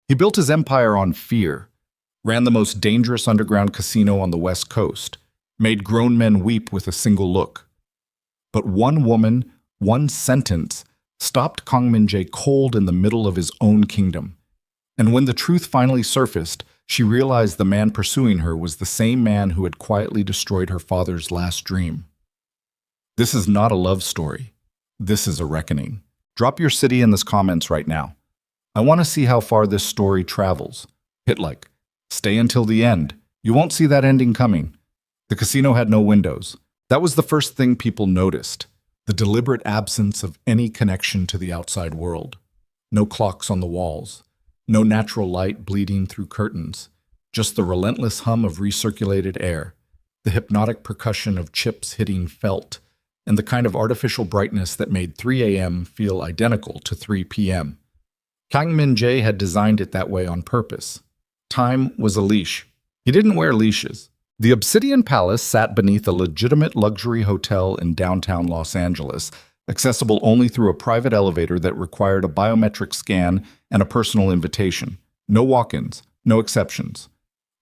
He built his empire on fear, ran the most dangerous underground casino on the West Coast, made grown men weep with a single look. But one woman, one sentence, stopped Kang Min-jae cold in the middle of his own kingdom. And when the truth finally surfaced, she realized the man pursuing her was the same man who had quietly destroyed her father's last dream. This is not a love story. This is a reckoning. Drop your city in the comments right now. I want to see how far this story travels. Hit like. Stay until the end. You won't see that ending coming. The casino had no windows. That was the first thing people noticed. The deliberate absence of any connection to the outside world. No clocks on the walls. No natural light bleeding through curtains. Just the relentless hum of recirculated air. The hypnotic percussion of chips hitting felt. And the kind of artificial brightness that made 3 a.m. feel identical to 3 p.m. Kang Min-jae had designed it that way on purpose. Time was a leash. He didn't wear leashes. The Obsidian Palace sat beneath a legitimate luxury hotel in downtown Los Angeles, accessible only through a private elevator that required a biometric scan and a personal invitation. No walk-ins, no exceptions.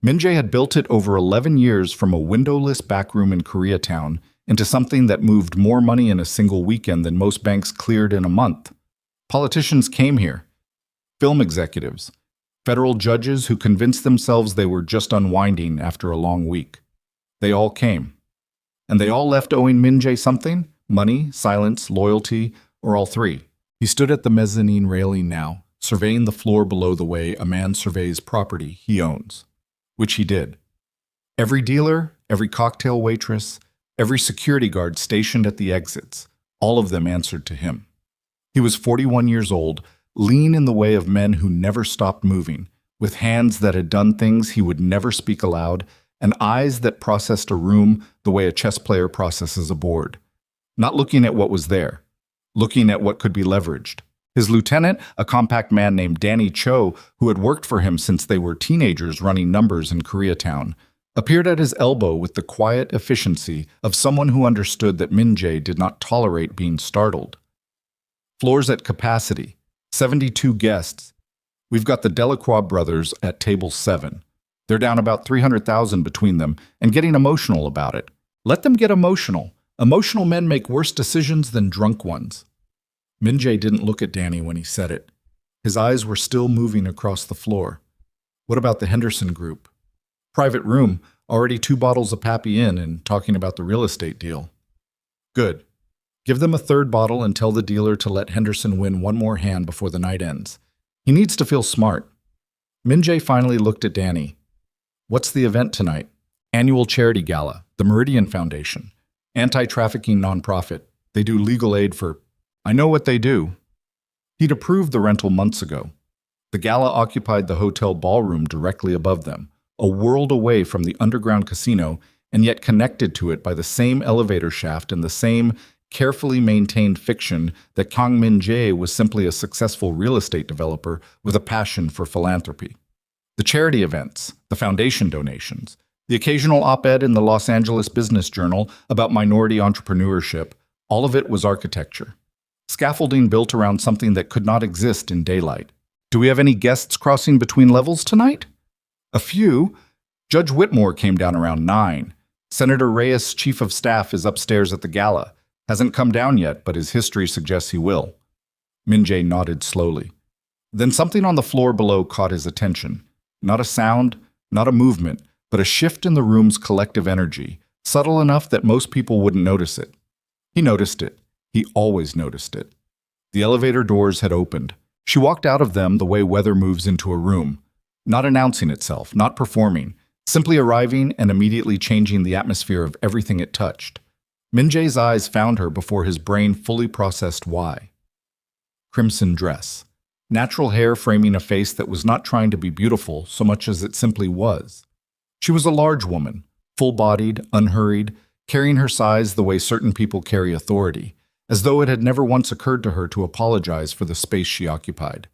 Min-jae had built it over 11 years from a windowless backroom in Koreatown into something that moved more money in a single weekend than most banks cleared in a month. Politicians came here. Film executives. Federal judges who convinced themselves they were just unwinding after a long week. They all came. And they all left owing Min-jae something? Money, silence, loyalty, or all three. He stood at the mezzanine railing now, surveying the floor below the way a man surveys property he owns. Which he did. Every dealer, every cocktail waitress, every security guard stationed at the exits, all of them answered to him. He was 41 years old, lean in the way of men who never stopped moving, with hands that had done things he would never speak aloud, and eyes that processed a room the way a chess player processes a board. Not looking at what was there, looking at what could be leveraged. His lieutenant, a compact man named Danny Cho, who had worked for him since they were teenagers running numbers in Koreatown, appeared at his elbow with the quiet efficiency of someone who understood that Min-jae did not tolerate being startled. Floors at capacity. 72 guests. We've got the Delacroix brothers at table 7. They're down about 300,000 between them and getting emotional about it. Let them get emotional. Emotional men make worse decisions than drunk ones. Min-jae didn't look at Danny when he said it. His eyes were still moving across the floor. What about the Henderson group? Private room, already 2 bottles of Pappy in and talking about the real estate deal. Good. Give them a 3rd bottle and tell the dealer to let Henderson win one more hand before the night ends. He needs to feel smart. Min-jae finally looked at Danny. What's the event tonight? Annual charity gala, the Meridian Foundation. Anti-trafficking nonprofit. They do legal aid for... I know what they do. He'd approved the rental months ago. The gala occupied the hotel ballroom directly above them, a world away from the underground casino, and yet connected to it by the same elevator shaft and the same carefully maintained fiction that Kang Min-jae was simply a successful real estate developer with a passion for philanthropy. The charity events, the foundation donations, the occasional op-ed in the Los Angeles Business Journal about minority entrepreneurship, all of it was architecture. Scaffolding built around something that could not exist in daylight. Do we have any guests crossing between levels tonight? A few. Judge Whitmore came down around 9. Senator Reyes' chief of staff is upstairs at the gala. Hasn't come down yet, but his history suggests he will. Min-jae nodded slowly. Then something on the floor below caught his attention. Not a sound, not a movement, but a shift in the room's collective energy, subtle enough that most people wouldn't notice it. He noticed it. He always noticed it. The elevator doors had opened. She walked out of them the way weather moves into a room, not announcing itself, not performing, simply arriving and immediately changing the atmosphere of everything it touched. Min-jae's eyes found her before his brain fully processed why. Crimson dress. Natural hair framing a face that was not trying to be beautiful so much as it simply was. She was a large woman, full-bodied, unhurried, carrying her size the way certain people carry authority, as though it had never once occurred to her to apologize for the space she occupied.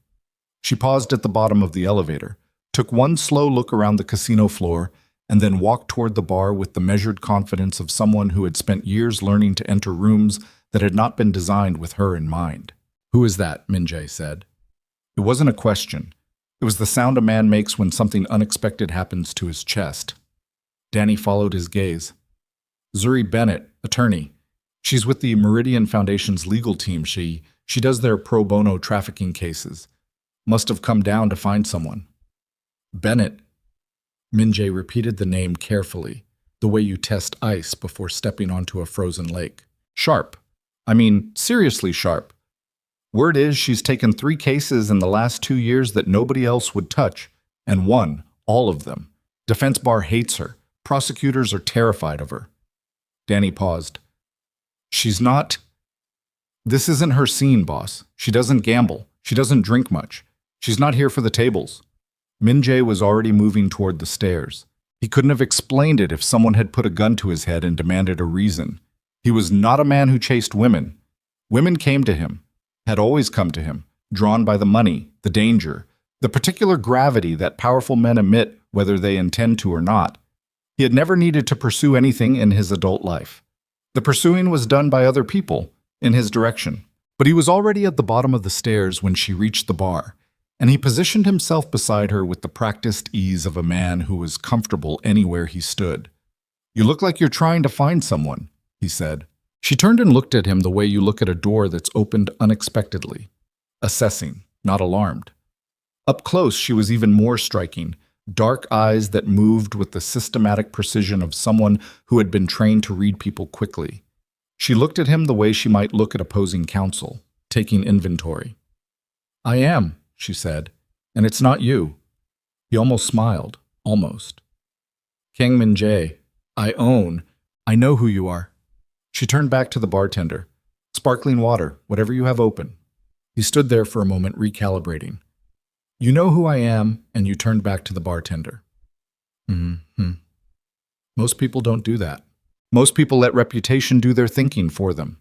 She paused at the bottom of the elevator, took one slow look around the casino floor, and then walked toward the bar with the measured confidence of someone who had spent years learning to enter rooms that had not been designed with her in mind. "Who is that?" Min-jae said. It wasn't a question. It was the sound a man makes when something unexpected happens to his chest. Danny followed his gaze. Zuri Bennett, attorney. She's with the Meridian Foundation's legal team. She does their pro bono trafficking cases. Must have come down to find someone. Bennett. Minjay repeated the name carefully, the way you test ice before stepping onto a frozen lake. Sharp. I mean, seriously sharp. Word is she's taken 3 cases in the last 2 years that nobody else would touch, and won all of them. Defense bar hates her. Prosecutors are terrified of her. Danny paused. She's not... This isn't her scene, boss. She doesn't gamble. She doesn't drink much. She's not here for the tables. Minjay was already moving toward the stairs. He couldn't have explained it if someone had put a gun to his head and demanded a reason. He was not a man who chased women. Women came to him, had always come to him, drawn by the money, the danger, the particular gravity that powerful men emit whether they intend to or not. He had never needed to pursue anything in his adult life. The pursuing was done by other people, in his direction. But he was already at the bottom of the stairs when she reached the bar, and he positioned himself beside her with the practiced ease of a man who was comfortable anywhere he stood. "You look like you're trying to find someone," he said. She turned and looked at him the way you look at a door that's opened unexpectedly, assessing, not alarmed. Up close, she was even more striking, dark eyes that moved with the systematic precision of someone who had been trained to read people quickly. She looked at him the way she might look at opposing counsel, taking inventory. "I am," she said, "and it's not you." He almost smiled, almost. "Kang Min-jae, I know who you are." She turned back to the bartender. "Sparkling water, whatever you have open." He stood there for a moment, recalibrating. "You know who I am," and you turned back to the bartender. Most people don't do that. Most people let reputation do their thinking for them.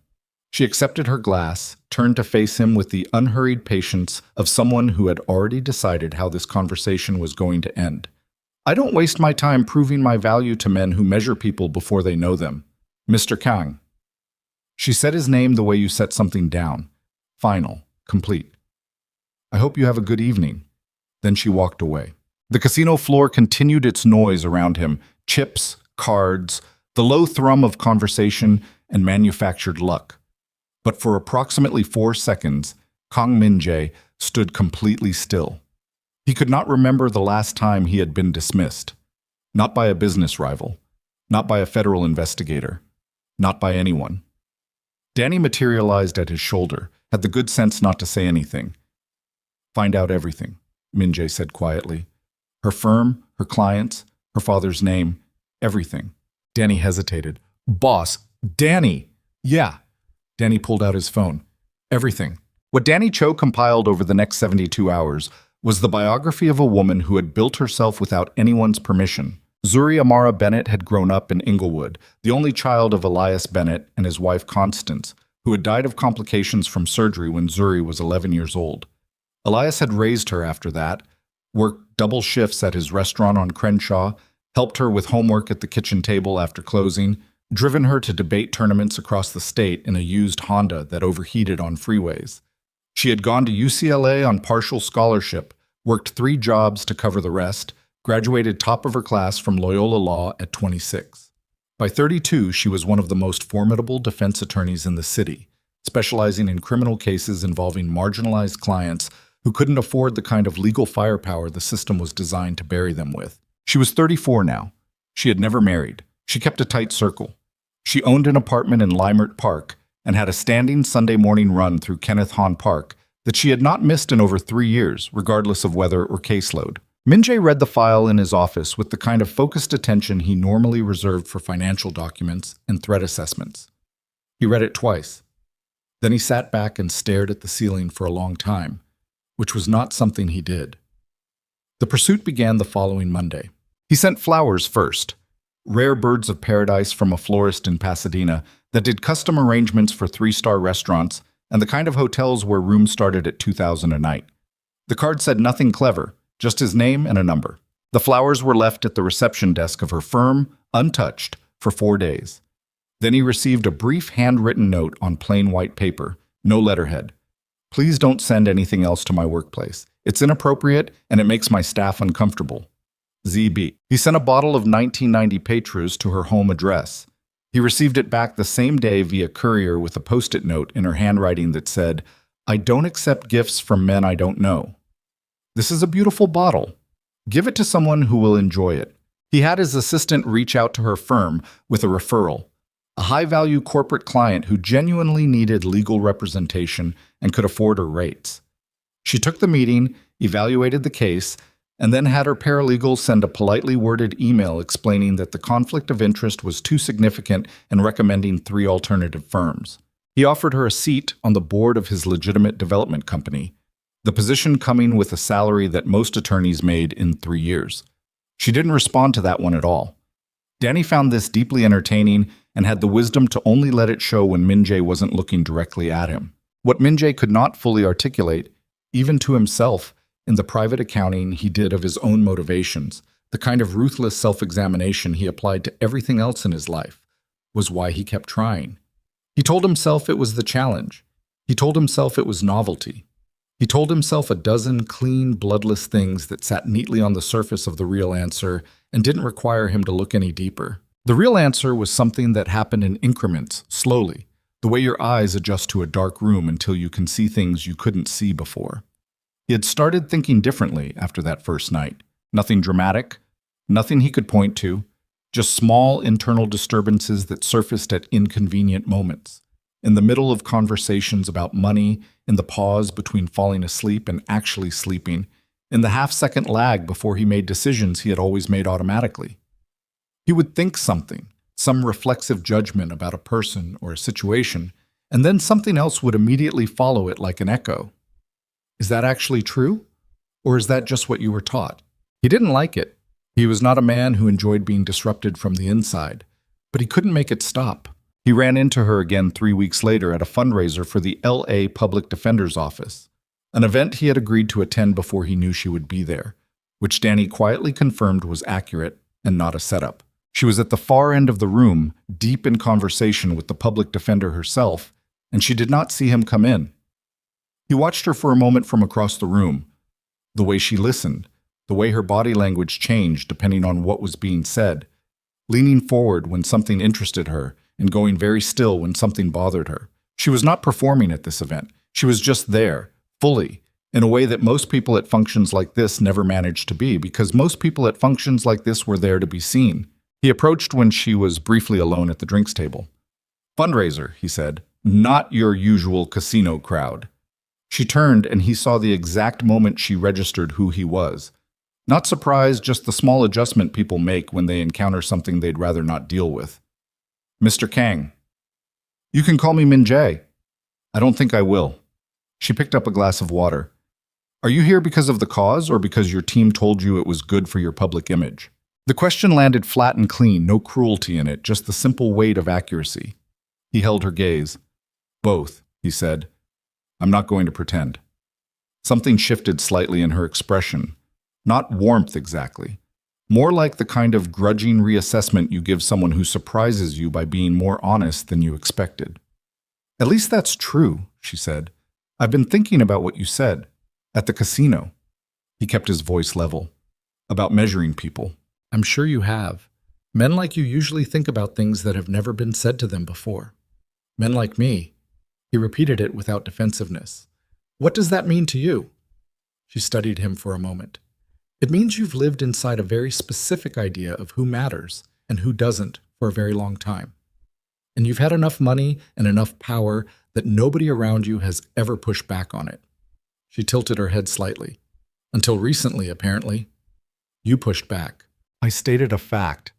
She accepted her glass, turned to face him with the unhurried patience of someone who had already decided how this conversation was going to end. "I don't waste my time proving my value to men who measure people before they know them. Mr. Kang." She said his name the way you set something down. Final, complete. "I hope you have a good evening." Then she walked away. The casino floor continued its noise around him, chips, cards, the low thrum of conversation, and manufactured luck. But for approximately 4 seconds, Kang Min-jae stood completely still. He could not remember the last time he had been dismissed. Not by a business rival. Not by a federal investigator. Not by anyone. Danny materialized at his shoulder, had the good sense not to say anything. "Find out everything," Min-jae said quietly. "Her firm, her clients, her father's name, everything." Danny hesitated. "Boss, Danny!" "Yeah." Danny pulled out his phone. "Everything." What Danny Cho compiled over the next 72 hours was the biography of a woman who had built herself without anyone's permission. Zuri Amara Bennett had grown up in Inglewood, the only child of Elias Bennett and his wife Constance, who had died of complications from surgery when Zuri was 11 years old. Elias had raised her after that, worked double shifts at his restaurant on Crenshaw, helped her with homework at the kitchen table after closing, driven her to debate tournaments across the state in a used Honda that overheated on freeways. She had gone to UCLA on partial scholarship, worked 3 jobs to cover the rest, graduated top of her class from Loyola Law at 26. By 32, she was one of the most formidable defense attorneys in the city, specializing in criminal cases involving marginalized clients who couldn't afford the kind of legal firepower the system was designed to bury them with. She was 34 now. She had never married. She kept a tight circle. She owned an apartment in Limert Park and had a standing Sunday morning run through Kenneth Hahn Park that she had not missed in over 3 years, regardless of weather or caseload. Min-jae read the file in his office with the kind of focused attention he normally reserved for financial documents and threat assessments. He read it twice. Then he sat back and stared at the ceiling for a long time, which was not something he did. The pursuit began the following Monday. He sent flowers first, rare birds of paradise from a florist in Pasadena that did custom arrangements for 3-star restaurants and the kind of hotels where rooms started at $2,000 a night. The card said nothing clever, just his name and a number. The flowers were left at the reception desk of her firm, untouched, for 4 days. Then he received a brief handwritten note on plain white paper, no letterhead. Please don't send anything else to my workplace. It's inappropriate and it makes my staff uncomfortable. ZB. He sent a bottle of 1990 Petrus to her home address. He received it back the same day via courier with a post-it note in her handwriting that said, "I don't accept gifts from men I don't know. This is a beautiful bottle. Give it to someone who will enjoy it." He had his assistant reach out to her firm with a referral, a high-value corporate client who genuinely needed legal representation and could afford her rates. She took the meeting, evaluated the case, and then had her paralegal send a politely worded email explaining that the conflict of interest was too significant and recommending 3 alternative firms. He offered her a seat on the board of his legitimate development company, the position coming with a salary that most attorneys made in 3 years. She didn't respond to that one at all. Danny found this deeply entertaining and had the wisdom to only let it show when Min-jae wasn't looking directly at him. What Min-jae could not fully articulate, even to himself, in the private accounting he did of his own motivations, the kind of ruthless self-examination he applied to everything else in his life, was why he kept trying. He told himself it was the challenge. He told himself it was novelty. He told himself a dozen clean, bloodless things that sat neatly on the surface of the real answer and didn't require him to look any deeper. The real answer was something that happened in increments, slowly, the way your eyes adjust to a dark room until you can see things you couldn't see before. He had started thinking differently after that first night. Nothing dramatic, nothing he could point to, just small internal disturbances that surfaced at inconvenient moments. In the middle of conversations about money, in the pause between falling asleep and actually sleeping, in the half-second lag before he made decisions he had always made automatically. He would think something, some reflexive judgment about a person or a situation, and then something else would immediately follow it like an echo. Is that actually true? Or is that just what you were taught? He didn't like it. He was not a man who enjoyed being disrupted from the inside, but he couldn't make it stop. He ran into her again 3 weeks later at a fundraiser for the LA Public Defender's Office, an event he had agreed to attend before he knew she would be there, which Danny quietly confirmed was accurate and not a setup. She was at the far end of the room, deep in conversation with the public defender herself, and she did not see him come in. He watched her for a moment from across the room, the way she listened, the way her body language changed depending on what was being said, leaning forward when something interested her and going very still when something bothered her. She was not performing at this event. She was just there, fully, in a way that most people at functions like this never managed to be, because most people at functions like this were there to be seen. He approached when she was briefly alone at the drinks table. "Fundraiser," he said, "not your usual casino crowd." She turned and he saw the exact moment she registered who he was. Not surprised, just the small adjustment people make when they encounter something they'd rather not deal with. "Mr. Kang." "You can call me Min-jae." "I don't think I will." She picked up a glass of water. "Are you here because of the cause or because your team told you it was good for your public image?" The question landed flat and clean, no cruelty in it, just the simple weight of accuracy. He held her gaze. "Both," he said. "I'm not going to pretend." Something shifted slightly in her expression. Not warmth exactly. More like the kind of grudging reassessment you give someone who surprises you by being more honest than you expected. "At least that's true," she said. "I've been thinking about what you said. At the casino." He kept his voice level. "About measuring people." "I'm sure you have. Men like you usually think about things that have never been said to them before. Men like me." He repeated it without defensiveness. "What does that mean to you?" She studied him for a moment. "It means you've lived inside a very specific idea of who matters and who doesn't for a very long time. And you've had enough money and enough power that nobody around you has ever pushed back on it." She tilted her head slightly. "Until recently, apparently. You pushed back." "I stated a fact."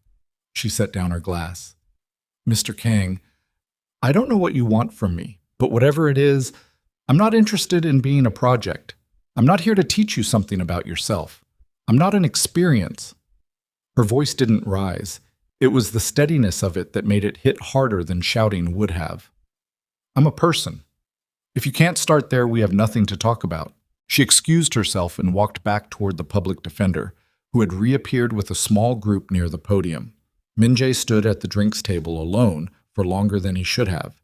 She set down her glass. "Mr. Kang, I don't know what you want from me, but whatever it is, I'm not interested in being a project. I'm not here to teach you something about yourself. I'm not an experience." Her voice didn't rise. It was the steadiness of it that made it hit harder than shouting would have. "I'm a person. If you can't start there, we have nothing to talk about." She excused herself and walked back toward the public defender, who had reappeared with a small group near the podium. Min-jae stood at the drinks table alone for longer than he should have.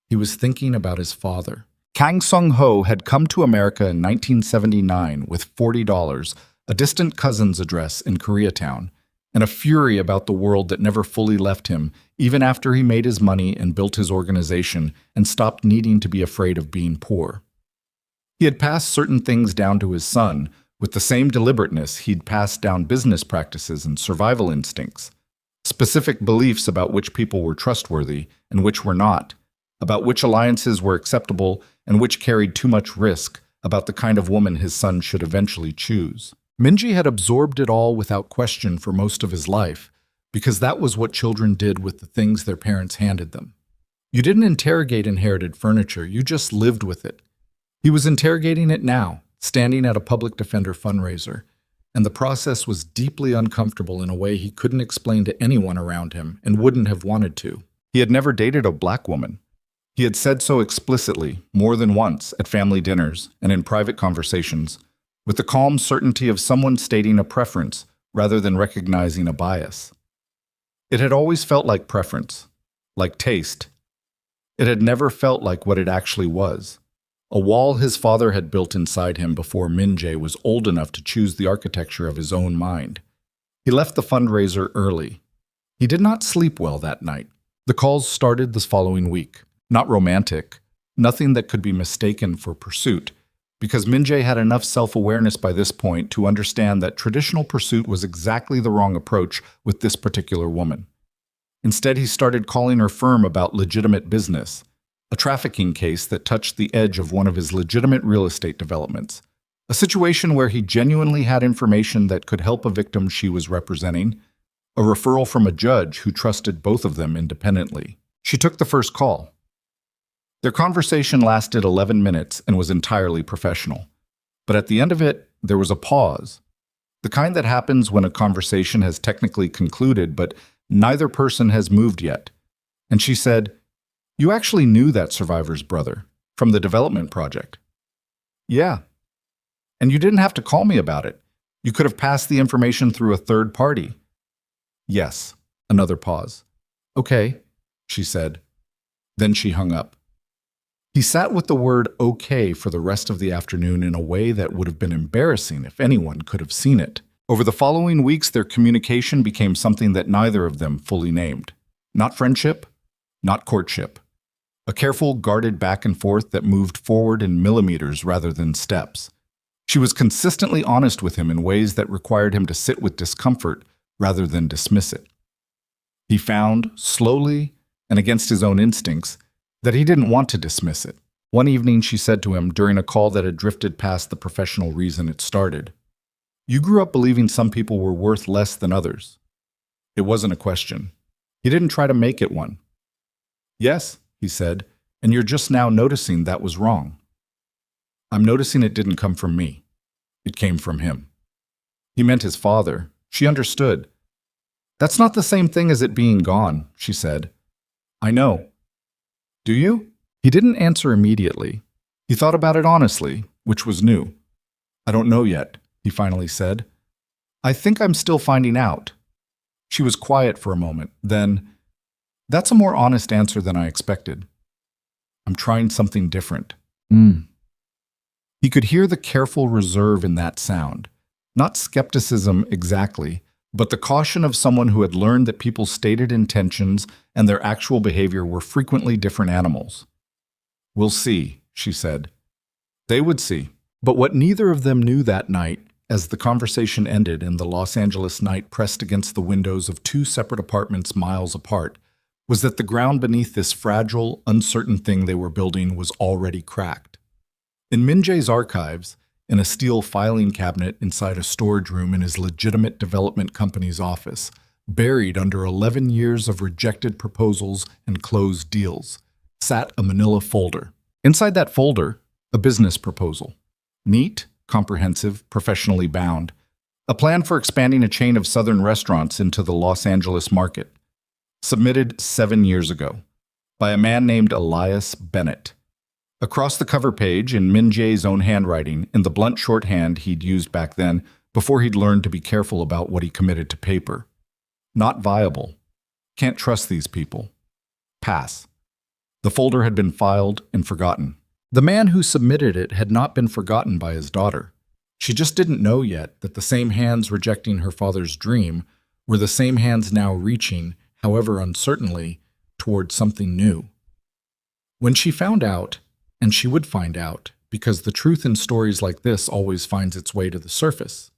He was thinking about his father. Kang Sung-ho had come to America in 1979 with $40, a distant cousin's address in Koreatown, and a fury about the world that never fully left him, even after he made his money and built his organization and stopped needing to be afraid of being poor. He had passed certain things down to his son with the same deliberateness he'd passed down business practices and survival instincts, specific beliefs about which people were trustworthy and which were not, about which alliances were acceptable and which carried too much risk, about the kind of woman his son should eventually choose. Minji had absorbed it all without question for most of his life, because that was what children did with the things their parents handed them. You didn't interrogate inherited furniture, you just lived with it. He was interrogating it now, standing at a public defender fundraiser, and the process was deeply uncomfortable in a way he couldn't explain to anyone around him and wouldn't have wanted to. He had never dated a black woman. He had said so explicitly, more than once, at family dinners and in private conversations, with the calm certainty of someone stating a preference rather than recognizing a bias. It had always felt like preference, like taste. It had never felt like what it actually was. A wall his father had built inside him before Min-jae was old enough to choose the architecture of his own mind. He left the fundraiser early. He did not sleep well that night. The calls started this following week. Not romantic, nothing that could be mistaken for pursuit, because Min-jae had enough self-awareness by this point to understand that traditional pursuit was exactly the wrong approach with this particular woman. Instead, he started calling her firm about legitimate business, a trafficking case that touched the edge of one of his legitimate real estate developments, a situation where he genuinely had information that could help a victim she was representing, a referral from a judge who trusted both of them independently. She took the first call. Their conversation lasted 11 minutes and was entirely professional. But at the end of it, there was a pause. The kind that happens when a conversation has technically concluded, but neither person has moved yet. And she said, "You actually knew that survivor's brother from the development project." "Yeah. And you didn't have to call me about it. You could have passed the information through a third party." "Yes." Another pause. "Okay," she said. Then she hung up. He sat with the word "okay" for the rest of the afternoon in a way that would have been embarrassing if anyone could have seen it. Over the following weeks, their communication became something that neither of them fully named. Not friendship, not courtship. A careful, guarded back and forth that moved forward in millimeters rather than steps. She was consistently honest with him in ways that required him to sit with discomfort rather than dismiss it. He found, slowly and against his own instincts, that he didn't want to dismiss it. One evening, she said to him during a call that had drifted past the professional reason it started, "You grew up believing some people were worth less than others." It wasn't a question. He didn't try to make it one. "Yes," he said, "and you're just now noticing that was wrong." "I'm noticing it didn't come from me. It came from him." He meant his father. She understood. "That's not the same thing as it being gone," she said. "I know." "Do you?" He didn't answer immediately. He thought about it honestly, which was new. "I don't know yet," he finally said. "I think I'm still finding out." She was quiet for a moment. Then, "That's a more honest answer than I expected. I'm trying something different." He could hear the careful reserve in that sound. Not skepticism exactly, but the caution of someone who had learned that people's stated intentions and their actual behavior were frequently different animals. "We'll see," she said. They would see. But what neither of them knew that night, as the conversation ended and the Los Angeles night pressed against the windows of two separate apartments miles apart, was that the ground beneath this fragile, uncertain thing they were building was already cracked. In Min-jae's archives, in a steel filing cabinet inside a storage room in his legitimate development company's office, buried under 11 years of rejected proposals and closed deals, sat a manila folder. Inside that folder, a business proposal. Neat, comprehensive, professionally bound. A plan for expanding a chain of southern restaurants into the Los Angeles market. Submitted 7 years ago by a man named Elias Bennett. Across the cover page, in Min-jae's own handwriting, in the blunt shorthand he'd used back then, before he'd learned to be careful about what he committed to paper. Not viable. Can't trust these people. Pass. The folder had been filed and forgotten. The man who submitted it had not been forgotten by his daughter. She just didn't know yet that the same hands rejecting her father's dream were the same hands now reaching, however uncertainly, toward something new. When she found out, and she would find out, because the truth in stories like this always finds its way to the surface,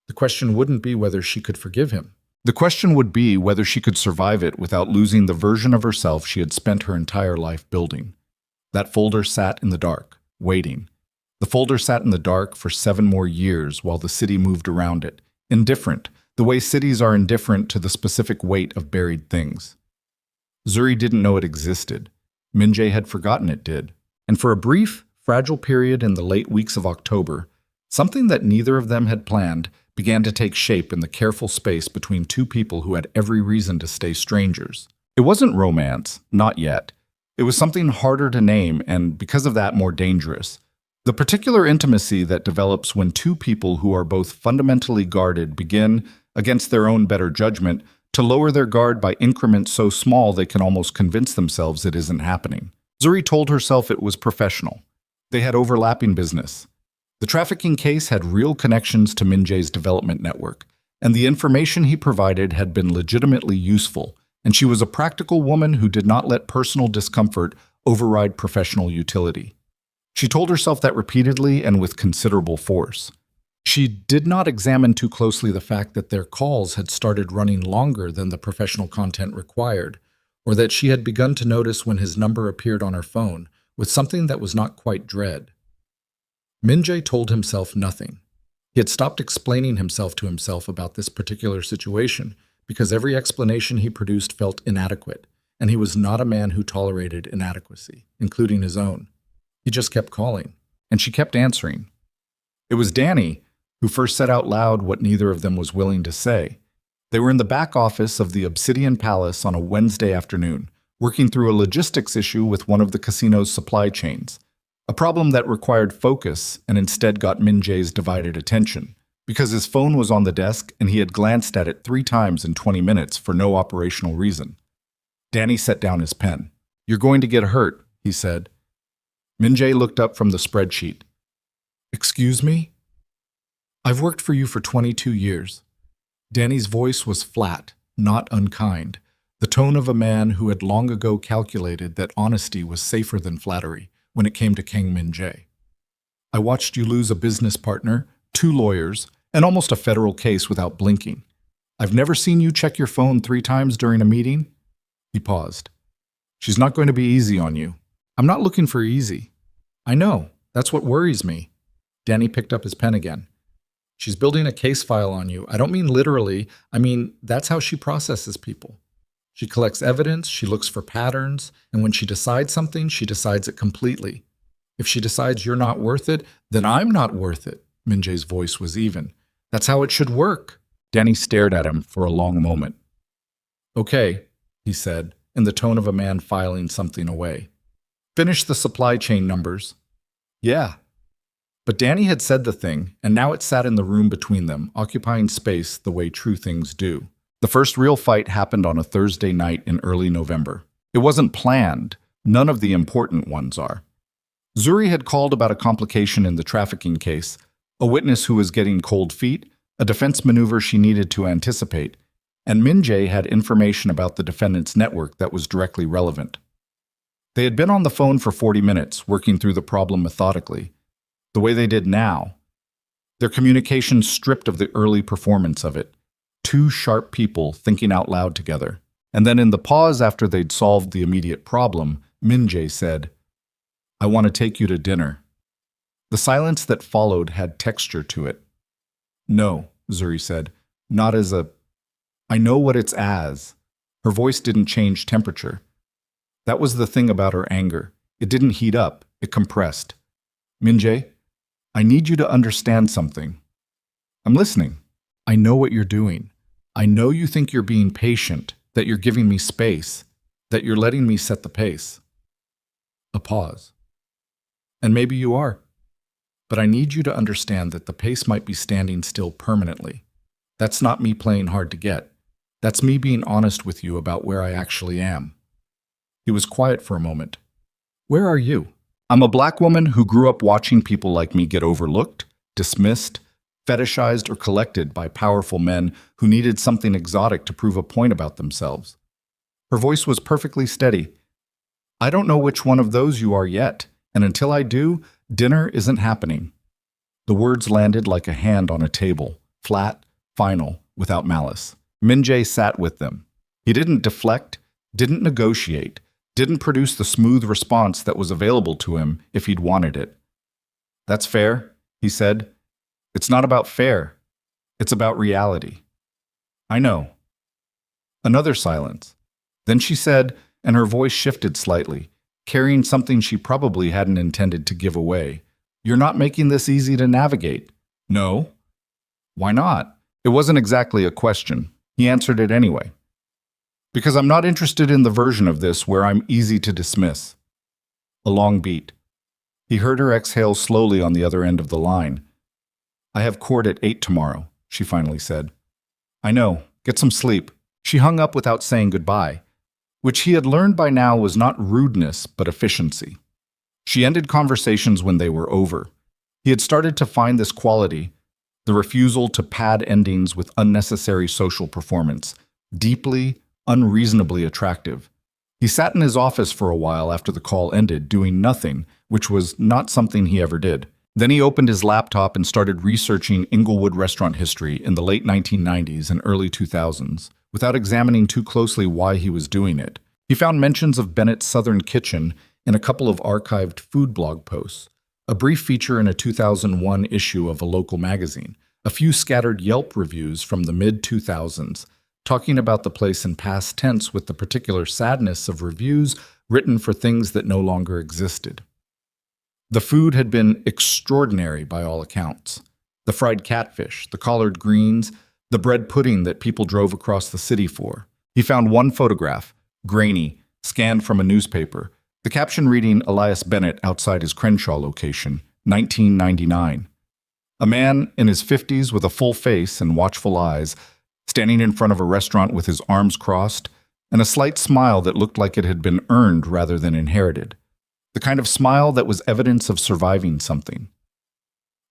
the question wouldn't be whether she could forgive him. The question would be whether she could survive it without losing the version of herself she had spent her entire life building. That folder sat in the dark, waiting. The folder sat in the dark for 7 more years while the city moved around it, indifferent, the way cities are indifferent to the specific weight of buried things. Zuri didn't know it existed. Min-jae had forgotten it did. And for a brief, fragile period in the late weeks of October, something that neither of them had planned began to take shape in the careful space between two people who had every reason to stay strangers. It wasn't romance, not yet. It was something harder to name and, because of that, more dangerous. The particular intimacy that develops when two people who are both fundamentally guarded begin, against their own better judgment, to lower their guard by increments so small they can almost convince themselves it isn't happening. Zuri told herself it was professional. They had overlapping business. The trafficking case had real connections to Min-jae's development network, and the information he provided had been legitimately useful, and she was a practical woman who did not let personal discomfort override professional utility. She told herself that repeatedly and with considerable force. She did not examine too closely the fact that their calls had started running longer than the professional content required, or that she had begun to notice when his number appeared on her phone with something that was not quite dread. Min-jae told himself nothing. He had stopped explaining himself to himself about this particular situation because every explanation he produced felt inadequate, and he was not a man who tolerated inadequacy, including his own. He just kept calling, and she kept answering. It was Danny who first said out loud what neither of them was willing to say. They were in the back office of the Obsidian Palace on a Wednesday afternoon, working through a logistics issue with one of the casino's supply chains. A problem that required focus and instead got Min-jae's divided attention, because his phone was on the desk and he had glanced at it 3 times in 20 minutes for no operational reason. Danny set down his pen. "You're going to get hurt," he said. Min-jae looked up from the spreadsheet. "Excuse me? I've worked for you for 22 years. Danny's voice was flat, not unkind, the tone of a man who had long ago calculated that honesty was safer than flattery when it came to Kang Min-jae. "I watched you lose a business partner, 2 lawyers, and almost a federal case without blinking. I've never seen you check your phone 3 times during a meeting." He paused. "She's not going to be easy on you." "I'm not looking for easy." "I know. That's what worries me." Danny picked up his pen again. "She's building a case file on you. I don't mean literally. I mean, that's how she processes people. She collects evidence, she looks for patterns, and when she decides something, she decides it completely. If she decides you're not worth it, then I'm not worth it." Min-jae's voice was even. "That's how it should work." Danny stared at him for a long moment. "Okay," he said, in the tone of a man filing something away. "Finish the supply chain numbers." "Yeah." But Danny had said the thing, and now it sat in the room between them, occupying space the way true things do. The first real fight happened on a Thursday night in early November. It wasn't planned. None of the important ones are. Zuri had called about a complication in the trafficking case, a witness who was getting cold feet, a defense maneuver she needed to anticipate, and Min-jae had information about the defendant's network that was directly relevant. They had been on the phone for 40 minutes, working through the problem methodically, the way they did now. Their communication stripped of the early performance of it. 2 sharp people thinking out loud together. And then in the pause after they'd solved the immediate problem, Min-jae said, "I want to take you to dinner." The silence that followed had texture to it. "No," Zuri said, "not as a... I know what it's as." Her voice didn't change temperature. That was the thing about her anger. It didn't heat up, it compressed. "Min-jae, I need you to understand something." "I'm listening." "I know what you're doing. I know you think you're being patient, that you're giving me space, that you're letting me set the pace." A pause. "And maybe you are. But I need you to understand that the pace might be standing still permanently. That's not me playing hard to get. That's me being honest with you about where I actually am." He was quiet for a moment. "Where are you?" I'm a black woman who grew up watching people like me get overlooked, dismissed, fetishized, or collected by powerful men who needed something exotic to prove a point about themselves. Her voice was perfectly steady. I don't know which one of those you are yet, and until I do, dinner isn't happening. The words landed like a hand on a table, flat, final, without malice. Min Jae sat with them. He didn't deflect, didn't negotiate, didn't produce the smooth response that was available to him if he'd wanted it. That's fair, he said. It's not about fair. It's about reality. I know. Another silence. Then she said, and her voice shifted slightly, carrying something she probably hadn't intended to give away. You're not making this easy to navigate. No. Why not? It wasn't exactly a question. He answered it anyway. Because I'm not interested in the version of this where I'm easy to dismiss. A long beat. He heard her exhale slowly on the other end of the line. I have court at 8 tomorrow, she finally said. I know. Get some sleep. She hung up without saying goodbye, which he had learned by now was not rudeness but efficiency. She ended conversations when they were over. He had started to find this quality, the refusal to pad endings with unnecessary social performance, deeply, unreasonably attractive. He sat in his office for a while after the call ended, doing nothing, which was not something he ever did. Then he opened his laptop and started researching Inglewood restaurant history in the late 1990s and early 2000s, without examining too closely why he was doing it. He found mentions of Bennett's Southern Kitchen in a couple of archived food blog posts, a brief feature in a 2001 issue of a local magazine, a few scattered Yelp reviews from the mid-2000s, talking about the place in past tense with the particular sadness of reviews written for things that no longer existed. The food had been extraordinary by all accounts. The fried catfish, the collard greens, the bread pudding that people drove across the city for. He found one photograph, grainy, scanned from a newspaper, the caption reading Elias Bennett outside his Crenshaw location, 1999. A man in his 50s with a full face and watchful eyes, standing in front of a restaurant with his arms crossed, and a slight smile that looked like it had been earned rather than inherited. The kind of smile that was evidence of surviving something.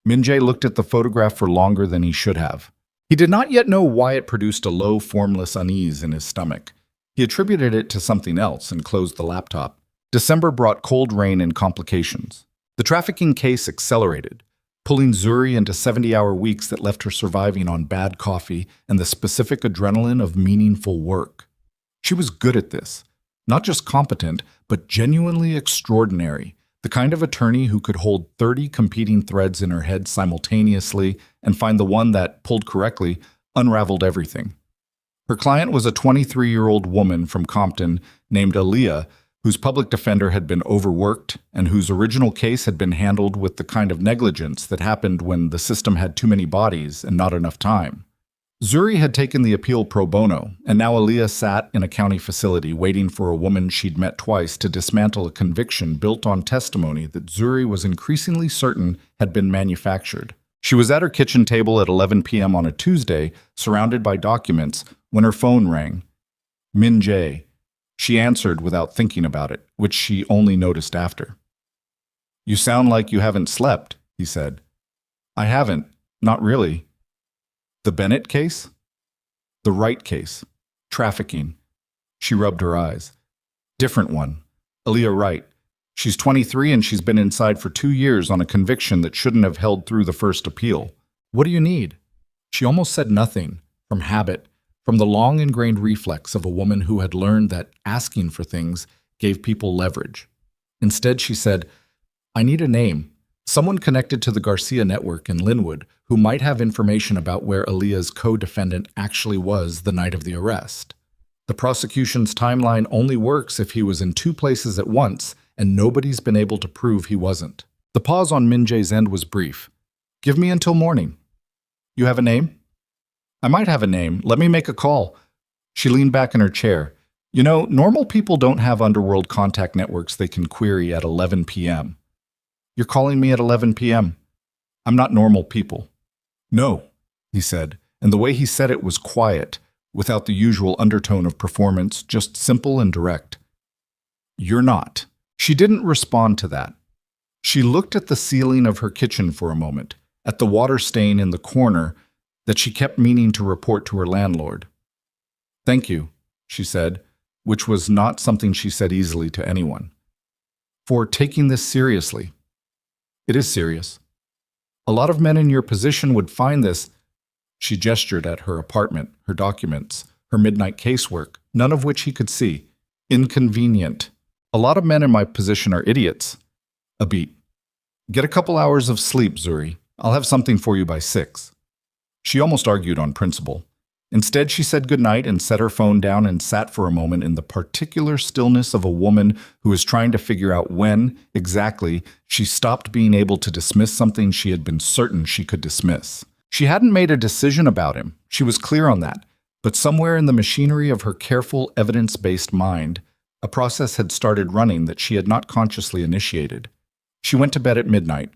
Min Jae looked at the photograph for longer than he should have. He did not yet know why it produced a low, formless unease in his stomach. He attributed it to something else and closed the laptop. December brought cold rain and complications. The trafficking case accelerated, pulling Zuri into 70-hour weeks that left her surviving on bad coffee and the specific adrenaline of meaningful work. She was good at this. Not just competent, but genuinely extraordinary, the kind of attorney who could hold 30 competing threads in her head simultaneously and find the one that, pulled correctly, unraveled everything. Her client was a 23-year-old woman from Compton named Aaliyah, whose public defender had been overworked and whose original case had been handled with the kind of negligence that happened when the system had too many bodies and not enough time. Zuri had taken the appeal pro bono, and now Aaliyah sat in a county facility waiting for a woman she'd met twice to dismantle a conviction built on testimony that Zuri was increasingly certain had been manufactured. She was at her kitchen table at 11 p.m. on a Tuesday, surrounded by documents, when her phone rang. Min Jae. She answered without thinking about it, which she only noticed after. You sound like you haven't slept, he said. I haven't. Not really. The Bennett case? The Wright case. Trafficking. She rubbed her eyes. Different one. Aaliyah Wright. She's 23 and she's been inside for 2 years on a conviction that shouldn't have held through the first appeal. What do you need? She almost said nothing, from habit, from the long-ingrained reflex of a woman who had learned that asking for things gave people leverage. Instead, she said, I need a name. Someone connected to the Garcia network in Linwood who might have information about where Aaliyah's co-defendant actually was the night of the arrest. The prosecution's timeline only works if he was in 2 places at once, and nobody's been able to prove he wasn't. The pause on Min Jae's end was brief. Give me until morning. You have a name? I might have a name. Let me make a call. She leaned back in her chair. You know, normal people don't have underworld contact networks they can query at 11 p.m. You're calling me at 11 p.m. I'm not normal people. No, he said, and the way he said it was quiet, without the usual undertone of performance, just simple and direct. You're not. She didn't respond to that. She looked at the ceiling of her kitchen for a moment, at the water stain in the corner that she kept meaning to report to her landlord. "Thank you," she said, which was not something she said easily to anyone, "for taking this seriously. It is serious. A lot of men in your position would find this." She gestured at her apartment, her documents, her midnight casework, none of which he could see. "Inconvenient. A lot of men in my position are idiots." A beat. "Get a couple hours of sleep, Zuri. I'll have something for you by 6. She almost argued on principle. Instead, she said goodnight and set her phone down and sat for a moment in the particular stillness of a woman who is trying to figure out when, exactly, she stopped being able to dismiss something she had been certain she could dismiss. She hadn't made a decision about him, she was clear on that, but somewhere in the machinery of her careful, evidence-based mind, a process had started running that she had not consciously initiated. She went to bed at midnight.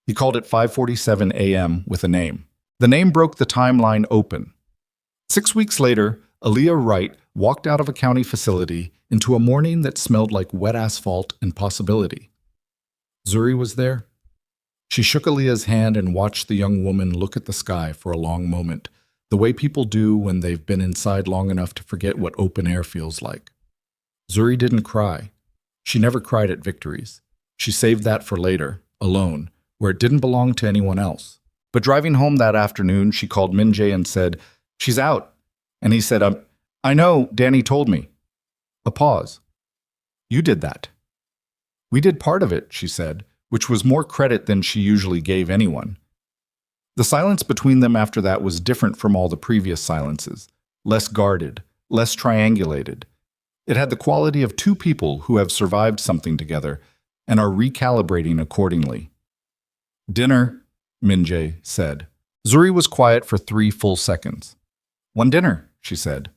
He called at 5:47 a.m. with a name. The name broke the timeline open. 6 weeks later, Aaliyah Wright walked out of a county facility into a morning that smelled like wet asphalt and possibility. Zuri was there. She shook Aaliyah's hand and watched the young woman look at the sky for a long moment, the way people do when they've been inside long enough to forget what open air feels like. Zuri didn't cry. She never cried at victories. She saved that for later, alone, where it didn't belong to anyone else. But driving home that afternoon, she called Minjae and said, "She's out." And he said, I know, Danny told me." A pause. "You did that." "We did part of it," she said, which was more credit than she usually gave anyone. The silence between them after that was different from all the previous silences, less guarded, less triangulated. It had the quality of two people who have survived something together and are recalibrating accordingly. "Dinner," Minjae said. Zuri was quiet for 3 full seconds. "One dinner," she said.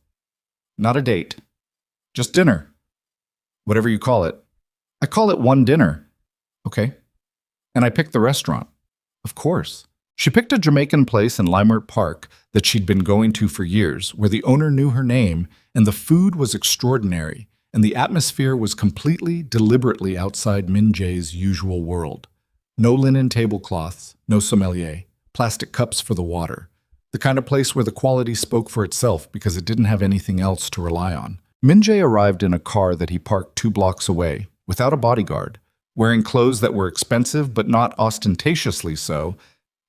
"Not a date. Just dinner." "Whatever you call it." "I call it one dinner." "Okay." "And I picked the restaurant." "Of course." She picked a Jamaican place in Limert Park that she'd been going to for years, where the owner knew her name, and the food was extraordinary, and the atmosphere was completely, deliberately outside Minjae's usual world. No linen tablecloths, no sommelier, plastic cups for the water. The kind of place where the quality spoke for itself because it didn't have anything else to rely on. Minjae arrived in a car that he parked 2 blocks away, without a bodyguard, wearing clothes that were expensive but not ostentatiously so,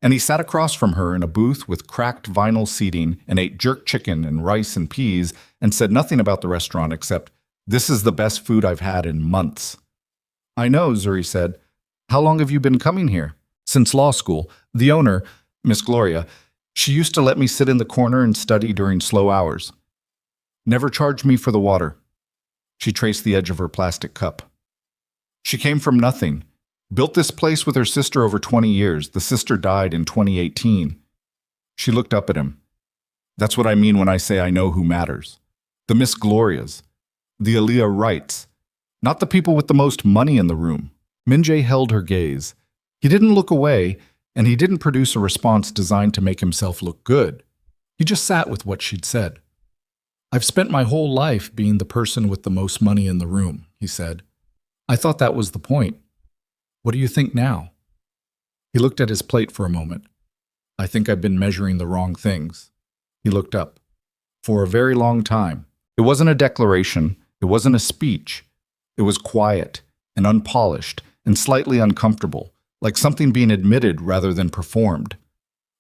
and he sat across from her in a booth with cracked vinyl seating and ate jerk chicken and rice and peas and said nothing about the restaurant except, "This is the best food I've had in months." "I know," Zuri said. "How long have you been coming here?" "Since law school. The owner, Miss Gloria, she used to let me sit in the corner and study during slow hours. Never charged me for the water." She traced the edge of her plastic cup. "She came from nothing. Built this place with her sister over 20 years. The sister died in 2018. She looked up at him. "That's what I mean when I say I know who matters. The Miss Glorias. The Aaliyah Wrights. Not the people with the most money in the room." Minjae held her gaze. He didn't look away, and he didn't produce a response designed to make himself look good. He just sat with what she'd said. "I've spent my whole life being the person with the most money in the room," he said. "I thought that was the point. What do you think now?" He looked at his plate for a moment. "I think I've been measuring the wrong things." He looked up. For a very long time. It wasn't a declaration. It wasn't a speech. It was quiet and unpolished and slightly uncomfortable, like something being admitted rather than performed.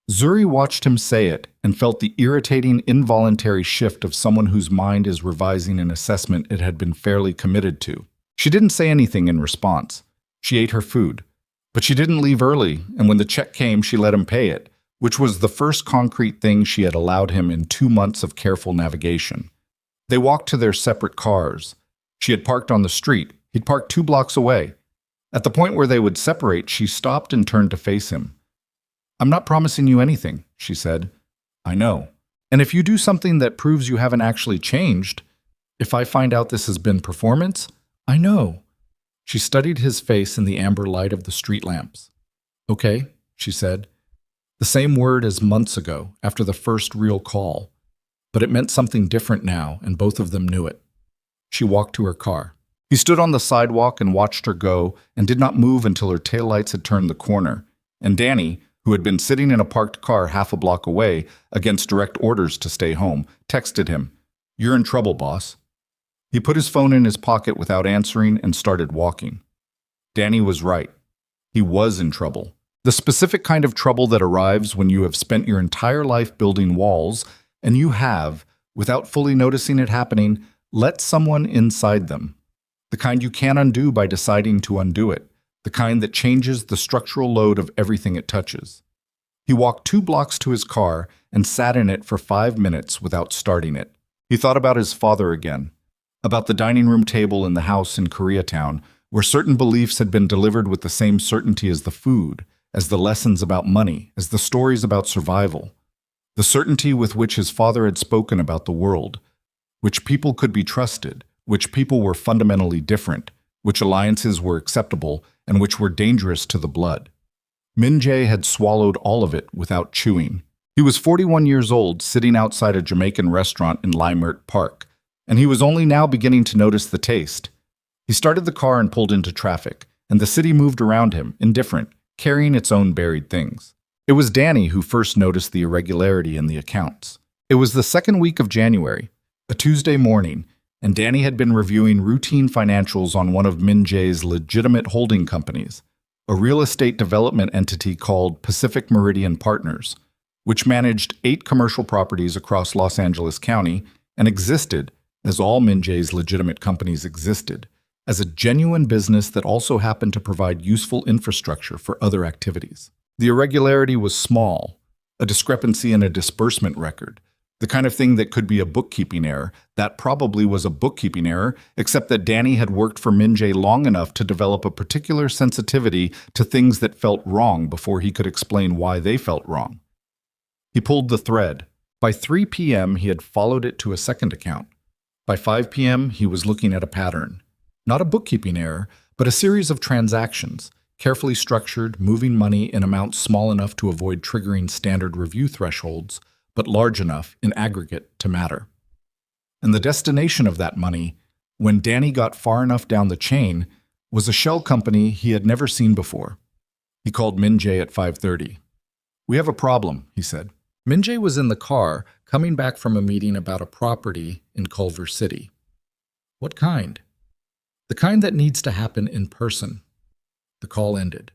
Zuri watched him say it and felt the irritating, involuntary shift of someone whose mind is revising an assessment it had been fairly committed to. She didn't say anything in response. She ate her food. But she didn't leave early, and when the check came, she let him pay it, which was the first concrete thing she had allowed him in 2 months of careful navigation. They walked to their separate cars. She had parked on the street. He'd parked 2 blocks away. At the point where they would separate, she stopped and turned to face him. "I'm not promising you anything," she said. "I know. And if you do something that proves you haven't actually changed, if I find out this has been performance, I know." She studied his face in the amber light of the street lamps. "Okay," she said. The same word as months ago, after the first real call. But it meant something different now, and both of them knew it. She walked to her car. He stood on the sidewalk and watched her go and did not move until her taillights had turned the corner. And Danny, who had been sitting in a parked car half a block away against direct orders to stay home, texted him, "You're in trouble, boss." He put his phone in his pocket without answering and started walking. Danny was right. He was in trouble. The specific kind of trouble that arrives when you have spent your entire life building walls and you have, without fully noticing it happening, let someone inside them. The kind you can't undo by deciding to undo it. The kind that changes the structural load of everything it touches. He walked 2 blocks to his car and sat in it for 5 minutes without starting it. He thought about his father again, about the dining room table in the house in Koreatown, where certain beliefs had been delivered with the same certainty as the food, as the lessons about money, as the stories about survival. The certainty with which his father had spoken about the world, which people could be trusted, which people were fundamentally different, which alliances were acceptable, and which were dangerous to the blood. Min-jae had swallowed all of it without chewing. He was 41 years old, sitting outside a Jamaican restaurant in Leimert Park, and he was only now beginning to notice the taste. He started the car and pulled into traffic, and the city moved around him, indifferent, carrying its own buried things. It was Danny who first noticed the irregularity in the accounts. It was the second week of January, a Tuesday morning, and Danny had been reviewing routine financials on one of Min-jae's legitimate holding companies, a real estate development entity called Pacific Meridian Partners, which managed 8 commercial properties across Los Angeles County and existed, as all Min-jae's legitimate companies existed, as a genuine business that also happened to provide useful infrastructure for other activities. The irregularity was small, a discrepancy in a disbursement record, the kind of thing that could be a bookkeeping error. That probably was a bookkeeping error, except that Danny had worked for Min-jae long enough to develop a particular sensitivity to things that felt wrong before he could explain why they felt wrong. He pulled the thread. By 3 p.m., he had followed it to a second account. By 5 p.m., he was looking at a pattern. Not a bookkeeping error, but a series of transactions, carefully structured, moving money in amounts small enough to avoid triggering standard review thresholds, but large enough in aggregate to matter. And the destination of that money, when Danny got far enough down the chain, was a shell company he had never seen before. He called Min-jae at 5:30. "We have a problem," he said. Min-jae was in the car, coming back from a meeting about a property in Culver City. "What kind?" "The kind that needs to happen in person." The call ended.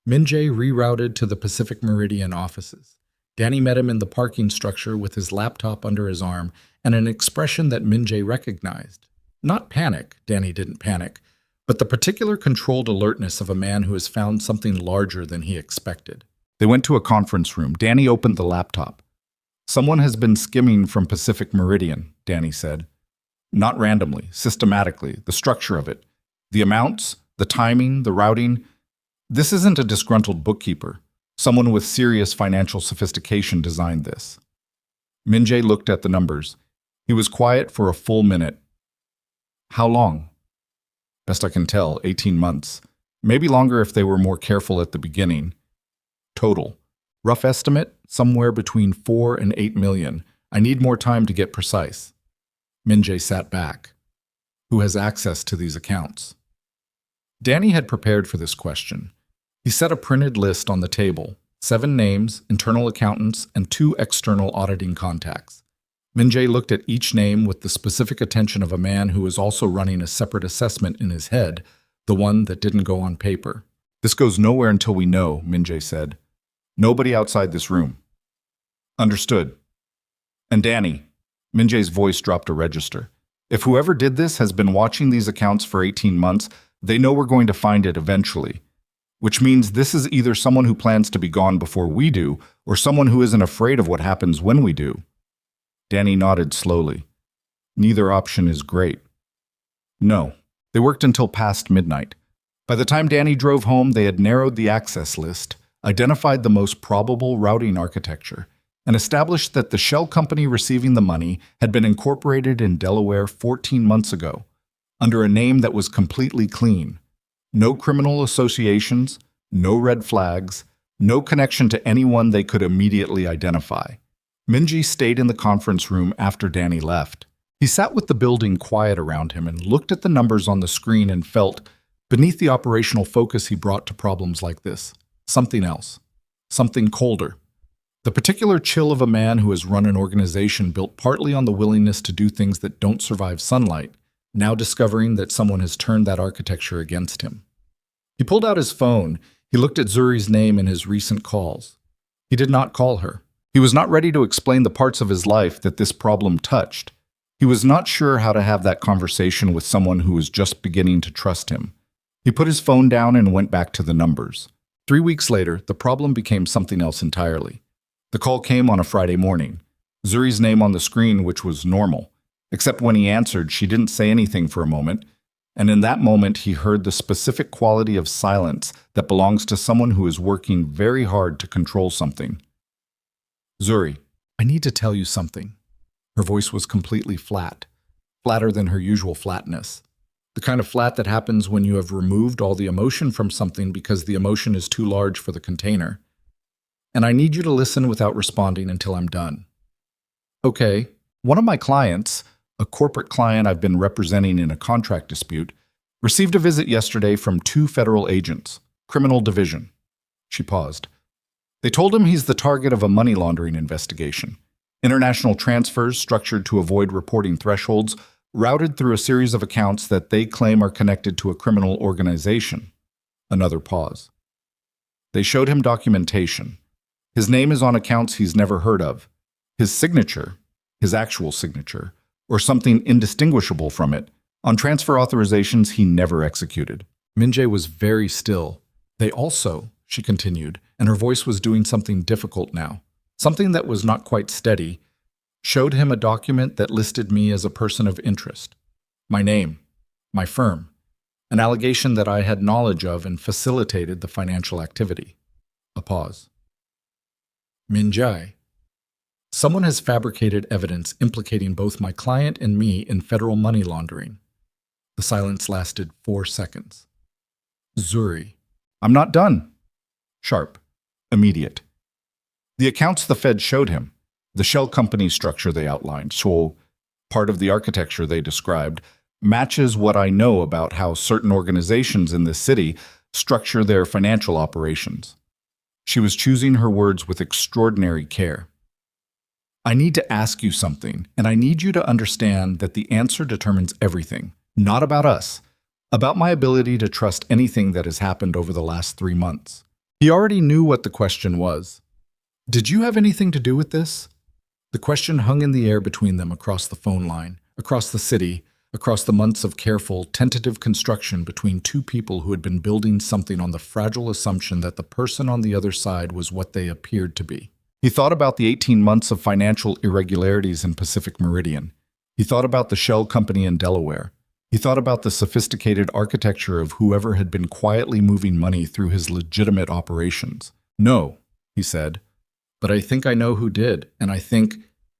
Min-jae rerouted to the Pacific Meridian offices. Danny met him in the parking structure with his laptop under his arm and an expression that Min-jae recognized. Not panic, Danny didn't panic, but the particular controlled alertness of a man who has found something larger than he expected. They went to a conference room. Danny opened the laptop. "Someone has been skimming from Pacific Meridian," Danny said. "Not randomly, systematically, the structure of it. The amounts, the timing, the routing. This isn't a disgruntled bookkeeper. Someone with serious financial sophistication designed this." Min-jae looked at the numbers. He was quiet for a full minute. "How long?" "Best I can tell, 18 months. Maybe longer if they were more careful at the beginning." "Total. Rough estimate, somewhere between 4 and 8 million. I need more time to get precise." Min-jae sat back. "Who has access to these accounts?" Danny had prepared for this question. He set a printed list on the table, 7 names, internal accountants, and 2 external auditing contacts. Min-jae looked at each name with the specific attention of a man who was also running a separate assessment in his head, the one that didn't go on paper. "This goes nowhere until we know," Min-jae said. "Nobody outside this room." "Understood." "And Danny," Min-jae's voice dropped a register, "if whoever did this has been watching these accounts for 18 months, they know we're going to find it eventually. Which means this is either someone who plans to be gone before we do, or someone who isn't afraid of what happens when we do." Danny nodded slowly. "Neither option is great." "No." They worked until past midnight. By the time Danny drove home, they had narrowed the access list, identified the most probable routing architecture, and established that the shell company receiving the money had been incorporated in Delaware 14 months ago, under a name that was completely clean. No criminal associations, no red flags, no connection to anyone they could immediately identify. Min-jae stayed in the conference room after Danny left. He sat with the building quiet around him and looked at the numbers on the screen and felt, beneath the operational focus he brought to problems like this, something else, something colder. The particular chill of a man who has run an organization built partly on the willingness to do things that don't survive sunlight, now discovering that someone has turned that architecture against him. He pulled out his phone. He looked at Zuri's name in his recent calls. He did not call her. He was not ready to explain the parts of his life that this problem touched. He was not sure how to have that conversation with someone who was just beginning to trust him. He put his phone down and went back to the numbers. 3 weeks later, the problem became something else entirely. The call came on a Friday morning. Zuri's name on the screen, which was normal. Except when he answered, she didn't say anything for a moment. And in that moment, he heard the specific quality of silence that belongs to someone who is working very hard to control something. Zuri, I need to tell you something. Her voice was completely flat, flatter than her usual flatness. The kind of flat that happens when you have removed all the emotion from something because the emotion is too large for the container. And I need you to listen without responding until I'm done. Okay, one of my clients, a corporate client I've been representing in a contract dispute, received a visit yesterday from 2 federal agents, criminal division. She paused. They told him he's the target of a money laundering investigation. International transfers structured to avoid reporting thresholds, routed through a series of accounts that they claim are connected to a criminal organization. Another pause. They showed him documentation. His name is on accounts he's never heard of. His signature, his actual signature, or something indistinguishable from it, on transfer authorizations he never executed. Minjae was very still. They also, she continued, and her voice was doing something difficult now, something that was not quite steady, showed him a document that listed me as a person of interest. My name, my firm, an allegation that I had knowledge of and facilitated the financial activity. A pause. Minjae, someone has fabricated evidence implicating both my client and me in federal money laundering. The silence lasted 4 seconds. Zuri, I'm not done. Sharp. Immediate. The accounts the Fed showed him, the shell company structure they outlined, so part of the architecture they described, matches what I know about how certain organizations in this city structure their financial operations. She was choosing her words with extraordinary care. I need to ask you something, and I need you to understand that the answer determines everything, not about us, about my ability to trust anything that has happened over the last 3 months. He already knew what the question was. Did you have anything to do with this? The question hung in the air between them across the phone line, across the city, across the months of careful, tentative construction between 2 people who had been building something on the fragile assumption that the person on the other side was what they appeared to be. He thought about the 18 months of financial irregularities in Pacific Meridian. He thought about the shell company in Delaware. He thought about the sophisticated architecture of whoever had been quietly moving money through his legitimate operations. No, he said, but I think I know who did, and I think...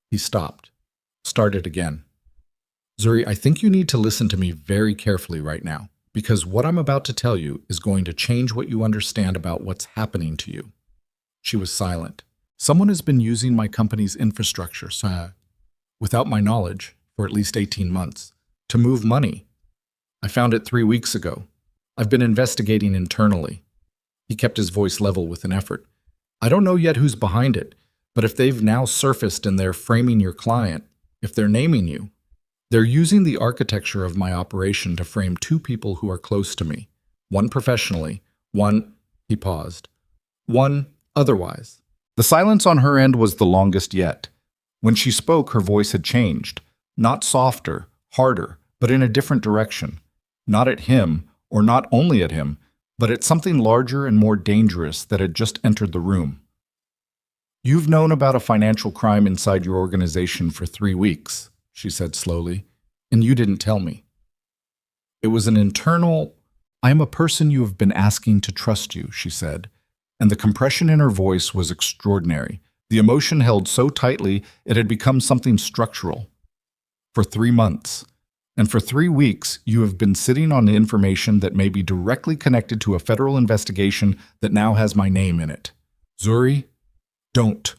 He stopped. Started again. Zuri, I think you need to listen to me very carefully right now, because what I'm about to tell you is going to change what you understand about what's happening to you. She was silent. Someone has been using my company's infrastructure, without my knowledge, for at least 18 months, to move money. I found it 3 weeks ago. I've been investigating internally. He kept his voice level with an effort. I don't know yet who's behind it, but if they've now surfaced and they're framing your client, if they're naming you, they're using the architecture of my operation to frame 2 people who are close to me. One professionally, one, he paused, one otherwise. The silence on her end was the longest yet. When she spoke, her voice had changed, not softer, harder, but in a different direction. Not at him, or not only at him, but at something larger and more dangerous that had just entered the room. You've known about a financial crime inside your organization for 3 weeks, she said slowly, and you didn't tell me. It was an internal, I am a person you have been asking to trust you, she said, and the compression in her voice was extraordinary. The emotion held so tightly it had become something structural. For 3 months, and for 3 weeks, you have been sitting on the information that may be directly connected to a federal investigation that now has my name in it. Zuri, don't.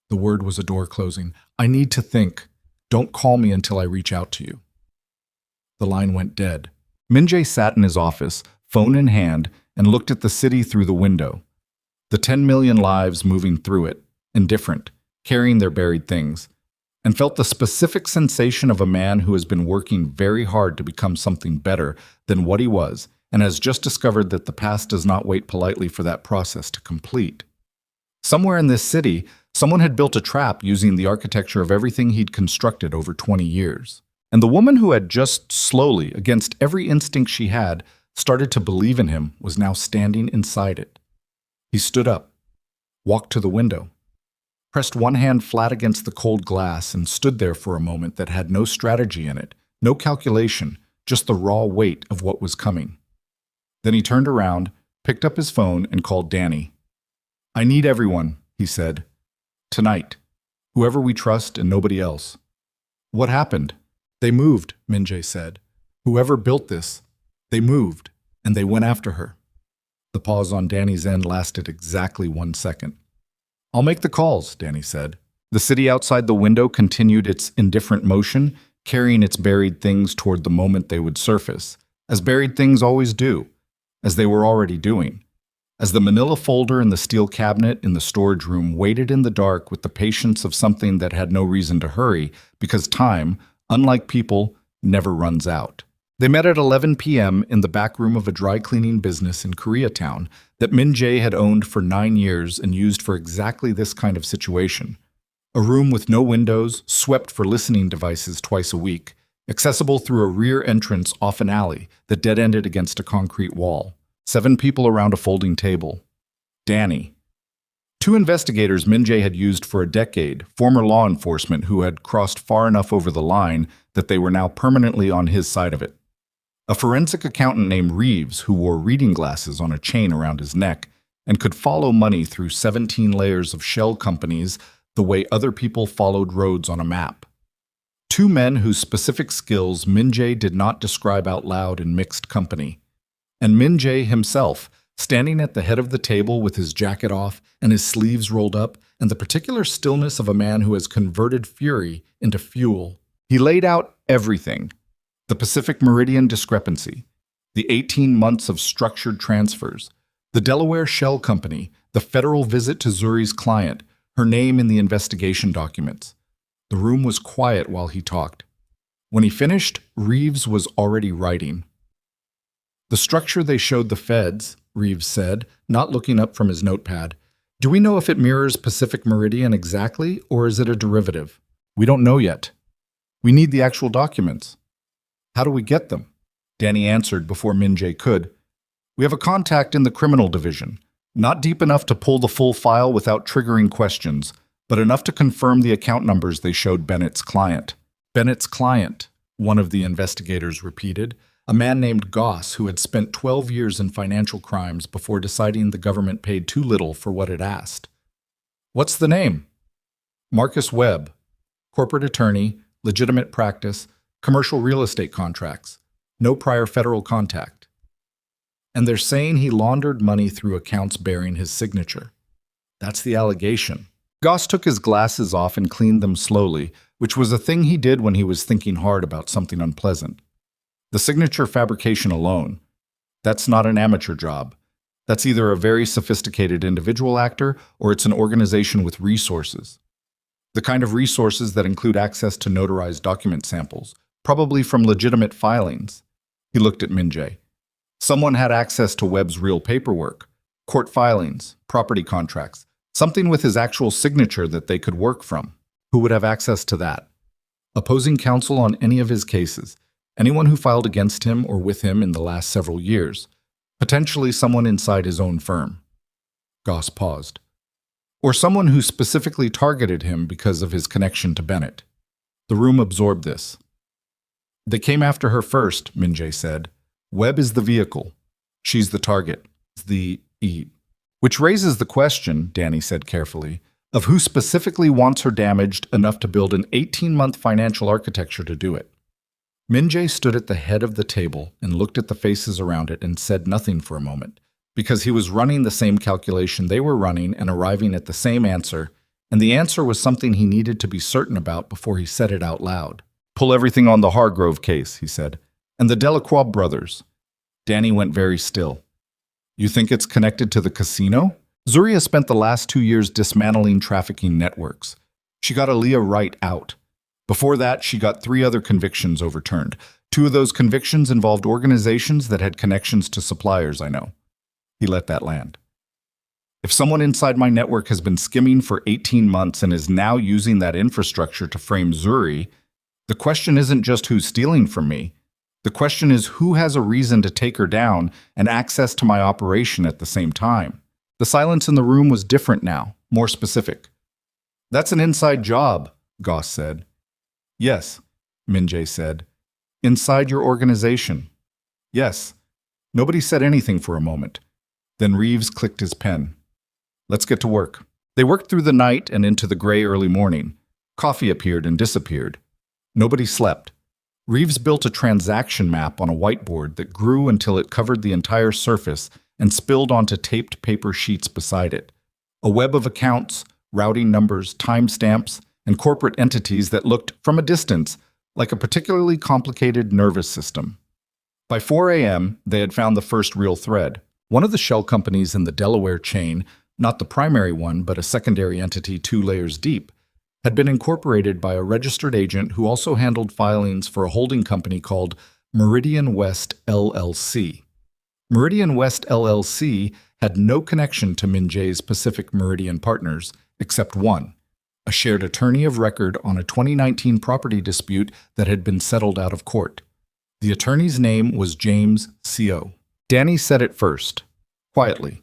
The word was a door closing. I need to think. Don't call me until I reach out to you." The line went dead. Min-jae sat in his office, phone in hand, and looked at the city through the window. The 10 million lives moving through it, indifferent, carrying their buried things, and felt the specific sensation of a man who has been working very hard to become something better than what he was, and has just discovered that the past does not wait politely for that process to complete. Somewhere in this city, someone had built a trap using the architecture of everything he'd constructed over 20 years. And the woman who had just slowly, against every instinct she had, started to believe in him was now standing inside it. He stood up, walked to the window, pressed one hand flat against the cold glass, and stood there for a moment that had no strategy in it, no calculation, just the raw weight of what was coming. Then he turned around, picked up his phone, and called Danny. "I need everyone," he said. "Tonight. Whoever we trust and nobody else." "What happened?" "They moved," Min-jae said. "Whoever built this, they moved, and they went after her." The pause on Danny's end lasted exactly 1 second. "I'll make the calls," Danny said. The city outside the window continued its indifferent motion, carrying its buried things toward the moment they would surface, as buried things always do, as they were already doing. As the manila folder in the steel cabinet in the storage room waited in the dark with the patience of something that had no reason to hurry, because time, unlike people, never runs out. They met at 11 p.m. in the back room of a dry cleaning business in Koreatown that Min-jae had owned for 9 years and used for exactly this kind of situation. A room with no windows, swept for listening devices twice a week, accessible through a rear entrance off an alley that dead-ended against a concrete wall. 7 people around a folding table. Danny. 2 investigators Min-jae had used for a decade, former law enforcement who had crossed far enough over the line that they were now permanently on his side of it. A forensic accountant named Reeves who wore reading glasses on a chain around his neck and could follow money through 17 layers of shell companies the way other people followed roads on a map. 2 men whose specific skills Min-jae did not describe out loud in mixed company. And Min-jae himself, standing at the head of the table with his jacket off and his sleeves rolled up, and the particular stillness of a man who has converted fury into fuel. He laid out everything. The Pacific Meridian discrepancy, the 18 months of structured transfers, the Delaware Shell Company, the federal visit to Zuri's client, her name in the investigation documents. The room was quiet while he talked. When he finished, Reeves was already writing. "The structure they showed the feds," Reeves said, not looking up from his notepad. "Do we know if it mirrors Pacific Meridian exactly, or is it a derivative? We don't know yet. We need the actual documents." "How do we get them?" Danny answered before Min-jae could. "We have a contact in the criminal division. Not deep enough to pull the full file without triggering questions, but enough to confirm the account numbers they showed Bennett's client." "Bennett's client," one of the investigators repeated. A man named Goss who had spent 12 years in financial crimes before deciding the government paid too little for what it asked. "What's the name?" "Marcus Webb. Corporate attorney, legitimate practice, commercial real estate contracts. No prior federal contact." "And they're saying he laundered money through accounts bearing his signature." "That's the allegation." Goss took his glasses off and cleaned them slowly, which was a thing he did when he was thinking hard about something unpleasant. "The signature fabrication alone. That's not an amateur job. That's either a very sophisticated individual actor or it's an organization with resources. The kind of resources that include access to notarized document samples, probably from legitimate filings." He looked at Min-jae. "Someone had access to Webb's real paperwork, court filings, property contracts, something with his actual signature that they could work from. Who would have access to that? Opposing counsel on any of his cases. Anyone who filed against him or with him in the last several years. Potentially someone inside his own firm." Goss paused. "Or someone who specifically targeted him because of his connection to Bennett." The room absorbed this. "They came after her first," Min-jae said. "Webb is the vehicle. She's the target. Which raises the question," Danny said carefully, "of who specifically wants her damaged enough to build an 18-month financial architecture to do it." Min-jae stood at the head of the table and looked at the faces around it and said nothing for a moment, because he was running the same calculation they were running and arriving at the same answer, and the answer was something he needed to be certain about before he said it out loud. "Pull everything on the Hargrove case," he said, "and the Delacroix brothers." Danny went very still. "You think it's connected to the casino?" Zuri has spent the last 2 years dismantling trafficking networks. She got Aaliyah right out. Before that, she got 3 other convictions overturned. 2 of those convictions involved organizations that had connections to suppliers I know. He let that land. "If someone inside my network has been skimming for 18 months and is now using that infrastructure to frame Zuri, the question isn't just who's stealing from me. The question is who has a reason to take her down and access to my operation at the same time." The silence in the room was different now, more specific. "That's an inside job," Goss said. "Yes," Min-jae said. "Inside your organization." "Yes." Nobody said anything for a moment. Then Reeves clicked his pen. "Let's get to work." They worked through the night and into the gray early morning. Coffee appeared and disappeared. Nobody slept. Reeves built a transaction map on a whiteboard that grew until it covered the entire surface and spilled onto taped paper sheets beside it. A web of accounts, routing numbers, timestamps, and corporate entities that looked, from a distance, like a particularly complicated nervous system. By 4 a.m., they had found the first real thread. One of the shell companies in the Delaware chain, not the primary one but a secondary entity 2 layers deep, had been incorporated by a registered agent who also handled filings for a holding company called Meridian West LLC. Meridian West LLC had no connection to Min-jae's Pacific Meridian partners, except one, a shared attorney of record on a 2019 property dispute that had been settled out of court. The attorney's name was James C.O. Danny said it first, quietly,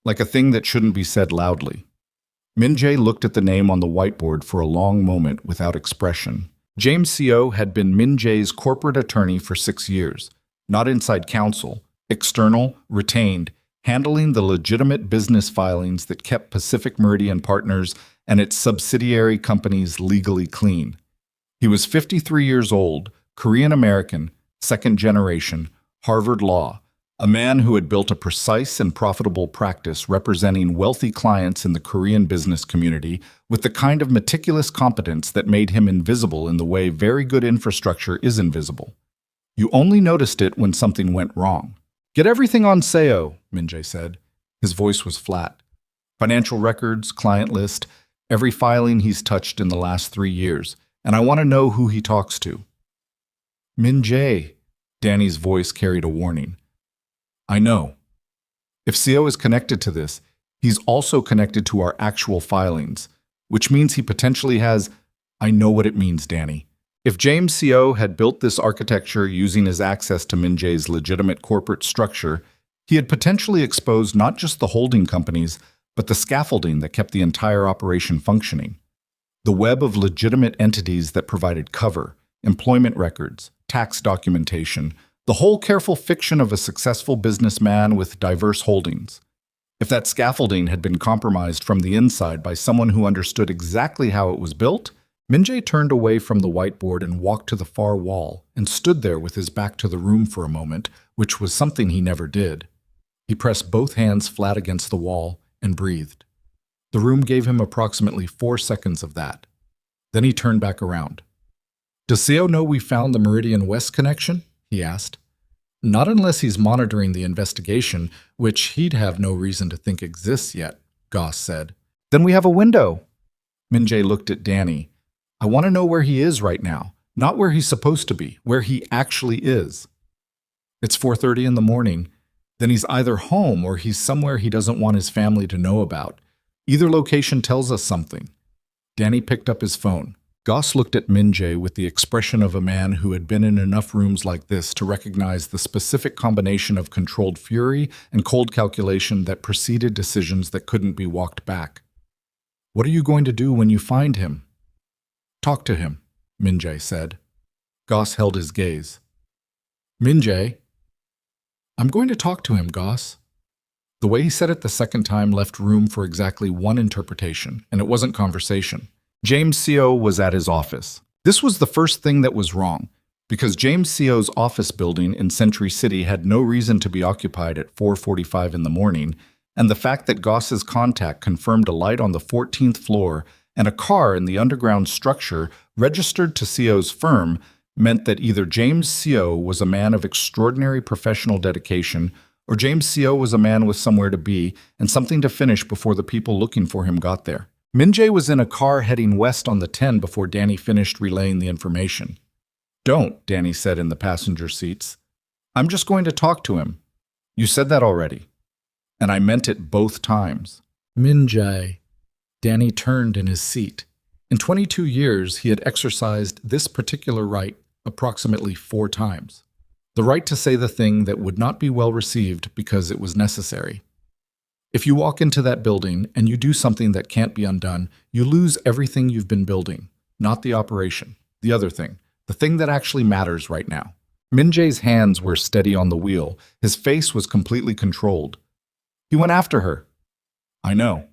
like a thing that shouldn't be said loudly. Min-jae looked at the name on the whiteboard for a long moment without expression. James C.O. had been Min-jae's corporate attorney for 6 years, not inside counsel, external, retained, handling the legitimate business filings that kept Pacific Meridian Partners and its subsidiary companies legally clean. He was 53 years old, Korean-American, second generation, Harvard Law, a man who had built a precise and profitable practice representing wealthy clients in the Korean business community with the kind of meticulous competence that made him invisible in the way very good infrastructure is invisible. You only noticed it when something went wrong. "Get everything on Seo," Min-jae said. His voice was flat. "Financial records, client list, every filing he's touched in the last 3 years, and I want to know who he talks to." "Min-jae," Danny's voice carried a warning. "I know. If Seo is connected to this, he's also connected to our actual filings, which means he potentially has—" "I know what it means, Danny. If James C.O. had built this architecture using his access to Min-jae's legitimate corporate structure, he had potentially exposed not just the holding companies, but the scaffolding that kept the entire operation functioning. The web of legitimate entities that provided cover, employment records, tax documentation, the whole careful fiction of a successful businessman with diverse holdings. If that scaffolding had been compromised from the inside by someone who understood exactly how it was built, Min-jae turned away from the whiteboard and walked to the far wall and stood there with his back to the room for a moment, which was something he never did. He pressed both hands flat against the wall and breathed. The room gave him approximately 4 seconds of that. Then he turned back around. "Does Seo know we found the Meridian West connection?" he asked. "Not unless he's monitoring the investigation, which he'd have no reason to think exists yet," Goss said. "Then we have a window." Min-jae looked at Danny. "I want to know where he is right now, not where he's supposed to be, where he actually is." "It's 4:30 in the morning. Then he's either home or he's somewhere he doesn't want his family to know about. Either location tells us something." Danny picked up his phone. Goss looked at Min-jae with the expression of a man who had been in enough rooms like this to recognize the specific combination of controlled fury and cold calculation that preceded decisions that couldn't be walked back. "What are you going to do when you find him?" "Talk to him," Min-jae said. Goss held his gaze. "Min-jae." "I'm going to talk to him, Goss." The way he said it the second time left room for exactly one interpretation, and it wasn't conversation. James C.O. was at his office. This was the first thing that was wrong, because James C.O.'s office building in Century City had no reason to be occupied at 4:45 in the morning, and the fact that Goss's contact confirmed a light on the 14th floor and a car in the underground structure registered to Seo's firm meant that either James Seo was a man of extraordinary professional dedication, or James Seo was a man with somewhere to be and something to finish before the people looking for him got there. Min-jae was in a car heading west on the 10 before Danny finished relaying the information. "Don't," Danny said in the passenger seats. "I'm just going to talk to him." "You said that already." "And I meant it both times." Min-jae. Danny turned in his seat. In 22 years, he had exercised this particular right approximately 4 times. The right to say the thing that would not be well received because it was necessary. If you walk into that building and you do something that can't be undone, you lose everything you've been building, not the operation, the other thing, the thing that actually matters right now. Min-jae's hands were steady on the wheel. His face was completely controlled. "He went after her." "I know.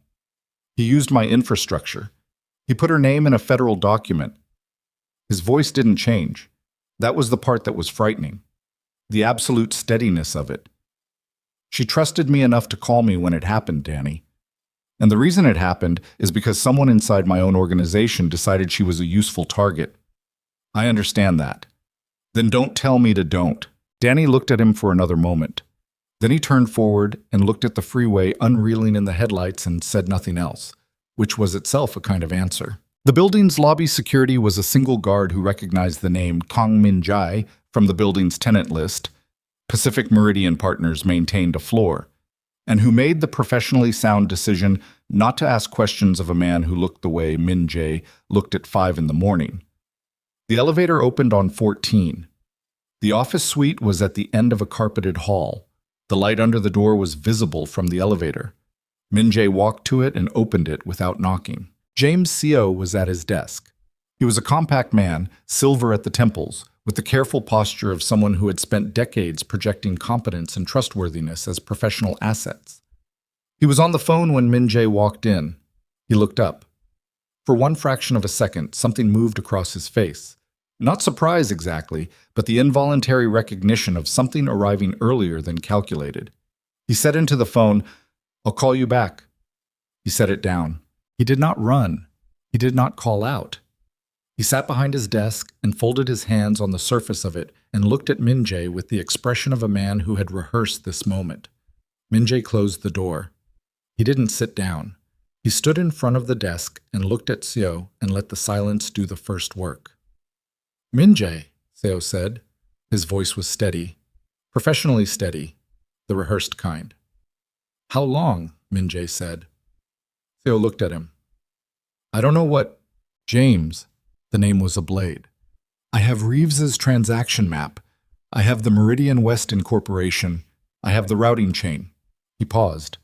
He used my infrastructure. He put her name in a federal document." His voice didn't change. That was the part that was frightening. The absolute steadiness of it. "She trusted me enough to call me when it happened, Danny. And the reason it happened is because someone inside my own organization decided she was a useful target." "I understand that." "Then don't tell me to don't." Danny looked at him for another moment. Then he turned forward and looked at the freeway unreeling in the headlights and said nothing else, which was itself a kind of answer. The building's lobby security was a single guard who recognized the name Kang Min-jae from the building's tenant list. Pacific Meridian Partners maintained a floor, and who made the professionally sound decision not to ask questions of a man who looked the way Min-jae looked at 5 in the morning. The elevator opened on 14. The office suite was at the end of a carpeted hall. The light under the door was visible from the elevator. Min-jae walked to it and opened it without knocking. James Seo was at his desk. He was a compact man, silver at the temples, with the careful posture of someone who had spent decades projecting competence and trustworthiness as professional assets. He was on the phone when Min-jae walked in. He looked up. For one fraction of a second, something moved across his face. Not surprise exactly, but the involuntary recognition of something arriving earlier than calculated. He said into the phone, "I'll call you back." He set it down. He did not run. He did not call out. He sat behind his desk and folded his hands on the surface of it and looked at Min-jae with the expression of a man who had rehearsed this moment. Min-jae closed the door. He didn't sit down. He stood in front of the desk and looked at Seo and let the silence do the first work. "Min-jae," Seo said. His voice was steady, professionally steady, the rehearsed kind. "How long?" Min-jae said. Seo looked at him. "I don't know what—" "James." The name was a blade. "I have Reeves's transaction map. I have the Meridian West Incorporation. I have the routing chain." He paused.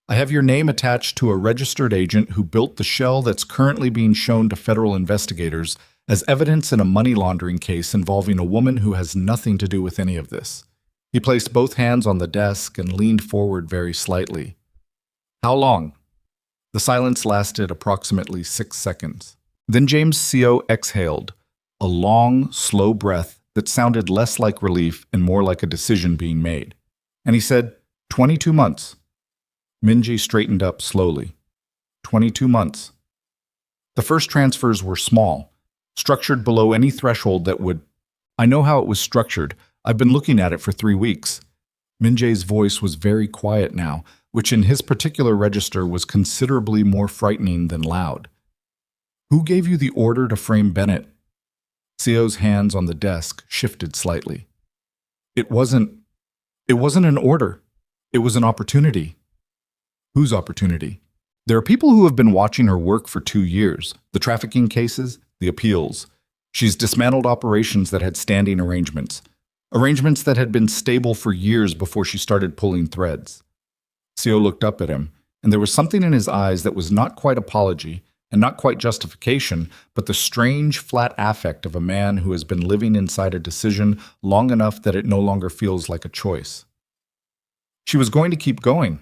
"I have your name attached to a registered agent who built the shell that's currently being shown to federal investigators as evidence in a money laundering case involving a woman who has nothing to do with any of this." He placed both hands on the desk and leaned forward very slightly. "How long?" The silence lasted approximately 6 seconds. Then James Seo exhaled, a long, slow breath that sounded less like relief and more like a decision being made. And he said, 22 months. Min-jae straightened up slowly. 22 months. The first transfers were small, structured below any threshold that would— "I know how it was structured. I've been looking at it for 3 weeks. Min-jae's voice was very quiet now, which in his particular register was considerably more frightening than loud. "Who gave you the order to frame Bennett?" Seo's hands on the desk shifted slightly. It wasn't an order. It was an opportunity." "Whose opportunity?" "There are people who have been watching her work for 2 years. The trafficking cases, the appeals. She's dismantled operations that had standing arrangements. Arrangements that had been stable for years before she started pulling threads." Seo looked up at him, and there was something in his eyes that was not quite apology and not quite justification, but the strange, flat affect of a man who has been living inside a decision long enough that it no longer feels like a choice. She was going to keep going.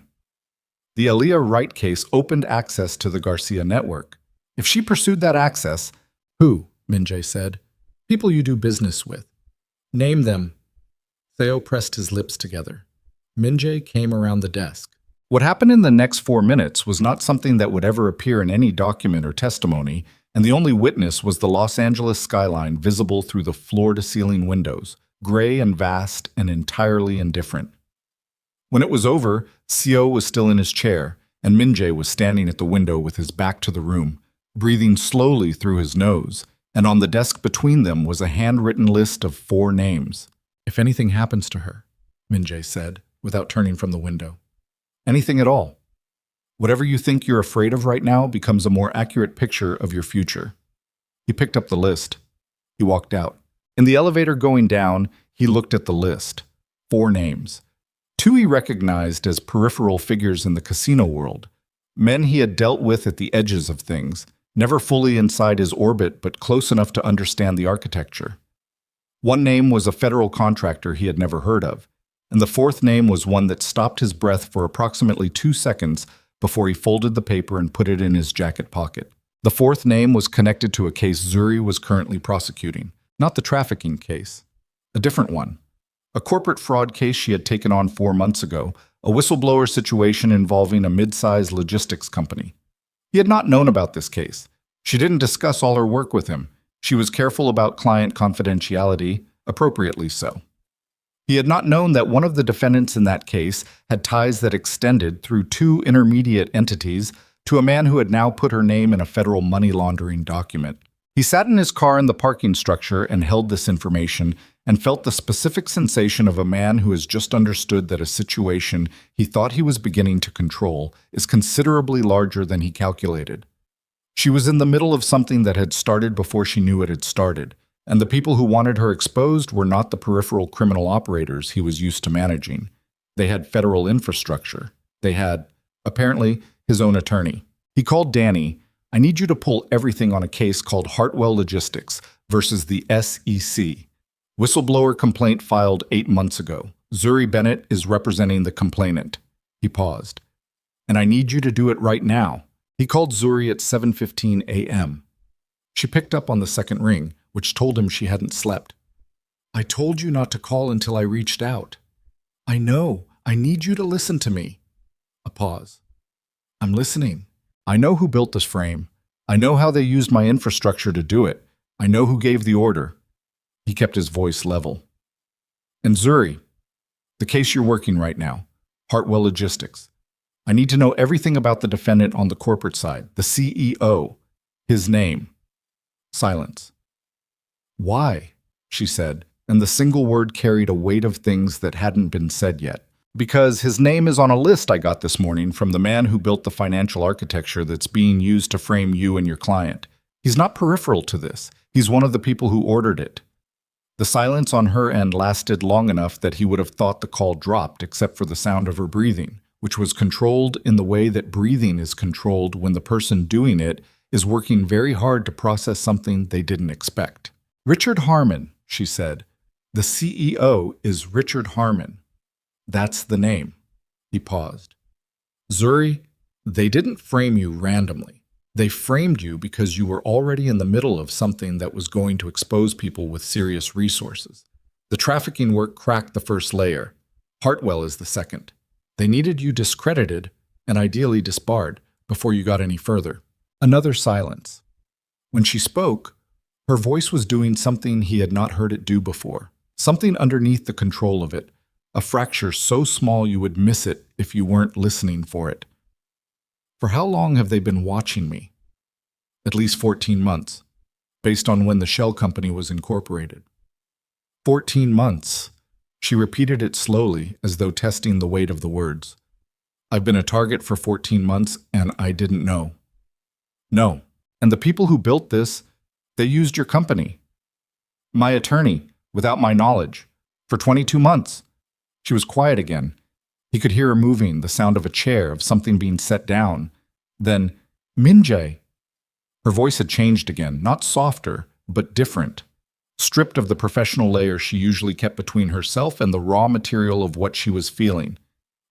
The Aaliyah Wright case opened access to the Garcia network. If she pursued that access— "Who?" Min-jae said. "People you do business with. Name them." Seo pressed his lips together. Min-jae came around the desk. What happened in the next 4 minutes was not something that would ever appear in any document or testimony, and the only witness was the Los Angeles skyline visible through the floor-to-ceiling windows, gray and vast and entirely indifferent. When it was over, Co was still in his chair, and Minjae was standing at the window with his back to the room, breathing slowly through his nose, and on the desk between them was a handwritten list of 4 names. "If anything happens to her," Minjae said, without turning from the window. "Anything at all. Whatever you think you're afraid of right now becomes a more accurate picture of your future." He picked up the list. He walked out. In the elevator going down, he looked at the list. 4 names. 2 he recognized as peripheral figures in the casino world. Men he had dealt with at the edges of things, never fully inside his orbit but close enough to understand the architecture. 1 name was a federal contractor he had never heard of, and the 4th name was one that stopped his breath for approximately 2 seconds before he folded the paper and put it in his jacket pocket. The 4th name was connected to a case Zuri was currently prosecuting, not the trafficking case, a different one. A corporate fraud case she had taken on 4 months ago, a whistleblower situation involving a mid-sized logistics company. He had not known about this case. She didn't discuss all her work with him. She was careful about client confidentiality, appropriately so. He had not known that one of the defendants in that case had ties that extended through 2 intermediate entities to a man who had now put her name in a federal money laundering document. He sat in his car in the parking structure and held this information and felt the specific sensation of a man who has just understood that a situation he thought he was beginning to control is considerably larger than he calculated. She was in the middle of something that had started before she knew it had started, and the people who wanted her exposed were not the peripheral criminal operators he was used to managing. They had federal infrastructure. They had, apparently, his own attorney. He called Danny. "I need you to pull everything on a case called Hartwell Logistics versus the SEC. Whistleblower complaint filed 8 months ago. Zuri Bennett is representing the complainant." He paused. "And I need you to do it right now." He called Zuri at 7:15 a.m. She picked up on the second ring, which told him she hadn't slept. "I told you not to call until I reached out." "I know. I need you to listen to me." A pause. "I'm listening. I know who built this frame. I know how they used my infrastructure to do it. I know who gave the order." He kept his voice level. "And Zuri, the case you're working right now, Hartwell Logistics. I need to know everything about the defendant on the corporate side, the CEO, his name." Silence. "Why?" she said, and the single word carried a weight of things that hadn't been said yet. "Because his name is on a list I got this morning from the man who built the financial architecture that's being used to frame you and your client. He's not peripheral to this. He's one of the people who ordered it." The silence on her end lasted long enough that he would have thought the call dropped except for the sound of her breathing, which was controlled in the way that breathing is controlled when the person doing it is working very hard to process something they didn't expect. "Richard Harmon," she said. "The CEO is Richard Harmon. That's the name." He paused. "Zuri, they didn't frame you randomly. They framed you because you were already in the middle of something that was going to expose people with serious resources. The trafficking work cracked the first layer. Hartwell is the second. They needed you discredited and ideally disbarred before you got any further." Another silence. When she spoke, her voice was doing something he had not heard it do before, something underneath the control of it, a fracture so small you would miss it if you weren't listening for it. "For how long have they been watching me?" "At least 14 months, based on when the shell company was incorporated." 14 months. She repeated it slowly, as though testing the weight of the words. "I've been a target for 14 months, and I didn't know." "No. And the people who built this, they used your company." "My attorney, without my knowledge, for 22 months. She was quiet again. He could hear her moving, the sound of a chair, of something being set down. Then, "Minjae." Her voice had changed again, not softer, but different, stripped of the professional layer she usually kept between herself and the raw material of what she was feeling.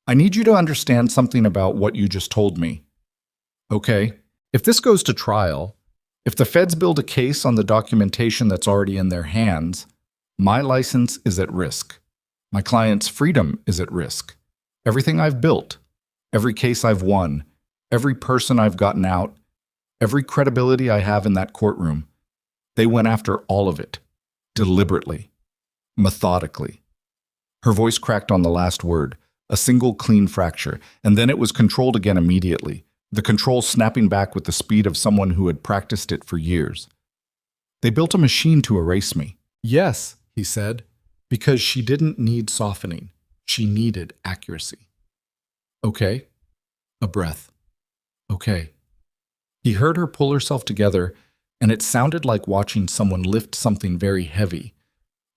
"I need you to understand something about what you just told me." "Okay, if this goes to trial, if the feds build a case on the documentation that's already in their hands, my license is at risk. My client's freedom is at risk. Everything I've built, Every case I've won, every person I've gotten out, every credibility I have in that courtroom, they went after all of it, deliberately, methodically. Her voice cracked on the last word, a single clean fracture, and then it was controlled again immediately, the control snapping back with the speed of someone who had practiced it for years. They built a machine to erase me. Yes, he said, because she didn't need softening. She needed accuracy. Okay. A breath. Okay. He heard her pull herself together, and it sounded like watching someone lift something very heavy,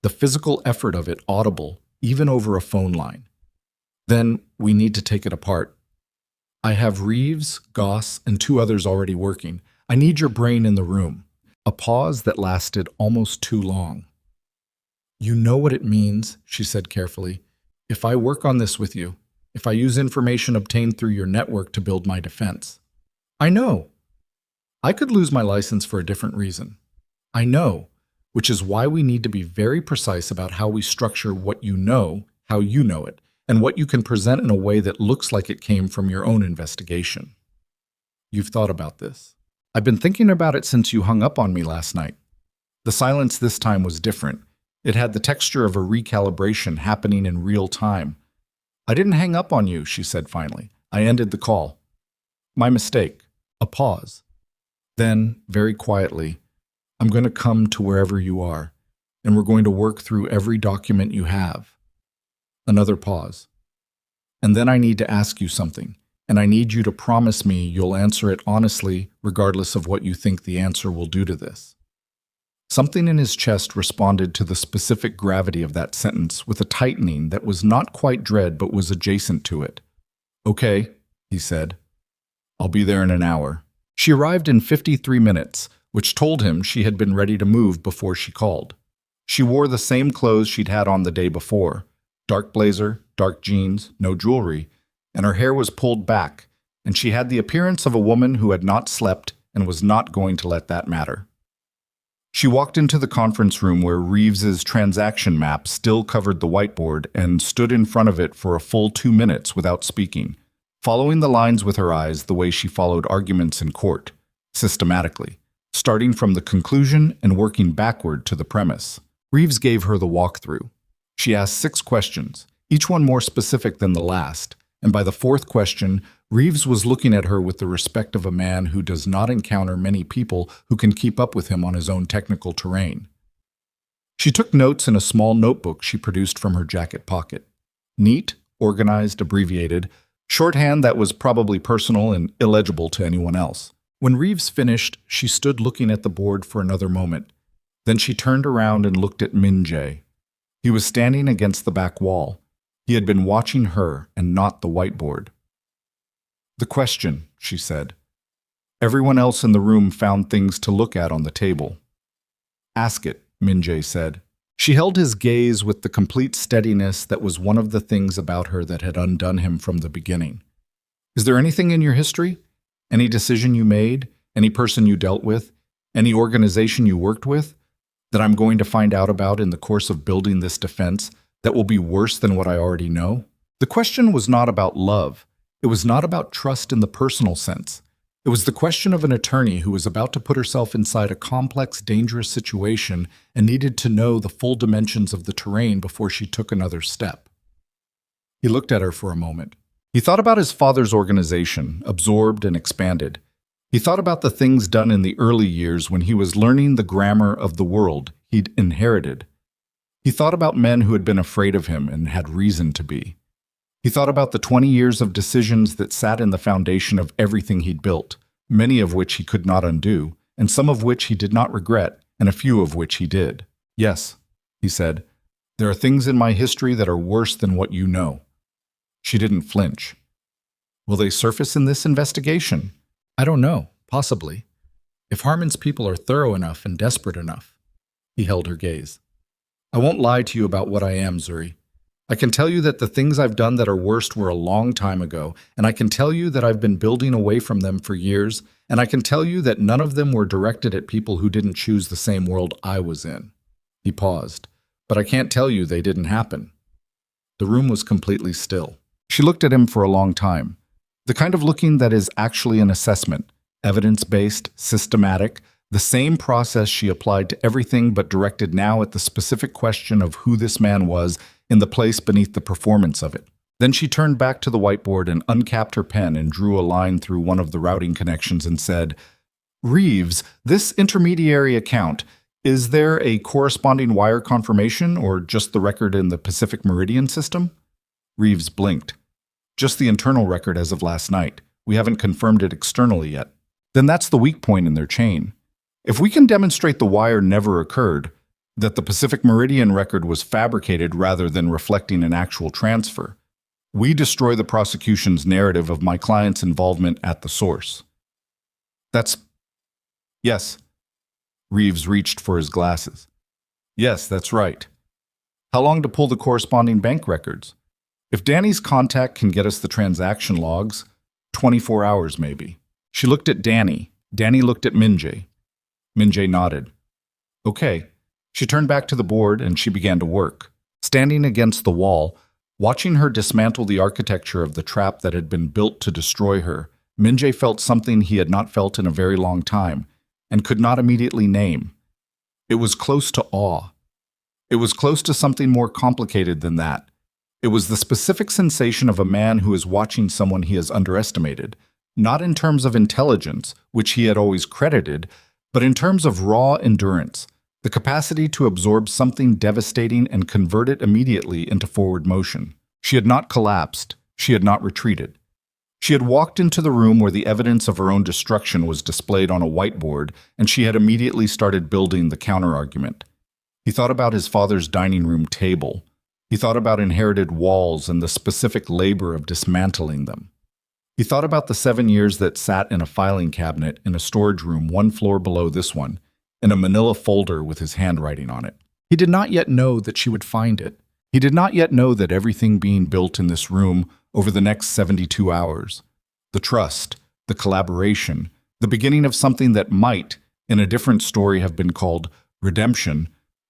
the physical effort of it audible, even over a phone line. Then we need to take it apart. I have Reeves, Goss, and 2 others already working. I need your brain in the room. A pause that lasted almost too long. You know what it means, she said carefully. If I work on this with you, if I use information obtained through your network to build my defense. I know. I could lose my license for a different reason. I know, which is why we need to be very precise about how we structure what you know, how you know it, and what you can present in a way that looks like it came from your own investigation. You've thought about this. I've been thinking about it since you hung up on me last night. The silence this time was different. It had the texture of a recalibration happening in real time. I didn't hang up on you, she said finally. I ended the call. My mistake. A pause. Then, very quietly, I'm going to come to wherever you are, and we're going to work through every document you have. Another pause. And then I need to ask you something, and I need you to promise me you'll answer it honestly, regardless of what you think the answer will do to this. Something in his chest responded to the specific gravity of that sentence with a tightening that was not quite dread but was adjacent to it. Okay, he said. I'll be there in an hour. She arrived in 53 minutes, which told him she had been ready to move before she called. She wore the same clothes she'd had on the day before, dark blazer, dark jeans, no jewelry, and her hair was pulled back, and she had the appearance of a woman who had not slept and was not going to let that matter. She walked into the conference room where Reeves's transaction map still covered the whiteboard and stood in front of it for a full 2 minutes without speaking, following the lines with her eyes the way she followed arguments in court, systematically, starting from the conclusion and working backward to the premise. Reeves gave her the walkthrough. She asked 6 questions, each one more specific than the last, and by the 4th question, Reeves was looking at her with the respect of a man who does not encounter many people who can keep up with him on his own technical terrain. She took notes in a small notebook she produced from her jacket pocket. Neat, organized, abbreviated, shorthand that was probably personal and illegible to anyone else. When Reeves finished, she stood looking at the board for another moment. Then she turned around and looked at Min Jae. He was standing against the back wall. He had been watching her and not the whiteboard. The question, she said. Everyone else in the room found things to look at on the table. Ask it, Min Jae said. She held his gaze with the complete steadiness that was one of the things about her that had undone him from the beginning. Is there anything in your history? Any decision you made? Any person you dealt with? Any organization you worked with? That I'm going to find out about in the course of building this defense that will be worse than what I already know? The question was not about love. It was not about trust in the personal sense. It was the question of an attorney who was about to put herself inside a complex, dangerous situation and needed to know the full dimensions of the terrain before she took another step. He looked at her for a moment. He thought about his father's organization, absorbed and expanded. He thought about the things done in the early years when he was learning the grammar of the world he'd inherited. He thought about men who had been afraid of him and had reason to be. He thought about the 20 years of decisions that sat in the foundation of everything he'd built, many of which he could not undo, and some of which he did not regret, and a few of which he did. Yes, he said, there are things in my history that are worse than what you know. She didn't flinch. Will they surface in this investigation? I don't know, possibly. If Harmon's people are thorough enough and desperate enough. He held her gaze. I won't lie to you about what I am, Zuri. I can tell you that the things I've done that are worst were a long time ago, and I can tell you that I've been building away from them for years, and I can tell you that none of them were directed at people who didn't choose the same world I was in. He paused. But I can't tell you they didn't happen. The room was completely still. She looked at him for a long time. The kind of looking that is actually an assessment, evidence-based, systematic, the same process she applied to everything but directed now at the specific question of who this man was in the place beneath the performance of it. Then she turned back to the whiteboard and uncapped her pen and drew a line through one of the routing connections and said, "Reeves, this intermediary account, is there a corresponding wire confirmation or just the record in the Pacific Meridian system?" Reeves blinked. "Just the internal record as of last night. We haven't confirmed it externally yet." "Then that's the weak point in their chain. If we can demonstrate the wire never occurred, that the Pacific Meridian record was fabricated rather than reflecting an actual transfer, we destroy the prosecution's narrative of my client's involvement at the source." "That's... Yes." Reeves reached for his glasses. "Yes, that's right. How long to pull the corresponding bank records? If Danny's contact can get us the transaction logs, 24 hours maybe." She looked at Danny. Danny looked at Minjae. Minjae nodded. "Okay." She turned back to the board and she began to work. Standing against the wall, watching her dismantle the architecture of the trap that had been built to destroy her, Minjae felt something he had not felt in a very long time and could not immediately name. It was close to awe. It was close to something more complicated than that. It was the specific sensation of a man who is watching someone he has underestimated, not in terms of intelligence, which he had always credited, but in terms of raw endurance, the capacity to absorb something devastating and convert it immediately into forward motion. She had not collapsed. She had not retreated. She had walked into the room where the evidence of her own destruction was displayed on a whiteboard, and she had immediately started building the counterargument. He thought about his father's dining room table. He thought about inherited walls and the specific labor of dismantling them. He thought about the 7 years that sat in a filing cabinet in a storage room 1 floor below this one, in a manila folder with his handwriting on it. He did not yet know that she would find it. He did not yet know that everything being built in this room over the next 72 hours, the trust, the collaboration, the beginning of something that might, in a different story, have been called redemption,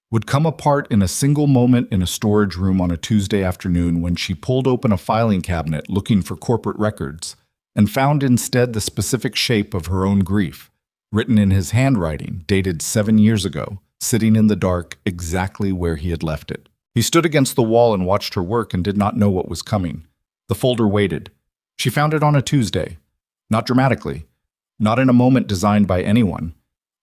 would come apart in a single moment in a storage room on a Tuesday afternoon when she pulled open a filing cabinet looking for corporate records and found instead the specific shape of her own grief, written in his handwriting, dated 7 years ago, sitting in the dark exactly where he had left it. He stood against the wall and watched her work and did not know what was coming. The folder waited. She found it on a Tuesday. Not dramatically. Not in a moment designed by anyone.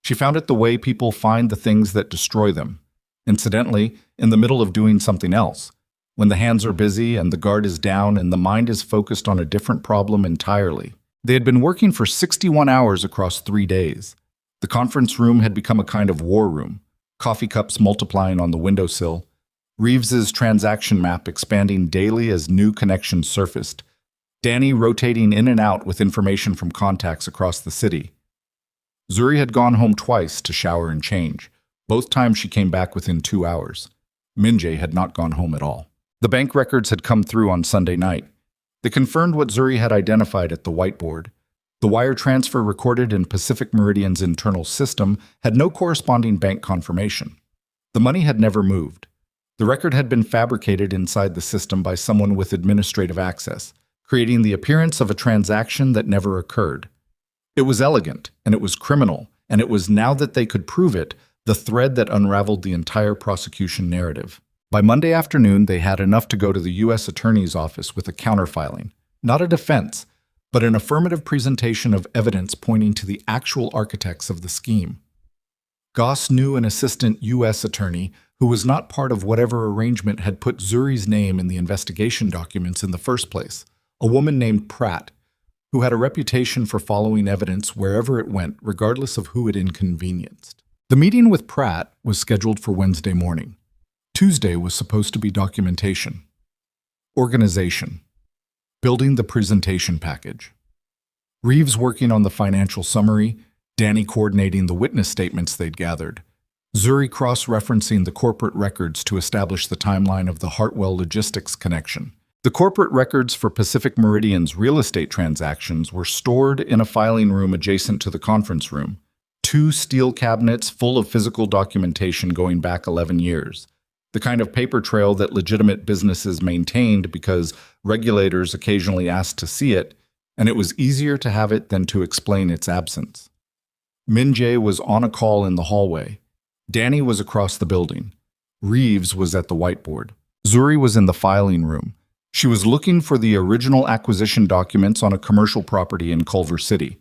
She found it the way people find the things that destroy them. Incidentally, in the middle of doing something else, when the hands are busy and the guard is down and the mind is focused on a different problem entirely. They had been working for 61 hours across 3 days. The conference room had become a kind of war room, coffee cups multiplying on the windowsill, Reeves's transaction map expanding daily as new connections surfaced, Danny rotating in and out with information from contacts across the city. Zuri had gone home twice to shower and change. Both times she came back within 2 hours. Minjae had not gone home at all. The bank records had come through on Sunday night. They confirmed what Zuri had identified at the whiteboard. The wire transfer recorded in Pacific Meridian's internal system had no corresponding bank confirmation. The money had never moved. The record had been fabricated inside the system by someone with administrative access, creating the appearance of a transaction that never occurred. It was elegant, and it was criminal, and it was, now that they could prove it, the thread that unraveled the entire prosecution narrative. By Monday afternoon, they had enough to go to the U.S. Attorney's Office with a counterfiling, not a defense, but an affirmative presentation of evidence pointing to the actual architects of the scheme. Goss knew an assistant U.S. attorney who was not part of whatever arrangement had put Zuri's name in the investigation documents in the first place, a woman named Pratt, who had a reputation for following evidence wherever it went, regardless of who it inconvenienced. The meeting with Pratt was scheduled for Wednesday morning. Tuesday was supposed to be documentation, organization, building the presentation package. Reeves working on the financial summary, Danny coordinating the witness statements they'd gathered, Zuri cross-referencing the corporate records to establish the timeline of the Hartwell Logistics connection. The corporate records for Pacific Meridian's real estate transactions were stored in a filing room adjacent to the conference room. 2 steel cabinets full of physical documentation going back 11 years. The kind of paper trail that legitimate businesses maintained because regulators occasionally asked to see it, and it was easier to have it than to explain its absence. Min Jae was on a call in the hallway. Danny was across the building. Reeves was at the whiteboard. Zuri was in the filing room. She was looking for the original acquisition documents on a commercial property in Culver City,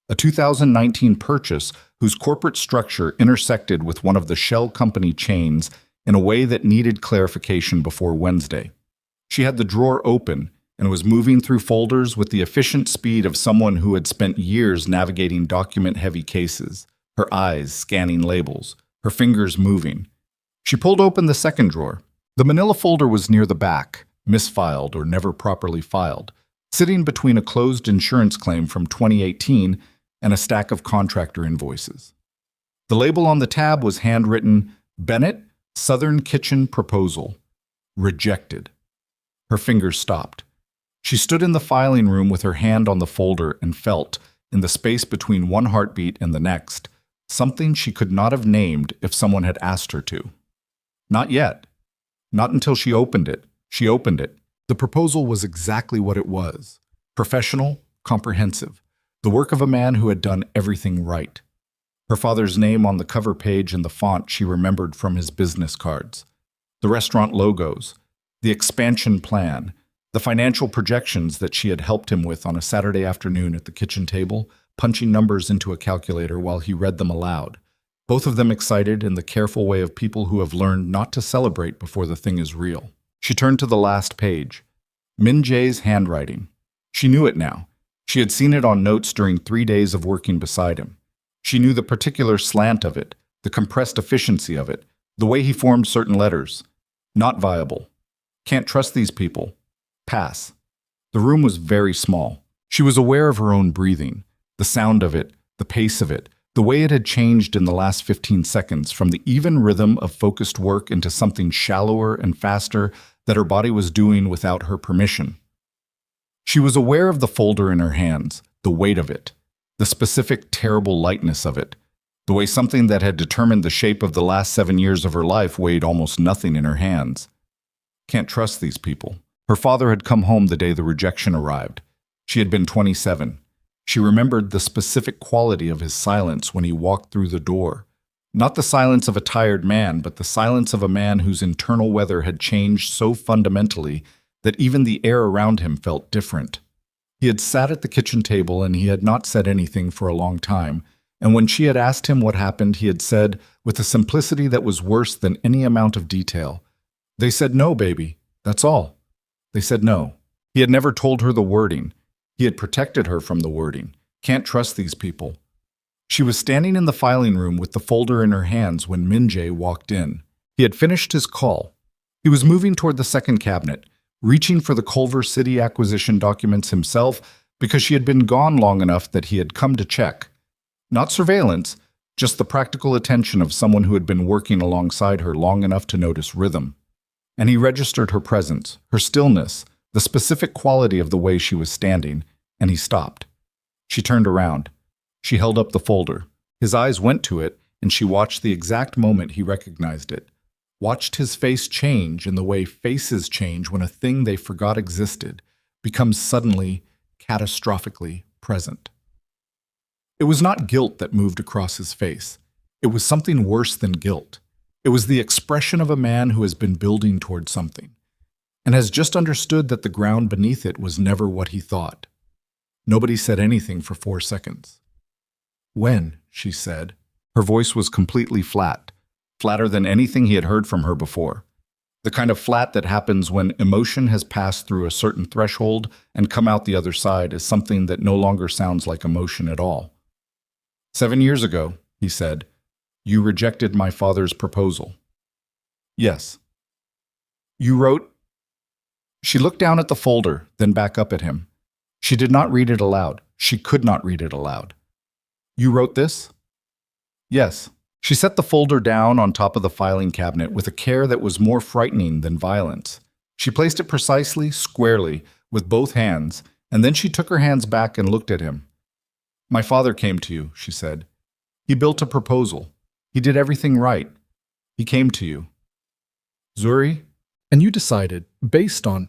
a 2019 purchase whose corporate structure intersected with one of the shell company chains in a way that needed clarification before Wednesday. She had the drawer open and was moving through folders with the efficient speed of someone who had spent years navigating document-heavy cases, her eyes scanning labels, her fingers moving. She pulled open the second drawer. The manila folder was near the back, misfiled or never properly filed, sitting between a closed insurance claim from 2018 and a stack of contractor invoices. The label on the tab was handwritten, Bennett, Southern Kitchen Proposal. Rejected. Her fingers stopped. She stood in the filing room with her hand on the folder and felt, in the space between one heartbeat and the next, something she could not have named if someone had asked her to. Not yet. Not until she opened it. She opened it. The proposal was exactly what it was. Professional, comprehensive. The work of a man who had done everything right. Her father's name on the cover page in the font she remembered from his business cards. The restaurant logos. The expansion plan. The financial projections that she had helped him with on a Saturday afternoon at the kitchen table, punching numbers into a calculator while he read them aloud. Both of them excited in the careful way of people who have learned not to celebrate before the thing is real. She turned to the last page. Min Jae's handwriting. She knew it now. She had seen it on notes during 3 days of working beside him. She knew the particular slant of it, the compressed efficiency of it, the way he formed certain letters. Not viable. Can't trust these people. Pass. The room was very small. She was aware of her own breathing, the sound of it, the pace of it, the way it had changed in the last 15 seconds from the even rhythm of focused work into something shallower and faster that her body was doing without her permission. She was aware of the folder in her hands, the weight of it, the specific terrible lightness of it, the way something that had determined the shape of the last 7 years of her life weighed almost nothing in her hands. Can't trust these people. Her father had come home the day the rejection arrived. She had been 27. She remembered the specific quality of his silence when he walked through the door. Not the silence of a tired man, but the silence of a man whose internal weather had changed so fundamentally that even the air around him felt different. He had sat at the kitchen table and he had not said anything for a long time, and when she had asked him what happened, he had said, with a simplicity that was worse than any amount of detail, "They said no, baby. That's all. They said no." He had never told her the wording. He had protected her from the wording. Can't trust these people. She was standing in the filing room with the folder in her hands when Min Jae walked in. He had finished his call. He was moving toward the second cabinet, reaching for the Culver City acquisition documents himself because she had been gone long enough that he had come to check. Not surveillance, just the practical attention of someone who had been working alongside her long enough to notice rhythm. And he registered her presence, her stillness, the specific quality of the way she was standing, and he stopped. She turned around. She held up the folder. His eyes went to it, and she watched the exact moment he recognized it. Watched his face change in the way faces change when a thing they forgot existed becomes suddenly, catastrophically present. It was not guilt that moved across his face. It was something worse than guilt. It was the expression of a man who has been building toward something, and has just understood that the ground beneath it was never what he thought. Nobody said anything for 4 seconds. "When?" she said. Her voice was completely flat, flatter than anything he had heard from her before. The kind of flat that happens when emotion has passed through a certain threshold and come out the other side as something that no longer sounds like emotion at all. 7 years ago, he said, you rejected my father's proposal. Yes. You wrote? She looked down at the folder, then back up at him. She did not read it aloud. She could not read it aloud. You wrote this? Yes. She set the folder down on top of the filing cabinet with a care that was more frightening than violence. She placed it precisely, squarely, with both hands, and then she took her hands back and looked at him. My father came to you, she said. He built a proposal. He did everything right. He came to you. Zuri, and you decided, based on...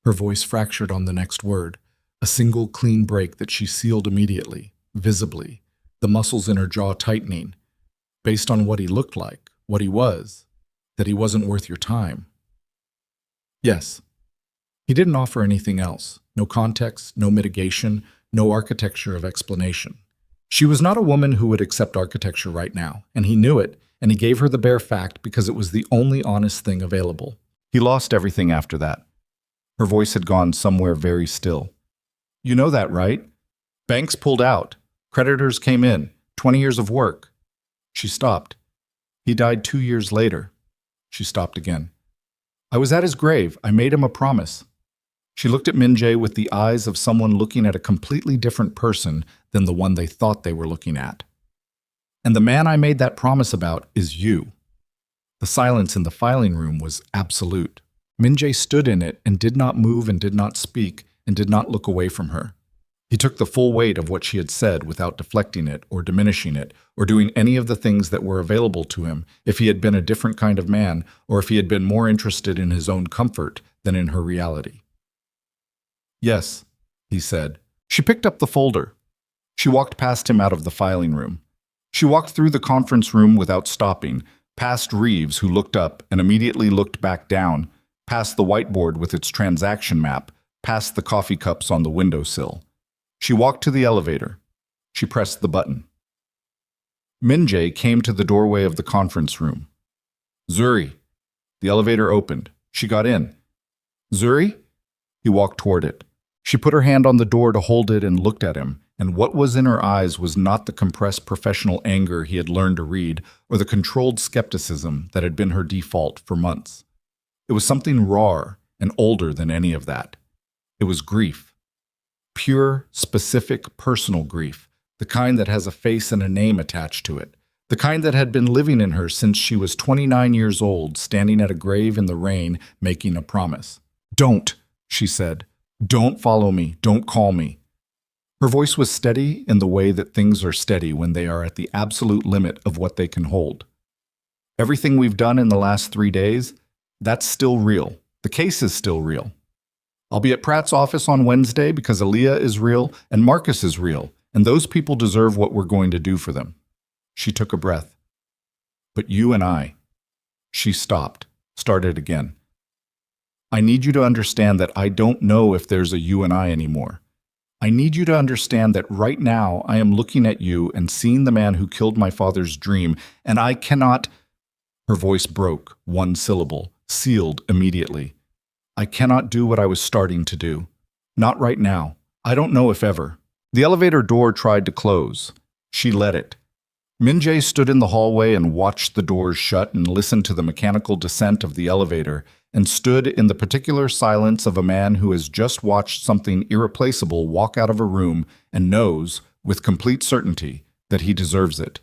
Her voice fractured on the next word. A single clean break that she sealed immediately, visibly, the muscles in her jaw tightening, based on what he looked like, what he was, that he wasn't worth your time. Yes. He didn't offer anything else. No context, no mitigation, no architecture of explanation. She was not a woman who would accept architecture right now, and he knew it, and he gave her the bare fact because it was the only honest thing available. He lost everything after that. Her voice had gone somewhere very still. You know that, right? Banks pulled out. Creditors came in. 20 years of work. She stopped. He died 2 years later. She stopped again. I was at his grave. I made him a promise. She looked at Min Jae with the eyes of someone looking at a completely different person than the one they thought they were looking at. And the man I made that promise about is you. The silence in the filing room was absolute. Min Jae stood in it and did not move and did not speak and did not look away from her. He took the full weight of what she had said without deflecting it or diminishing it or doing any of the things that were available to him if he had been a different kind of man or if he had been more interested in his own comfort than in her reality. Yes, he said. She picked up the folder. She walked past him out of the filing room. She walked through the conference room without stopping, past Reeves, who looked up and immediately looked back down, past the whiteboard with its transaction map, past the coffee cups on the windowsill. She walked to the elevator. She pressed the button. Min Jae came to the doorway of the conference room. Zuri. The elevator opened. She got in. Zuri? He walked toward it. She put her hand on the door to hold it and looked at him, and what was in her eyes was not the compressed professional anger he had learned to read or the controlled skepticism that had been her default for months. It was something rawer and older than any of that. It was grief. Pure, specific, personal grief, the kind that has a face and a name attached to it, the kind that had been living in her since she was 29 years old, standing at a grave in the rain, making a promise. Don't, she said. Don't follow me. Don't call me. Her voice was steady in the way that things are steady when they are at the absolute limit of what they can hold. Everything we've done in the last 3 days, that's still real. The case is still real. I'll be at Pratt's office on Wednesday because Aaliyah is real and Marcus is real, and those people deserve what we're going to do for them. She took a breath. But you and I. She stopped, started again. I need you to understand that I don't know if there's a you and I anymore. I need you to understand that right now I am looking at you and seeing the man who killed my father's dream, and I cannot... Her voice broke, one syllable, sealed immediately. I cannot do what I was starting to do. Not right now. I don't know if ever. The elevator door tried to close. She let it. Min Jae stood in the hallway and watched the doors shut and listened to the mechanical descent of the elevator and stood in the particular silence of a man who has just watched something irreplaceable walk out of a room and knows, with complete certainty, that he deserves it.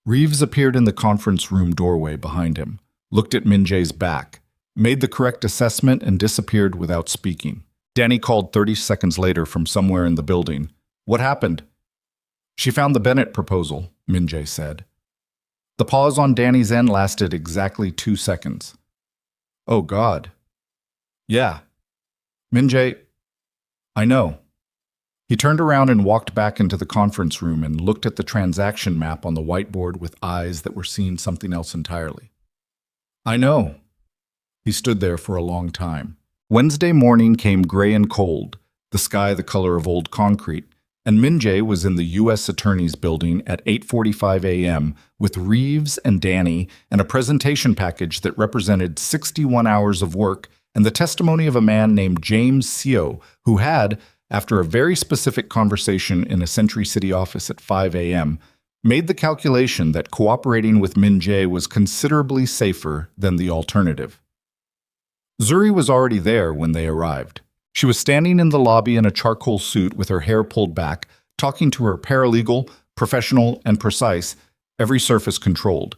Reeves appeared in the conference room doorway behind him, looked at Min Jae's back, made the correct assessment and disappeared without speaking. Danny called 30 seconds later from somewhere in the building. What happened? She found the Bennett proposal, Min Jae said. The pause on Danny's end lasted exactly 2 seconds. Oh, God. Yeah. Min Jae, I know. He turned around and walked back into the conference room and looked at the transaction map on the whiteboard with eyes that were seeing something else entirely. I know. He stood there for a long time. Wednesday morning came gray and cold, the sky the color of old concrete, and Min Jae was in the U.S. Attorney's Building at 8:45 a.m. with Reeves and Danny and a presentation package that represented 61 hours of work and the testimony of a man named James Seo, who had, after a very specific conversation in a Century City office at 5 a.m., made the calculation that cooperating with Min Jae was considerably safer than the alternative. Zuri was already there when they arrived. She was standing in the lobby in a charcoal suit with her hair pulled back, talking to her paralegal, professional, and precise, every surface controlled.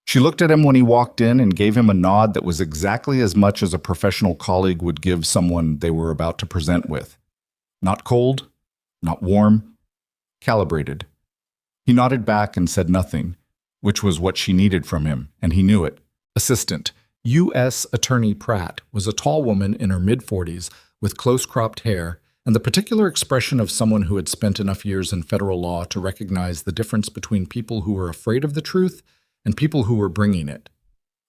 She looked at him when he walked in and gave him a nod that was exactly as much as a professional colleague would give someone they were about to present with. Not cold, not warm, calibrated. He nodded back and said nothing, which was what she needed from him, and he knew it. Assistant, U.S. Attorney Pratt was a tall woman in her mid-40s with close-cropped hair and the particular expression of someone who had spent enough years in federal law to recognize the difference between people who were afraid of the truth and people who were bringing it.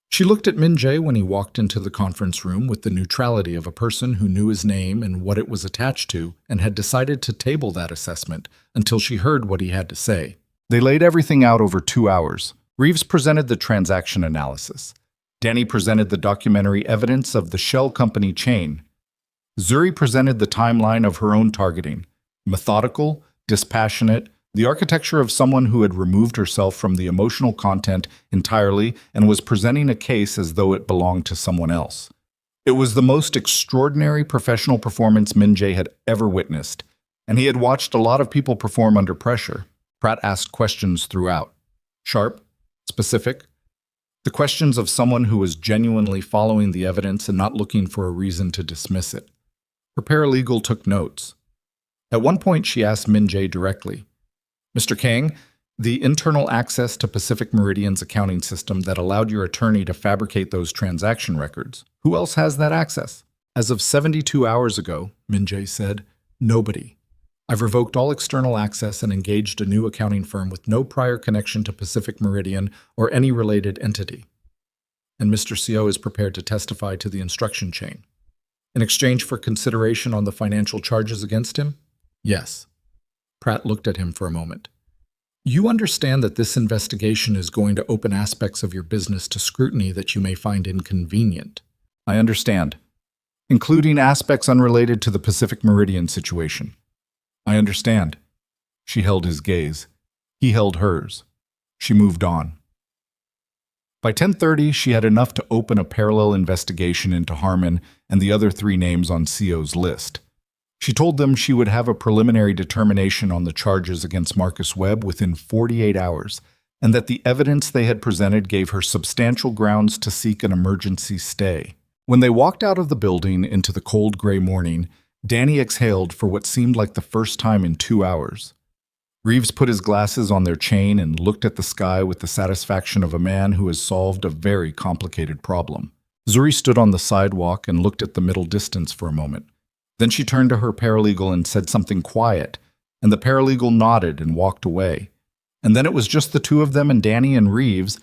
She looked at Min Jae when he walked into the conference room with the neutrality of a person who knew his name and what it was attached to and had decided to table that assessment until she heard what he had to say. They laid everything out over 2 hours. Reeves presented the transaction analysis. Danny presented the documentary evidence of the shell company chain. Zuri presented the timeline of her own targeting, methodical, dispassionate, the architecture of someone who had removed herself from the emotional content entirely and was presenting a case as though it belonged to someone else. It was the most extraordinary professional performance Min Jae had ever witnessed, and he had watched a lot of people perform under pressure. Pratt asked questions throughout. Sharp, specific, the questions of someone who was genuinely following the evidence and not looking for a reason to dismiss it. Her paralegal took notes. At one point, she asked Min Jae directly, "Mr. Kang, the internal access to Pacific Meridian's accounting system that allowed your attorney to fabricate those transaction records, who else has that access?" "As of 72 hours ago," Min Jae said, "nobody. I've revoked all external access and engaged a new accounting firm with no prior connection to Pacific Meridian or any related entity. And Mr. CO is prepared to testify to the instruction chain. In exchange for consideration on the financial charges against him?" "Yes." Pratt looked at him for a moment. "You understand that this investigation is going to open aspects of your business to scrutiny that you may find inconvenient." "I understand. Including aspects unrelated to the Pacific Meridian situation." "I understand." She held his gaze. He held hers. She moved on. By 10:30, she had enough to open a parallel investigation into Harmon and the other 3 names on CO's list. She told them she would have a preliminary determination on the charges against Marcus Webb within 48 hours, and that the evidence they had presented gave her substantial grounds to seek an emergency stay. When they walked out of the building into the cold gray morning, Danny exhaled for what seemed like the first time in 2 hours. Reeves put his glasses on their chain and looked at the sky with the satisfaction of a man who has solved a very complicated problem. Zuri stood on the sidewalk and looked at the middle distance for a moment. Then she turned to her paralegal and said something quiet, and the paralegal nodded and walked away. And then it was just the 2 of them and Danny and Reeves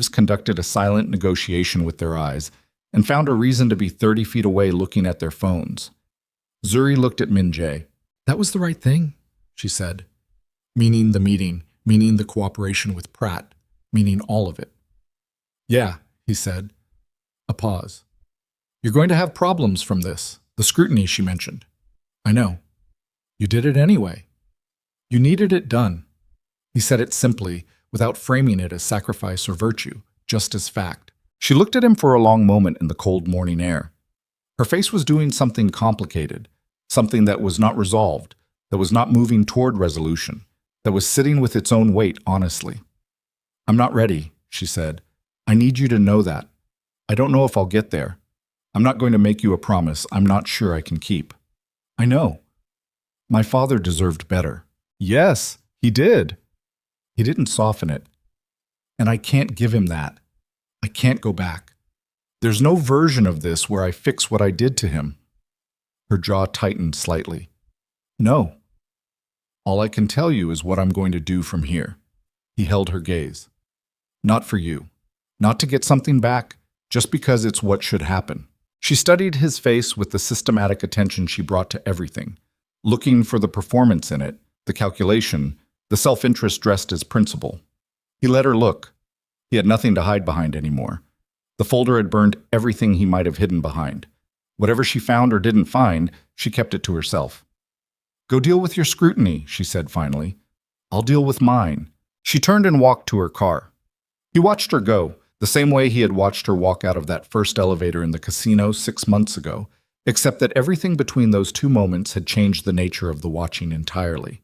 conducted a silent negotiation with their eyes and found a reason to be 30 feet away looking at their phones. Zuri looked at Min Jae. "That was the right thing," she said. "Meaning the meeting, meaning the cooperation with Pratt, meaning all of it." "Yeah," he said. A pause. "You're going to have problems from this. The scrutiny she mentioned." "I know." "You did it anyway. You needed it done." He said it simply, without framing it as sacrifice or virtue, just as fact. She looked at him for a long moment in the cold morning air. Her face was doing something complicated, something that was not resolved, that was not moving toward resolution, that was sitting with its own weight honestly. "I'm not ready," she said. "I need you to know that. I don't know if I'll get there. I'm not going to make you a promise I'm not sure I can keep." "I know. My father deserved better." "Yes, he did." He didn't soften it. "And I can't give him that. I can't go back. There's no version of this where I fix what I did to him." Her jaw tightened slightly. "No. All I can tell you is what I'm going to do from here." He held her gaze. "Not for you. Not to get something back, just because it's what should happen." She studied his face with the systematic attention she brought to everything, looking for the performance in it, the calculation, the self-interest dressed as principle. He let her look. He had nothing to hide behind anymore. The folder had burned everything he might have hidden behind. Whatever she found or didn't find, she kept it to herself. "Go deal with your scrutiny," she said finally. "I'll deal with mine." She turned and walked to her car. He watched her go, the same way he had watched her walk out of that first elevator in the casino 6 months ago, except that everything between those 2 moments had changed the nature of the watching entirely.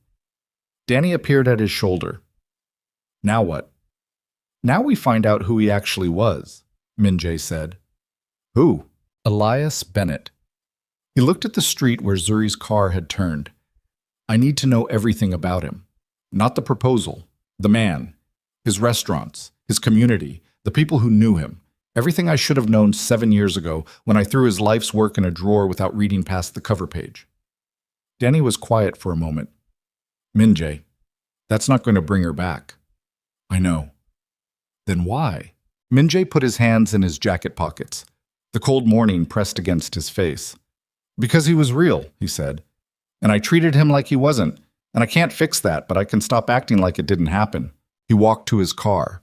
Danny appeared at his shoulder. "Now what?" "Now we find out who he actually was," Min Jae said. "Who?" "Elias Bennett." He looked at the street where Zuri's car had turned. "I need to know everything about him. Not the proposal, the man, his restaurants, his community, the people who knew him. Everything I should have known 7 years ago when I threw his life's work in a drawer without reading past the cover page." Danny was quiet for a moment. Min-jae, that's not going to bring her back. I know. Then why? Min-jae put his hands in his jacket pockets, the cold morning pressed against his face. Because he was real, he said. And I treated him like he wasn't. And I can't fix that, but I can stop acting like it didn't happen. He walked to his car.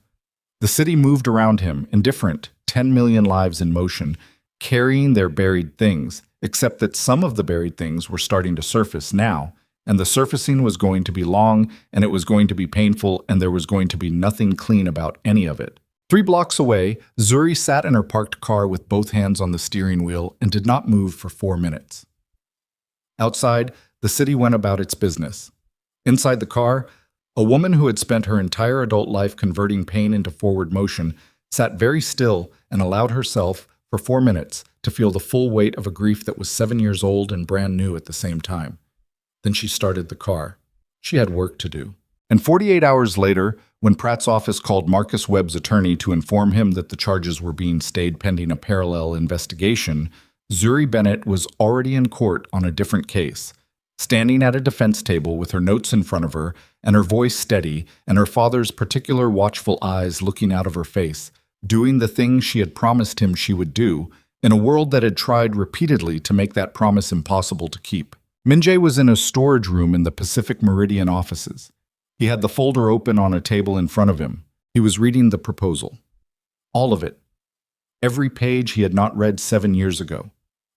The city moved around him, indifferent, 10 million lives in motion, carrying their buried things, except that some of the buried things were starting to surface now, and the surfacing was going to be long, and it was going to be painful, and there was going to be nothing clean about any of it. 3 blocks away, Zuri sat in her parked car with both hands on the steering wheel and did not move for 4 minutes. Outside, the city went about its business. Inside the car, a woman who had spent her entire adult life converting pain into forward motion sat very still and allowed herself, for 4 minutes, to feel the full weight of a grief that was 7 years old and brand new at the same time. Then she started the car. She had work to do. And 48 hours later, when Pratt's office called Marcus Webb's attorney to inform him that the charges were being stayed pending a parallel investigation, Zuri Bennett was already in court on a different case, standing at a defense table with her notes in front of her and her voice steady and her father's particular watchful eyes looking out of her face, doing the thing she had promised him she would do in a world that had tried repeatedly to make that promise impossible to keep. Min-jae was in a storage room in the Pacific Meridian offices. He had the folder open on a table in front of him. He was reading the proposal. All of it. Every page he had not read 7 years ago.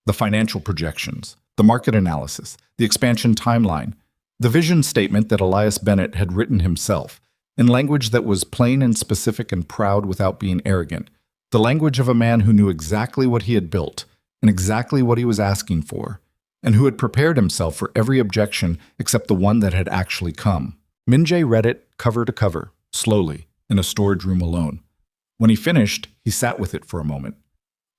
The financial projections, the market analysis, the expansion timeline, the vision statement that Elias Bennett had written himself, in language that was plain and specific and proud without being arrogant, the language of a man who knew exactly what he had built and exactly what he was asking for, and who had prepared himself for every objection except the one that had actually come. Min-jae read it cover to cover, slowly, in a storage room alone. When he finished, he sat with it for a moment.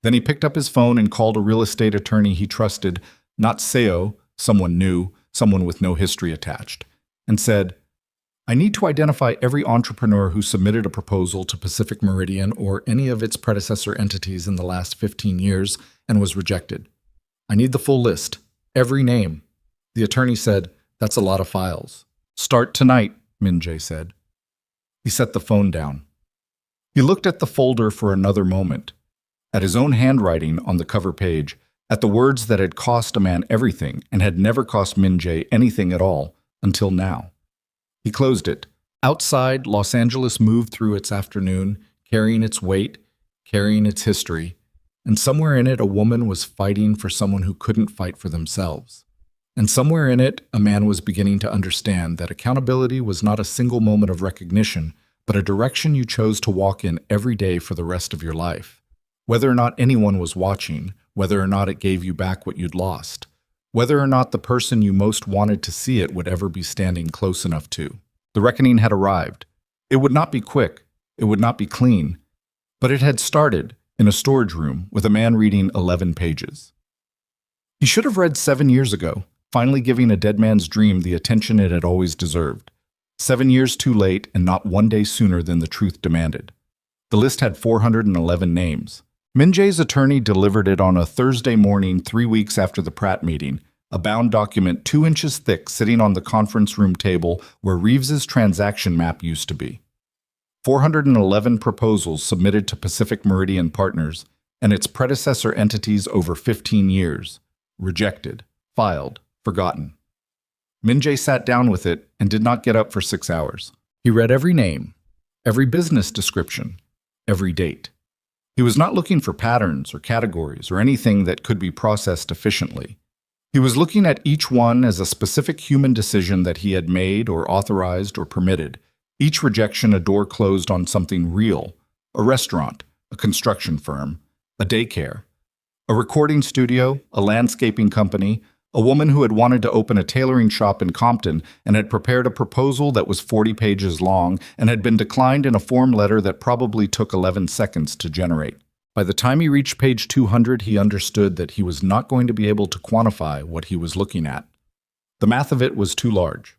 Then he picked up his phone and called a real estate attorney he trusted, not Seo, someone new, someone with no history attached, and said, I need to identify every entrepreneur who submitted a proposal to Pacific Meridian or any of its predecessor entities in the last 15 years and was rejected. I need the full list, every name. The attorney said, that's a lot of files. Start tonight, Min-jae said. He set the phone down. He looked at the folder for another moment, at his own handwriting on the cover page, at the words that had cost a man everything and had never cost Min-jae anything at all until now. He closed it. Outside, Los Angeles moved through its afternoon, carrying its weight, carrying its history, and somewhere in it a woman was fighting for someone who couldn't fight for themselves. And somewhere in it, a man was beginning to understand that accountability was not a single moment of recognition, but a direction you chose to walk in every day for the rest of your life. Whether or not anyone was watching, whether or not it gave you back what you'd lost, whether or not the person you most wanted to see it would ever be standing close enough to. The reckoning had arrived. It would not be quick, it would not be clean, but it had started in a storage room with a man reading 11 pages. He should have read 7 years ago, finally giving a dead man's dream the attention it had always deserved. 7 years too late and not 1 day sooner than the truth demanded. The list had 411 names. Min-jae's attorney delivered it on a Thursday morning 3 weeks after the Pratt meeting, a bound document 2 inches thick sitting on the conference room table where Reeves's transaction map used to be. 411 proposals submitted to Pacific Meridian Partners and its predecessor entities over 15 years. Rejected, filed, forgotten. Min-jae sat down with it and did not get up for 6 hours. He read every name, every business description, every date. He was not looking for patterns or categories or anything that could be processed efficiently. He was looking at each one as a specific human decision that he had made or authorized or permitted. Each rejection a door closed on something real, a restaurant, a construction firm, a daycare, a recording studio, a landscaping company, a woman who had wanted to open a tailoring shop in Compton and had prepared a proposal that was 40 pages long and had been declined in a form letter that probably took 11 seconds to generate. By the time he reached page 200, he understood that he was not going to be able to quantify what he was looking at. The math of it was too large.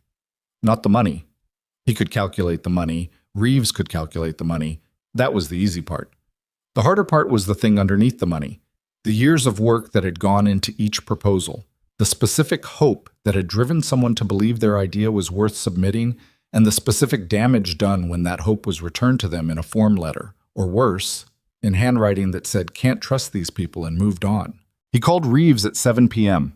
Not the money. He could calculate the money. Reeves could calculate the money. That was the easy part. The harder part was the thing underneath the money, the years of work that had gone into each proposal. The specific hope that had driven someone to believe their idea was worth submitting, and the specific damage done when that hope was returned to them in a form letter, or worse, in handwriting that said, "Can't trust these people," and moved on. He called Reeves at 7 p.m.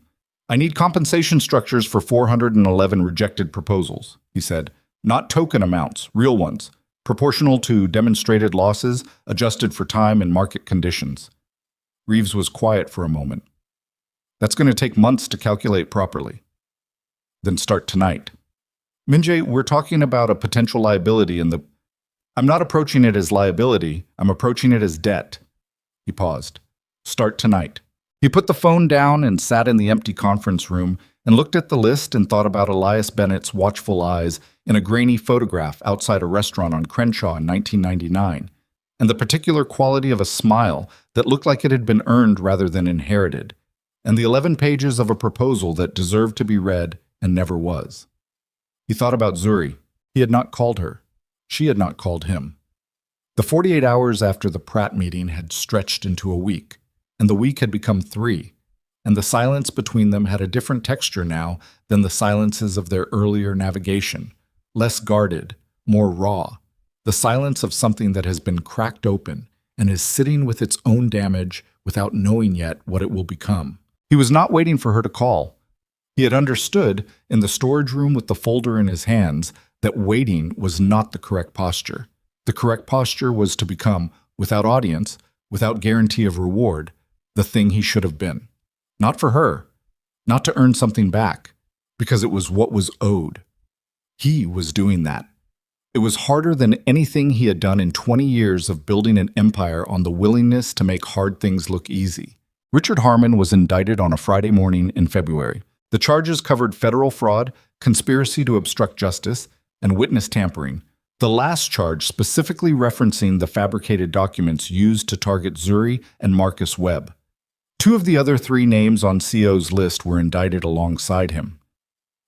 "I need compensation structures for 411 rejected proposals," he said. "Not token amounts, real ones, proportional to demonstrated losses, adjusted for time and market conditions." Reeves was quiet for a moment. "That's going to take months to calculate properly." "Then start tonight." "Minjae, we're talking about a potential liability in the—" "I'm not approaching it as liability, I'm approaching it as debt." He paused. "Start tonight." He put the phone down and sat in the empty conference room and looked at the list and thought about Elias Bennett's watchful eyes in a grainy photograph outside a restaurant on Crenshaw in 1999, and the particular quality of a smile that looked like it had been earned rather than inherited, and the 11 pages of a proposal that deserved to be read and never was. He thought about Zuri. He had not called her. She had not called him. The 48 hours after the Pratt meeting had stretched into a week, and the week had become 3, and the silence between them had a different texture now than the silences of their earlier navigation, less guarded, more raw, the silence of something that has been cracked open and is sitting with its own damage without knowing yet what it will become. He was not waiting for her to call. He had understood, in the storage room with the folder in his hands, that waiting was not the correct posture. The correct posture was to become, without audience, without guarantee of reward, the thing he should have been. Not for her, not to earn something back, because it was what was owed. He was doing that. It was harder than anything he had done in 20 years of building an empire on the willingness to make hard things look easy. Richard Harmon was indicted on a Friday morning in February. The charges covered federal fraud, conspiracy to obstruct justice, and witness tampering, the last charge specifically referencing the fabricated documents used to target Zuri and Marcus Webb. 2 of the other 3 names on CO's list were indicted alongside him.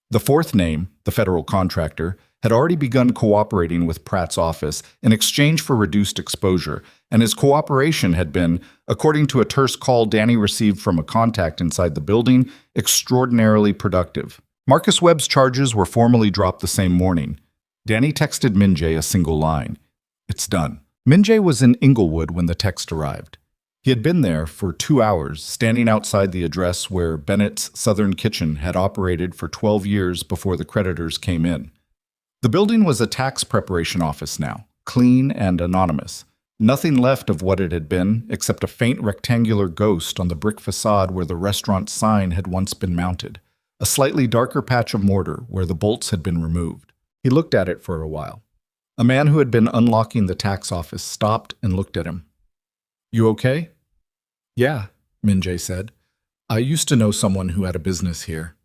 The 4th name, the federal contractor, had already begun cooperating with Pratt's office in exchange for reduced exposure, and his cooperation had been, according to a terse call Danny received from a contact inside the building, extraordinarily productive. Marcus Webb's charges were formally dropped the same morning. Danny texted Minjae a single line. "It's done." Minjae was in Inglewood when the text arrived. He had been there for 2 hours, standing outside the address where Bennett's Southern Kitchen had operated for 12 years before the creditors came in. The building was a tax preparation office now, clean and anonymous. Nothing left of what it had been, except a faint rectangular ghost on the brick facade where the restaurant sign had once been mounted, a slightly darker patch of mortar where the bolts had been removed. He looked at it for a while. A man who had been unlocking the tax office stopped and looked at him. "You okay?" "Yeah," Minjae said. "I used to know someone who had a business here."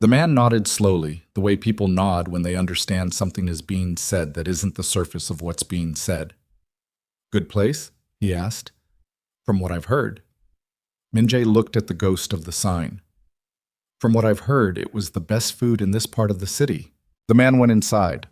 The man nodded slowly, the way people nod when they understand something is being said that isn't the surface of what's being said. "Good place?" he asked. "From what I've heard." Minjae looked at the ghost of the sign. "From what I've heard, it was the best food in this part of the city." The man went inside.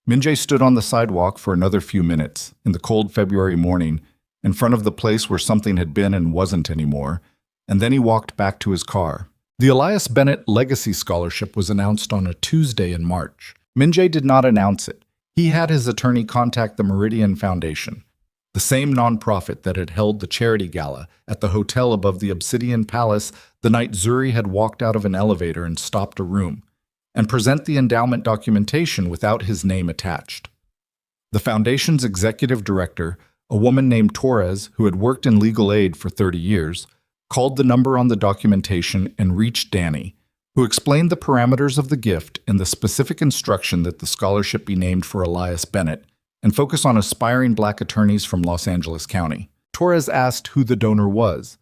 Minjae stood on the sidewalk for another few minutes, in the cold February morning, in front of the place where something had been and wasn't anymore, and then he walked back to his car. The Elias Bennett Legacy Scholarship was announced on a Tuesday in March. Minjae did not announce it. He had his attorney contact the Meridian Foundation, the same nonprofit that had held the charity gala at the hotel above the Obsidian Palace the night Zuri had walked out of an elevator and stopped a room, and present the endowment documentation without his name attached. The foundation's executive director, a woman named Torres who had worked in legal aid for 30 years, called the number on the documentation and reached Danny, who explained the parameters of the gift and the specific instruction that the scholarship be named for Elias Bennett and focus on aspiring black attorneys from Los Angeles County. Torres asked who the donor was.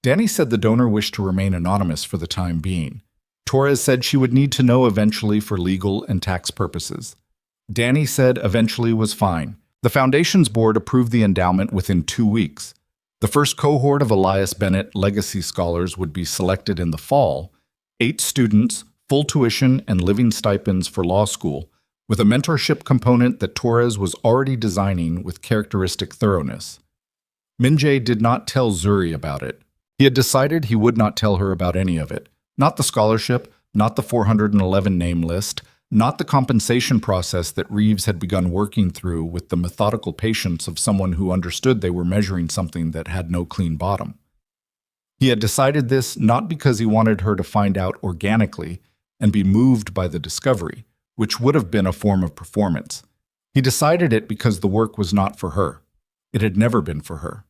Danny said the donor wished to remain anonymous for the time being. Torres said she would need to know eventually for legal and tax purposes. Danny said eventually was fine. The foundation's board approved the endowment within 2 weeks. The first cohort of Elias Bennett Legacy Scholars would be selected in the fall, 8 students, full tuition and living stipends for law school, with a mentorship component that Torres was already designing with characteristic thoroughness. Minjae did not tell Zuri about it. He had decided he would not tell her about any of it, Not the scholarship, not the 411 name list, not the compensation process that Reeves had begun working through with the methodical patience of someone who understood they were measuring something that had no clean bottom. He had decided this not because he wanted her to find out organically and be moved by the discovery, which would have been a form of performance. He decided it because the work was not for her. It had never been for her.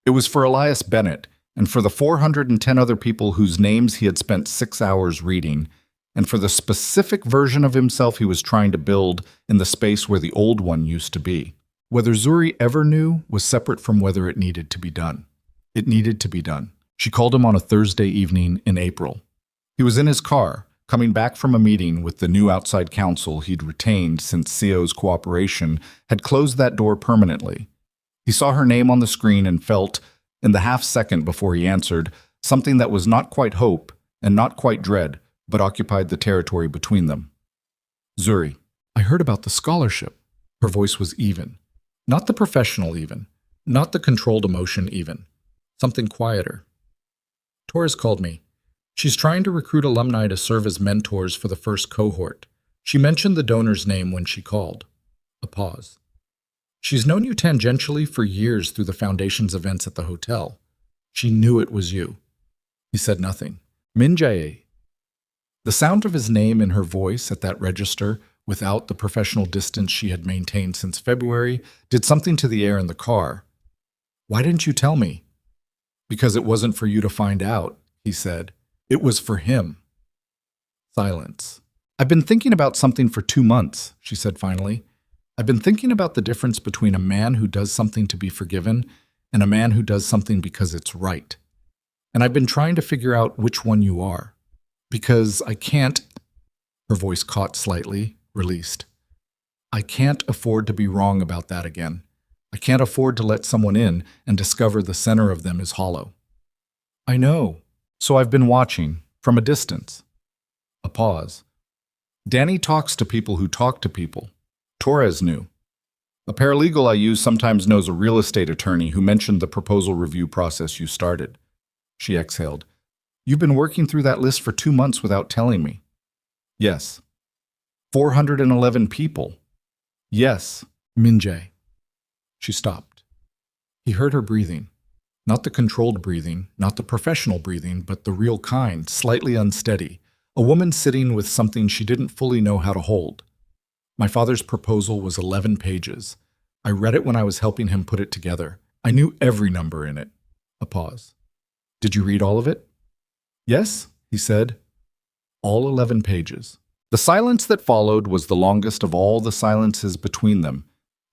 It was for Elias Bennett and for the 410 other people whose names he had spent 6 hours reading, and for the specific version of himself he was trying to build in the space where the old one used to be. Whether Zuri ever knew was separate from whether it needed to be done. It needed to be done. She called him on a Thursday evening in April. He was in his car, coming back from a meeting with the new outside counsel he'd retained since CO's cooperation had closed that door permanently. He saw her name on the screen and felt, in the half-second before he answered, something that was not quite hope and not quite dread, but occupied the territory between them. Zuri, I heard about the scholarship. Her voice was even. Not the professional even. Not the controlled emotion even. Something quieter. Torres called me. She's trying to recruit alumni to serve as mentors for the first cohort. She mentioned the donor's name when she called. A pause. She's known you tangentially for years through the Foundation's events at the hotel. She knew it was you. He said nothing. Minjae. The sound of his name in her voice at that register, without the professional distance she had maintained since February, did something to the air in the car. Why didn't you tell me? Because it wasn't for you to find out, he said. It was for him. Silence. I've been thinking about something for 2 months, she said finally. I've been thinking about the difference between a man who does something to be forgiven and a man who does something because it's right. And I've been trying to figure out which one you are. Because I can't, her voice caught slightly, released. I can't afford to be wrong about that again. I can't afford to let someone in and discover the center of them is hollow. I know. So I've been watching, from a distance. A pause. Danny talks to people who talk to people. Torres knew. A paralegal I use sometimes knows a real estate attorney who mentioned the proposal review process you started. She exhaled. You've been working through that list for 2 months without telling me. Yes. 411 people. Yes, Minjae. She stopped. He heard her breathing. Not the controlled breathing, not the professional breathing, but the real kind, slightly unsteady. A woman sitting with something she didn't fully know how to hold. My father's proposal was 11 pages. I read it when I was helping him put it together. I knew every number in it. A pause. Did you read all of it? Yes, he said. All 11 pages. The silence that followed was the longest of all the silences between them,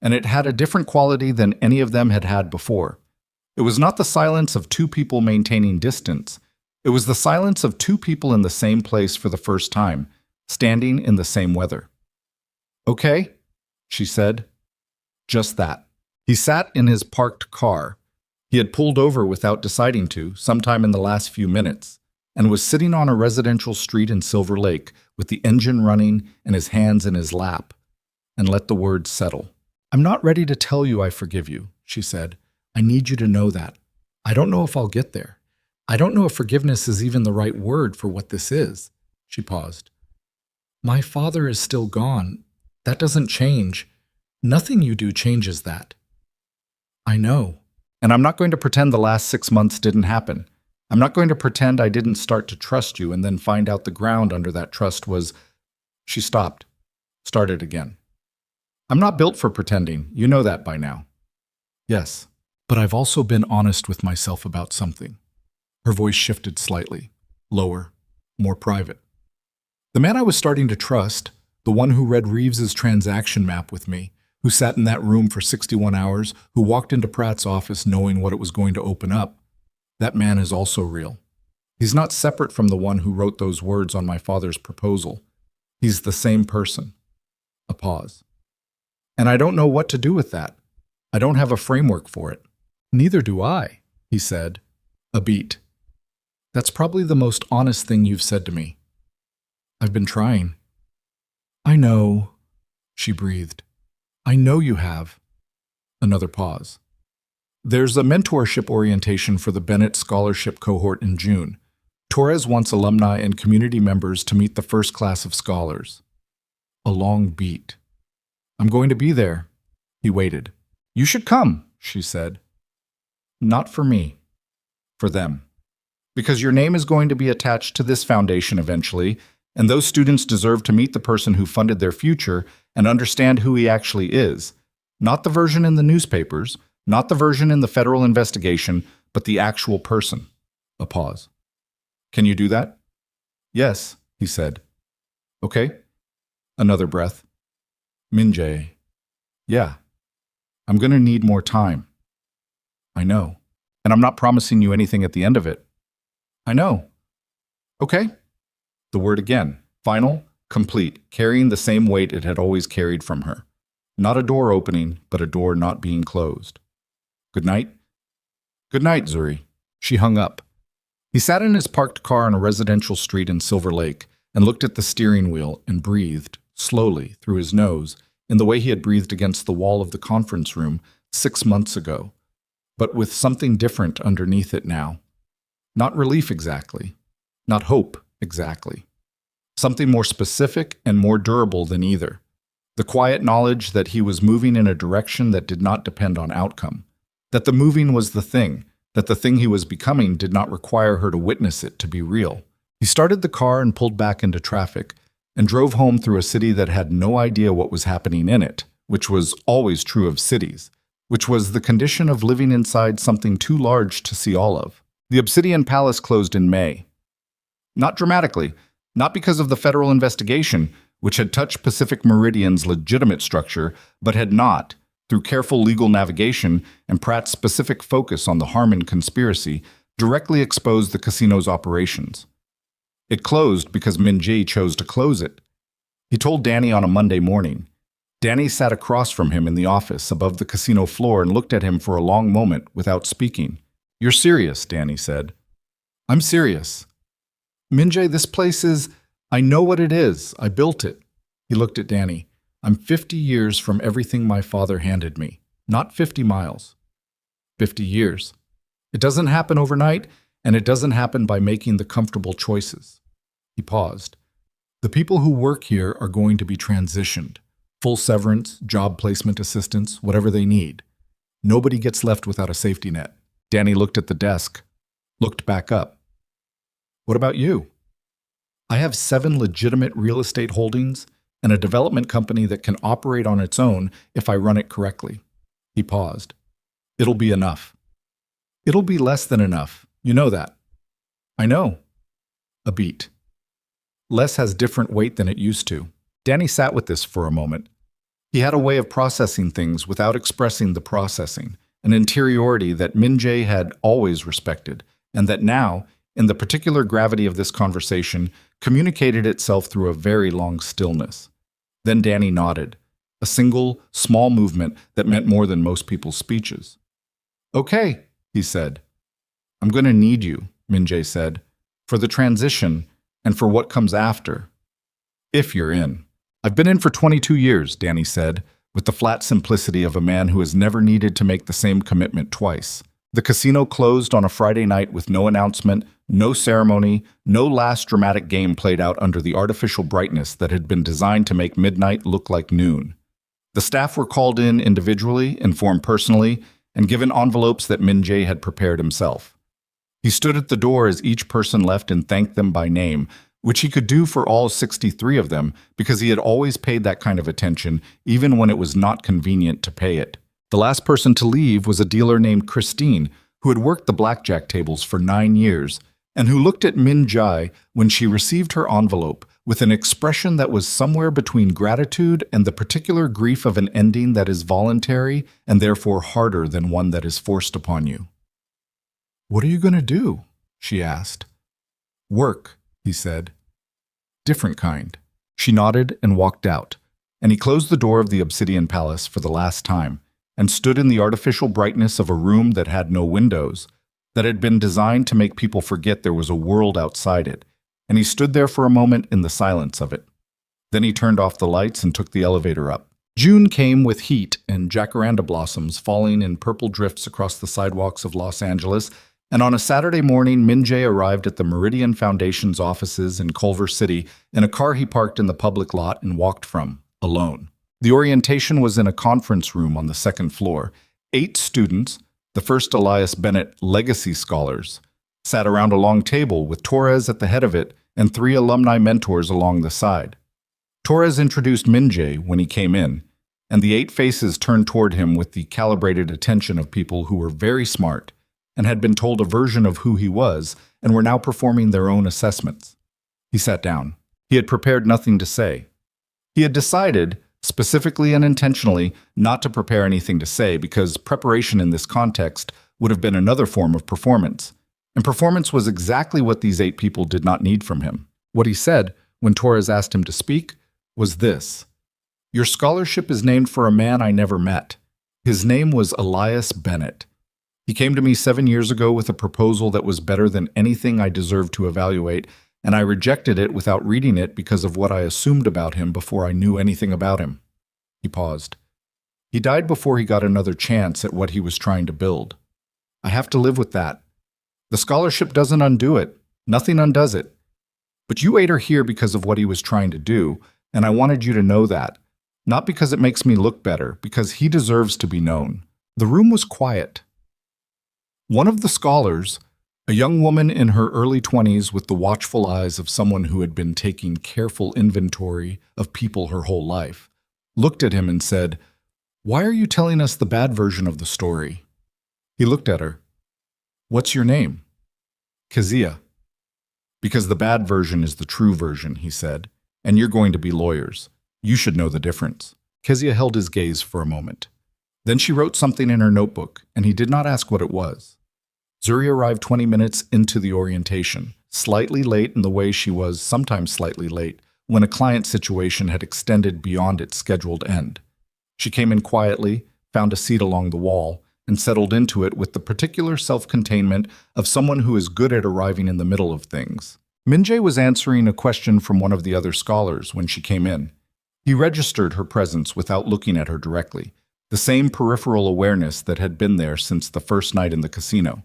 and it had a different quality than any of them had had before. It was not the silence of two people maintaining distance. It was the silence of two people in the same place for the first time, standing in the same weather. Okay, she said. Just that. He sat in his parked car. He had pulled over without deciding to, sometime in the last few minutes, and was sitting on a residential street in Silver Lake with the engine running and his hands in his lap, and let the words settle. I'm not ready to tell you I forgive you, she said. I need you to know that. I don't know if I'll get there. I don't know if forgiveness is even the right word for what this is. She paused. My father is still gone. That doesn't change. Nothing you do changes that. I know. And I'm not going to pretend the last 6 months didn't happen. I'm not going to pretend I didn't start to trust you and then find out the ground under that trust was... She stopped. Started again. I'm not built for pretending. You know that by now. Yes. But I've also been honest with myself about something. Her voice shifted slightly, lower, more private. The man I was starting to trust, the one who read Reeves's transaction map with me, who sat in that room for 61 hours, who walked into Pratt's office knowing what it was going to open up, that man is also real. He's not separate from the one who wrote those words on my father's proposal. He's the same person. A pause. And I don't know what to do with that. I don't have a framework for it. Neither do I, he said. A beat. That's probably the most honest thing you've said to me. I've been trying. I know, she breathed. I know you have. Another pause. There's a mentorship orientation for the Bennett Scholarship cohort in June. Torres wants alumni and community members to meet the first class of scholars. A long beat. I'm going to be there. He waited. You should come, she said. Not for me. For them. Because your name is going to be attached to this foundation eventually, and those students deserve to meet the person who funded their future and understand who he actually is. Not the version in the newspapers, not the version in the federal investigation, but the actual person. A pause. Can you do that? Yes, he said. Okay. Another breath. Min-jae. Yeah. I'm going to need more time. I know. And I'm not promising you anything at the end of it. I know. Okay. The word again. Final, complete, carrying the same weight it had always carried from her. Not a door opening, but a door not being closed. Good night? Good night, Zuri. She hung up. He sat in his parked car on a residential street in Silver Lake and looked at the steering wheel and breathed, slowly, through his nose, in the way he had breathed against the wall of the conference room 6 months ago, but with something different underneath it now. Not relief exactly. Not hope exactly. Something more specific and more durable than either. The quiet knowledge that he was moving in a direction that did not depend on outcome. That the moving was the thing, that the thing he was becoming did not require her to witness it to be real. He started the car and pulled back into traffic, and drove home through a city that had no idea what was happening in it, which was always true of cities, which was the condition of living inside something too large to see all of. The Obsidian Palace closed in May. Not dramatically, not because of the federal investigation, which had touched Pacific Meridian's legitimate structure, but had not, through careful legal navigation and Pratt's specific focus on the Harmon conspiracy, directly exposed the casino's operations. It closed because Min-jae chose to close it. He told Danny on a Monday morning. Danny sat across from him in the office above the casino floor and looked at him for a long moment without speaking. You're serious, Danny said. I'm serious. Min-jae, this place is... I know what it is. I built it. He looked at Danny. I'm 50 years from everything my father handed me. Not 50 miles. 50 years. It doesn't happen overnight, and it doesn't happen by making the comfortable choices. He paused. The people who work here are going to be transitioned. Full severance, job placement assistance, whatever they need. Nobody gets left without a safety net. Danny looked at the desk, looked back up. What about you? I have 7 legitimate real estate holdings and a development company that can operate on its own if I run it correctly. He paused. It'll be enough. It'll be less than enough. You know that. I know. A beat. Less has different weight than it used to. Danny sat with this for a moment. He had a way of processing things without expressing the processing, an interiority that Min-jae had always respected, and that now, in the particular gravity of this conversation, communicated itself through a very long stillness. Then Danny nodded, a single, small movement that meant more than most people's speeches. Okay, he said. I'm going to need you, Min-jae said, for the transition and for what comes after. If you're in. I've been in for 22 years, Danny said, with the flat simplicity of a man who has never needed to make the same commitment twice. The casino closed on a Friday night with no announcement, no ceremony, no last dramatic game played out under the artificial brightness that had been designed to make midnight look like noon. The staff were called in individually, informed personally, and given envelopes that Min-jae had prepared himself. He stood at the door as each person left and thanked them by name, which he could do for all 63 of them because he had always paid that kind of attention, even when it was not convenient to pay it. The last person to leave was a dealer named Christine, who had worked the blackjack tables for 9 years, and who looked at Min-jae when she received her envelope with an expression that was somewhere between gratitude and the particular grief of an ending that is voluntary and therefore harder than one that is forced upon you. What are you going to do? She asked. Work, he said. Different kind. She nodded and walked out, and he closed the door of the Obsidian Palace for the last time and stood in the artificial brightness of a room that had no windows, that had been designed to make people forget there was a world outside it, and he stood there for a moment in the silence of it. Then he turned off the lights and took the elevator up. June came with heat and jacaranda blossoms falling in purple drifts across the sidewalks of Los Angeles, And on a Saturday morning, Min-jae arrived at the Meridian Foundation's offices in Culver City in a car he parked in the public lot and walked from, alone. The orientation was in a conference room on the second floor. 8 students, the first Elias Bennett Legacy Scholars, sat around a long table with Torres at the head of it and 3 alumni mentors along the side. Torres introduced Min-jae when he came in, and the 8 faces turned toward him with the calibrated attention of people who were very smart and had been told a version of who he was and were now performing their own assessments. He sat down. He had prepared nothing to say. He had decided, specifically and intentionally, not to prepare anything to say because preparation in this context would have been another form of performance. And performance was exactly what these 8 people did not need from him. What he said, when Torres asked him to speak, was this: "Your scholarship is named for a man I never met. His name was Elias Bennett. He came to me 7 years ago with a proposal that was better than anything I deserved to evaluate, and I rejected it without reading it because of what I assumed about him before I knew anything about him." He paused. He died before he got another chance at what he was trying to build. I have to live with that. The scholarship doesn't undo it. Nothing undoes it. But you 8 are here because of what he was trying to do, and I wanted you to know that. Not because it makes me look better, because he deserves to be known. The room was quiet. One of the scholars, a young woman in her early 20s with the watchful eyes of someone who had been taking careful inventory of people her whole life, looked at him and said, "Why are you telling us the bad version of the story?" He looked at her. "What's your name?" "Kezia." "Because the bad version is the true version," he said, "and you're going to be lawyers. You should know the difference." Kezia held his gaze for a moment. Then she wrote something in her notebook, and he did not ask what it was. Zuri arrived 20 minutes into the orientation, slightly late in the way she was sometimes slightly late, when a client situation had extended beyond its scheduled end. She came in quietly, found a seat along the wall, and settled into it with the particular self-containment of someone who is good at arriving in the middle of things. Min-jae was answering a question from one of the other scholars when she came in. He registered her presence without looking at her directly, the same peripheral awareness that had been there since the first night in the casino.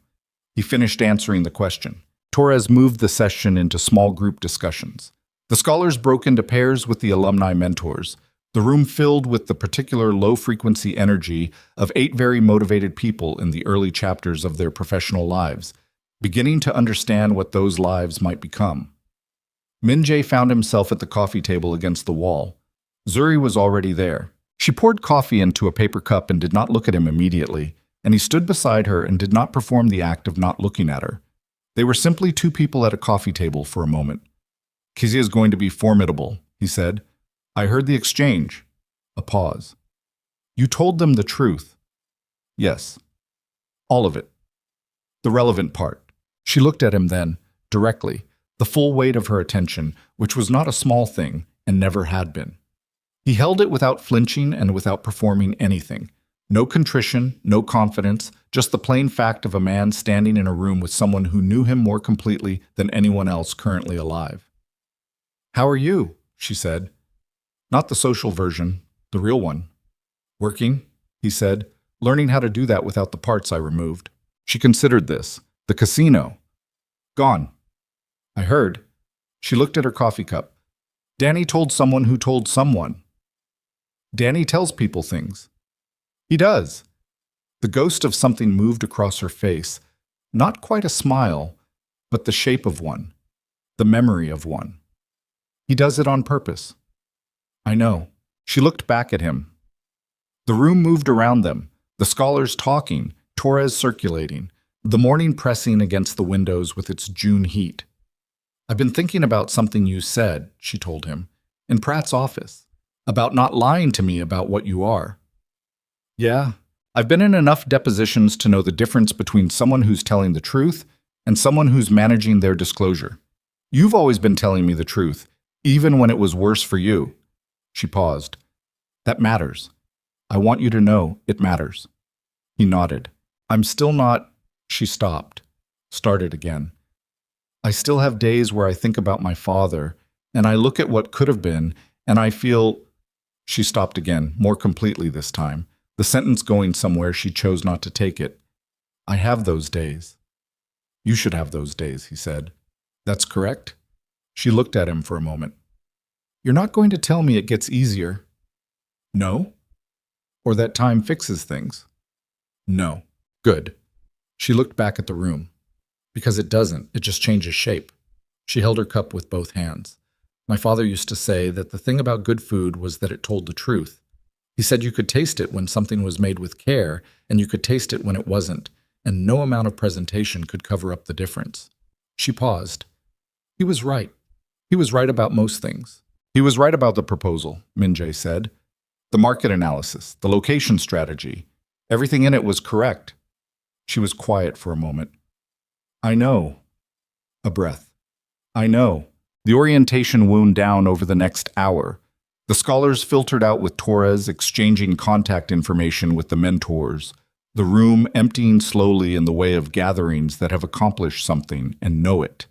He finished answering the question. Torres moved the session into small group discussions. The scholars broke into pairs with the alumni mentors, the room filled with the particular low-frequency energy of 8 very motivated people in the early chapters of their professional lives, beginning to understand what those lives might become. Min-jae found himself at the coffee table against the wall. Zuri was already there. She poured coffee into a paper cup and did not look at him immediately, and he stood beside her and did not perform the act of not looking at her. They were simply 2 people at a coffee table for a moment. "Kezia is going to be formidable," he said. "I heard the exchange." A pause. "You told them the truth." "Yes. All of it. The relevant part." She looked at him then, directly, the full weight of her attention, which was not a small thing and never had been. He held it without flinching and without performing anything. No contrition, no confidence, just the plain fact of a man standing in a room with someone who knew him more completely than anyone else currently alive. "How are you?" she said. "Not the social version, the real one." "Working," he said, "learning how to do that without the parts I removed." She considered this. "The casino." "Gone." "I heard." She looked at her coffee cup. "Danny told someone who told someone." "Danny tells people things." "He does." The ghost of something moved across her face, not quite a smile, but the shape of one, the memory of one. "He does it on purpose." "I know." She looked back at him. The room moved around them, the scholars talking, Torres circulating, the morning pressing against the windows with its June heat. "I've been thinking about something you said," she told him, "in Pratt's office, about not lying to me about what you are." "Yeah, I've been in enough depositions to know the difference between someone who's telling the truth and someone who's managing their disclosure. You've always been telling me the truth, even when it was worse for you." She paused. "That matters. I want you to know it matters." He nodded. "I'm still not—" She stopped, started again. "I still have days where I think about my father, and I look at what could have been, and I feel—" She stopped again, more completely this time, the sentence going somewhere she chose not to take it. "I have those days." You should have those days, he said. That's correct. She looked at him for a moment. You're not going to tell me it gets easier? No. Or that time fixes things? No. Good. She looked back at the room. Because it doesn't, it just changes shape. She held her cup with both hands. My father used to say that the thing about good food was that it told the truth. He said you could taste it when something was made with care, and you could taste it when it wasn't, and no amount of presentation could cover up the difference. She paused. He was right. He was right about most things. He was right about the proposal, Min-jae said. The market analysis, the location strategy, everything in it was correct. She was quiet for a moment. I know. A breath. I know. The orientation wound down over the next hour. The scholars filtered out with Torres, exchanging contact information with the mentors. The room emptying slowly in the way of gatherings that have accomplished something and know it.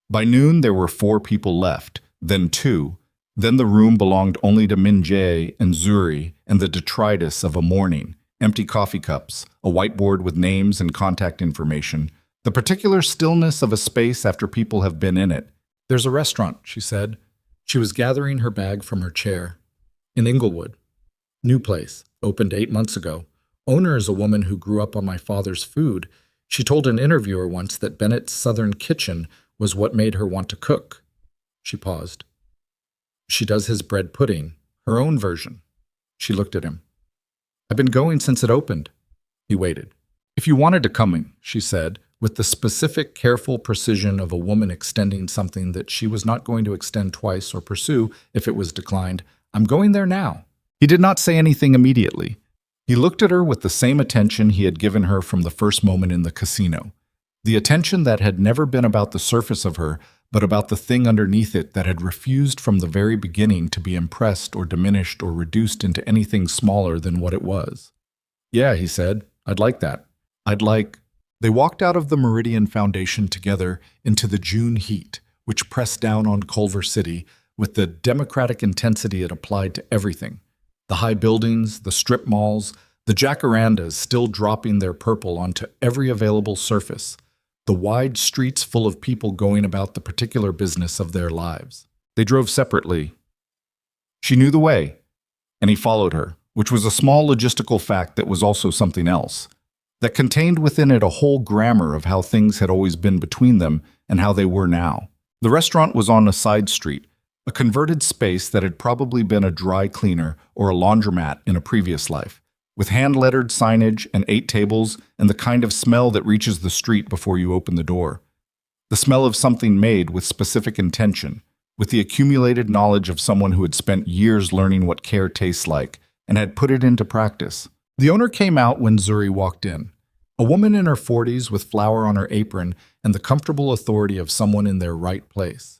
By noon, there were 4 people left, then 2. Then the room belonged only to Min-jae and Zuri and the detritus of a morning, empty coffee cups, a whiteboard with names and contact information, the particular stillness of a space after people have been in it. There's a restaurant, she said. She was gathering her bag from her chair. In Inglewood. New place, opened 8 months ago. Owner is a woman who grew up on my father's food. She told an interviewer once that Bennett's Southern Kitchen was what made her want to cook. She paused. She does his bread pudding, her own version. She looked at him. I've been going since it opened. He waited. If you wanted to come in, she said, with the specific, careful precision of a woman extending something that she was not going to extend twice or pursue if it was declined, I'm going there now. He did not say anything immediately. He looked at her with the same attention he had given her from the first moment in the casino. The attention that had never been about the surface of her, but about the thing underneath it that had refused from the very beginning to be impressed or diminished or reduced into anything smaller than what it was. Yeah, he said, I'd like that. I'd like... They walked out of the Meridian Foundation together into the June heat, which pressed down on Culver City with the democratic intensity it applied to everything. The high buildings, the strip malls, the jacarandas still dropping their purple onto every available surface, the wide streets full of people going about the particular business of their lives. They drove separately. She knew the way, and he followed her, which was a small logistical fact that was also something else, that contained within it a whole grammar of how things had always been between them and how they were now. The restaurant was on a side street, a converted space that had probably been a dry cleaner or a laundromat in a previous life, with hand-lettered signage and 8 tables and the kind of smell that reaches the street before you open the door. The smell of something made with specific intention, with the accumulated knowledge of someone who had spent years learning what care tastes like and had put it into practice. The owner came out when Zuri walked in, a woman in her 40s with flour on her apron and the comfortable authority of someone in their right place.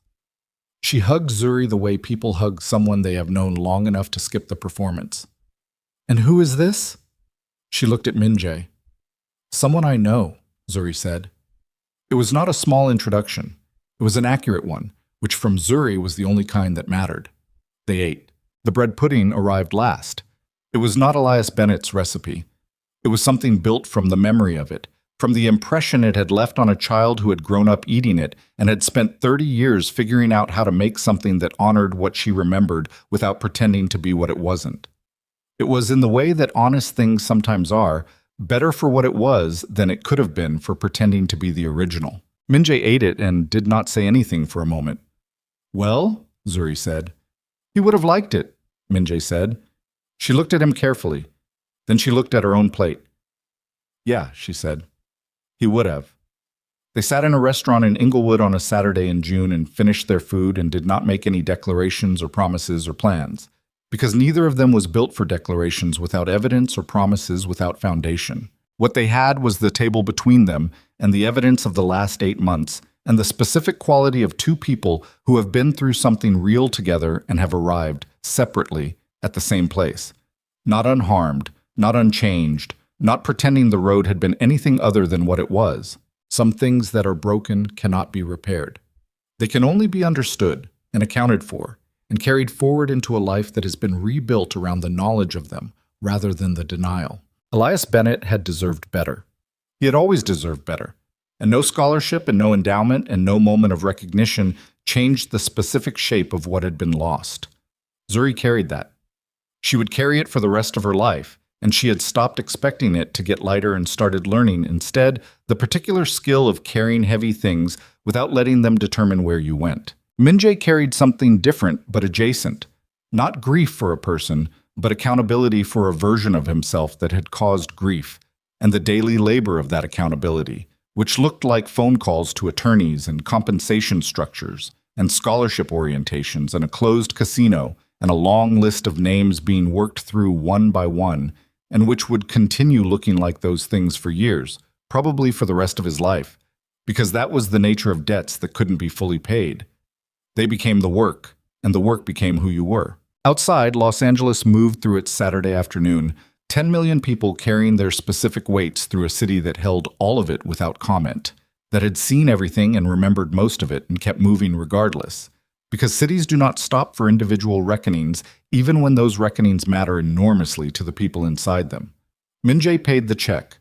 She hugged Zuri the way people hug someone they have known long enough to skip the performance. And who is this? She looked at Min-jae. Someone I know, Zuri said. It was not a small introduction. It was an accurate one, which from Zuri was the only kind that mattered. They ate. The bread pudding arrived last. It was not Elias Bennett's recipe. It was something built from the memory of it, from the impression it had left on a child who had grown up eating it and had spent 30 years figuring out how to make something that honored what she remembered without pretending to be what it wasn't. It was in the way that honest things sometimes are, better for what it was than it could have been for pretending to be the original. Min-jae ate it and did not say anything for a moment. Well, Zuri said. He would have liked it, Min-jae said. She looked at him carefully. Then she looked at her own plate. Yeah, she said. He would have. They sat in a restaurant in Inglewood on a Saturday in June and finished their food and did not make any declarations or promises or plans, because neither of them was built for declarations without evidence or promises without foundation. What they had was the table between them and the evidence of the last 8 months and the specific quality of 2 people who have been through something real together and have arrived, separately, at the same place. Not unharmed, not unchanged, not pretending the road had been anything other than what it was. Some things that are broken cannot be repaired. They can only be understood and accounted for and carried forward into a life that has been rebuilt around the knowledge of them rather than the denial. Elias Bennett had deserved better. He had always deserved better. And no scholarship and no endowment and no moment of recognition changed the specific shape of what had been lost. Zuri carried that. She would carry it for the rest of her life, and she had stopped expecting it to get lighter and started learning instead the particular skill of carrying heavy things without letting them determine where you went. Minjae carried something different but adjacent. Not grief for a person, but accountability for a version of himself that had caused grief, and the daily labor of that accountability, which looked like phone calls to attorneys and compensation structures and scholarship orientations and a closed casino and a long list of names being worked through one by one, and which would continue looking like those things for years, probably for the rest of his life, because that was the nature of debts that couldn't be fully paid. They became the work, and the work became who you were. Outside, Los Angeles moved through its Saturday afternoon, 10 million people carrying their specific weights through a city that held all of it without comment, that had seen everything and remembered most of it and kept moving regardless. Because cities do not stop for individual reckonings, even when those reckonings matter enormously to the people inside them. Minjae paid the check.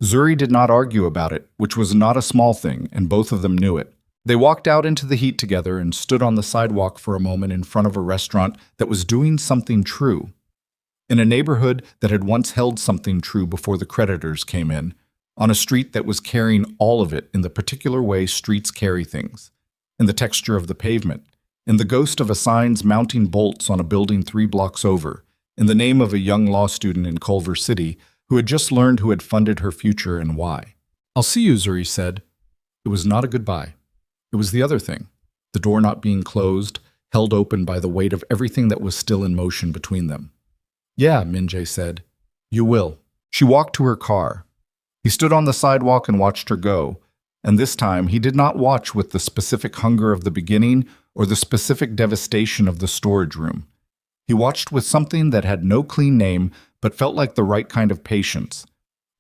Zuri did not argue about it, which was not a small thing, and both of them knew it. They walked out into the heat together and stood on the sidewalk for a moment in front of a restaurant that was doing something true. In a neighborhood that had once held something true before the creditors came in, on a street that was carrying all of it in the particular way streets carry things, in the texture of the pavement, in the ghost of a sign's mounting bolts on a building 3 blocks over, in the name of a young law student in Culver City who had just learned who had funded her future and why. "I'll see you," Zuri said. It was not a goodbye. It was the other thing, the door not being closed, held open by the weight of everything that was still in motion between them. "Yeah," Minjae said. "You will." She walked to her car. He stood on the sidewalk and watched her go, and this time he did not watch with the specific hunger of the beginning or the specific devastation of the storage room. He watched with something that had no clean name but felt like the right kind of patience,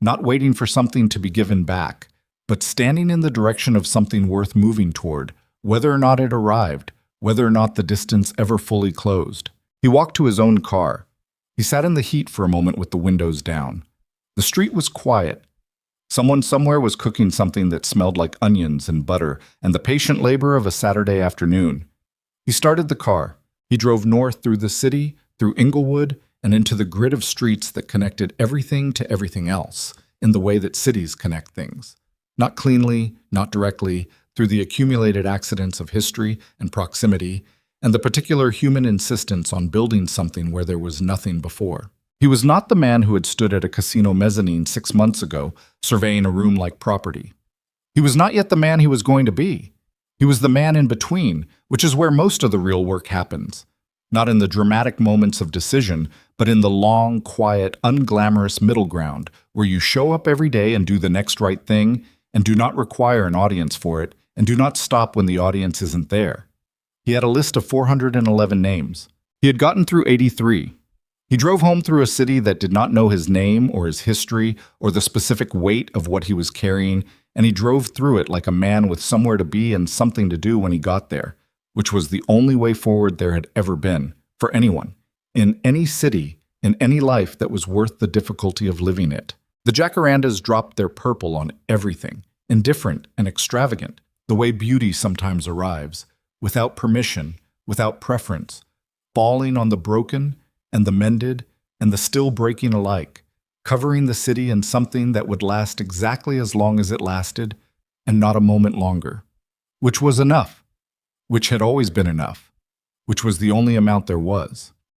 not waiting for something to be given back, but standing in the direction of something worth moving toward, whether or not it arrived, whether or not the distance ever fully closed. He walked to his own car. He sat in the heat for a moment with the windows down. The street was quiet. Someone somewhere was cooking something that smelled like onions and butter and the patient labor of a Saturday afternoon. He started the car. He drove north through the city, through Inglewood, and into the grid of streets that connected everything to everything else, in the way that cities connect things. Not cleanly, not directly, through the accumulated accidents of history and proximity, and the particular human insistence on building something where there was nothing before. He was not the man who had stood at a casino mezzanine 6 months ago, surveying a room like property. He was not yet the man he was going to be. He was the man in between, which is where most of the real work happens. Not in the dramatic moments of decision, but in the long, quiet, unglamorous middle ground, where you show up every day and do the next right thing, and do not require an audience for it, and do not stop when the audience isn't there. He had a list of 411 names. He had gotten through 83. He drove home through a city that did not know his name or his history or the specific weight of what he was carrying, and he drove through it like a man with somewhere to be and something to do when he got there, which was the only way forward there had ever been, for anyone, in any city, in any life that was worth the difficulty of living it. The jacarandas dropped their purple on everything, indifferent and extravagant, the way beauty sometimes arrives, without permission, without preference, falling on the broken and the mended and the still breaking alike, covering the city in something that would last exactly as long as it lasted, and not a moment longer, which was enough, which had always been enough, which was the only amount there was.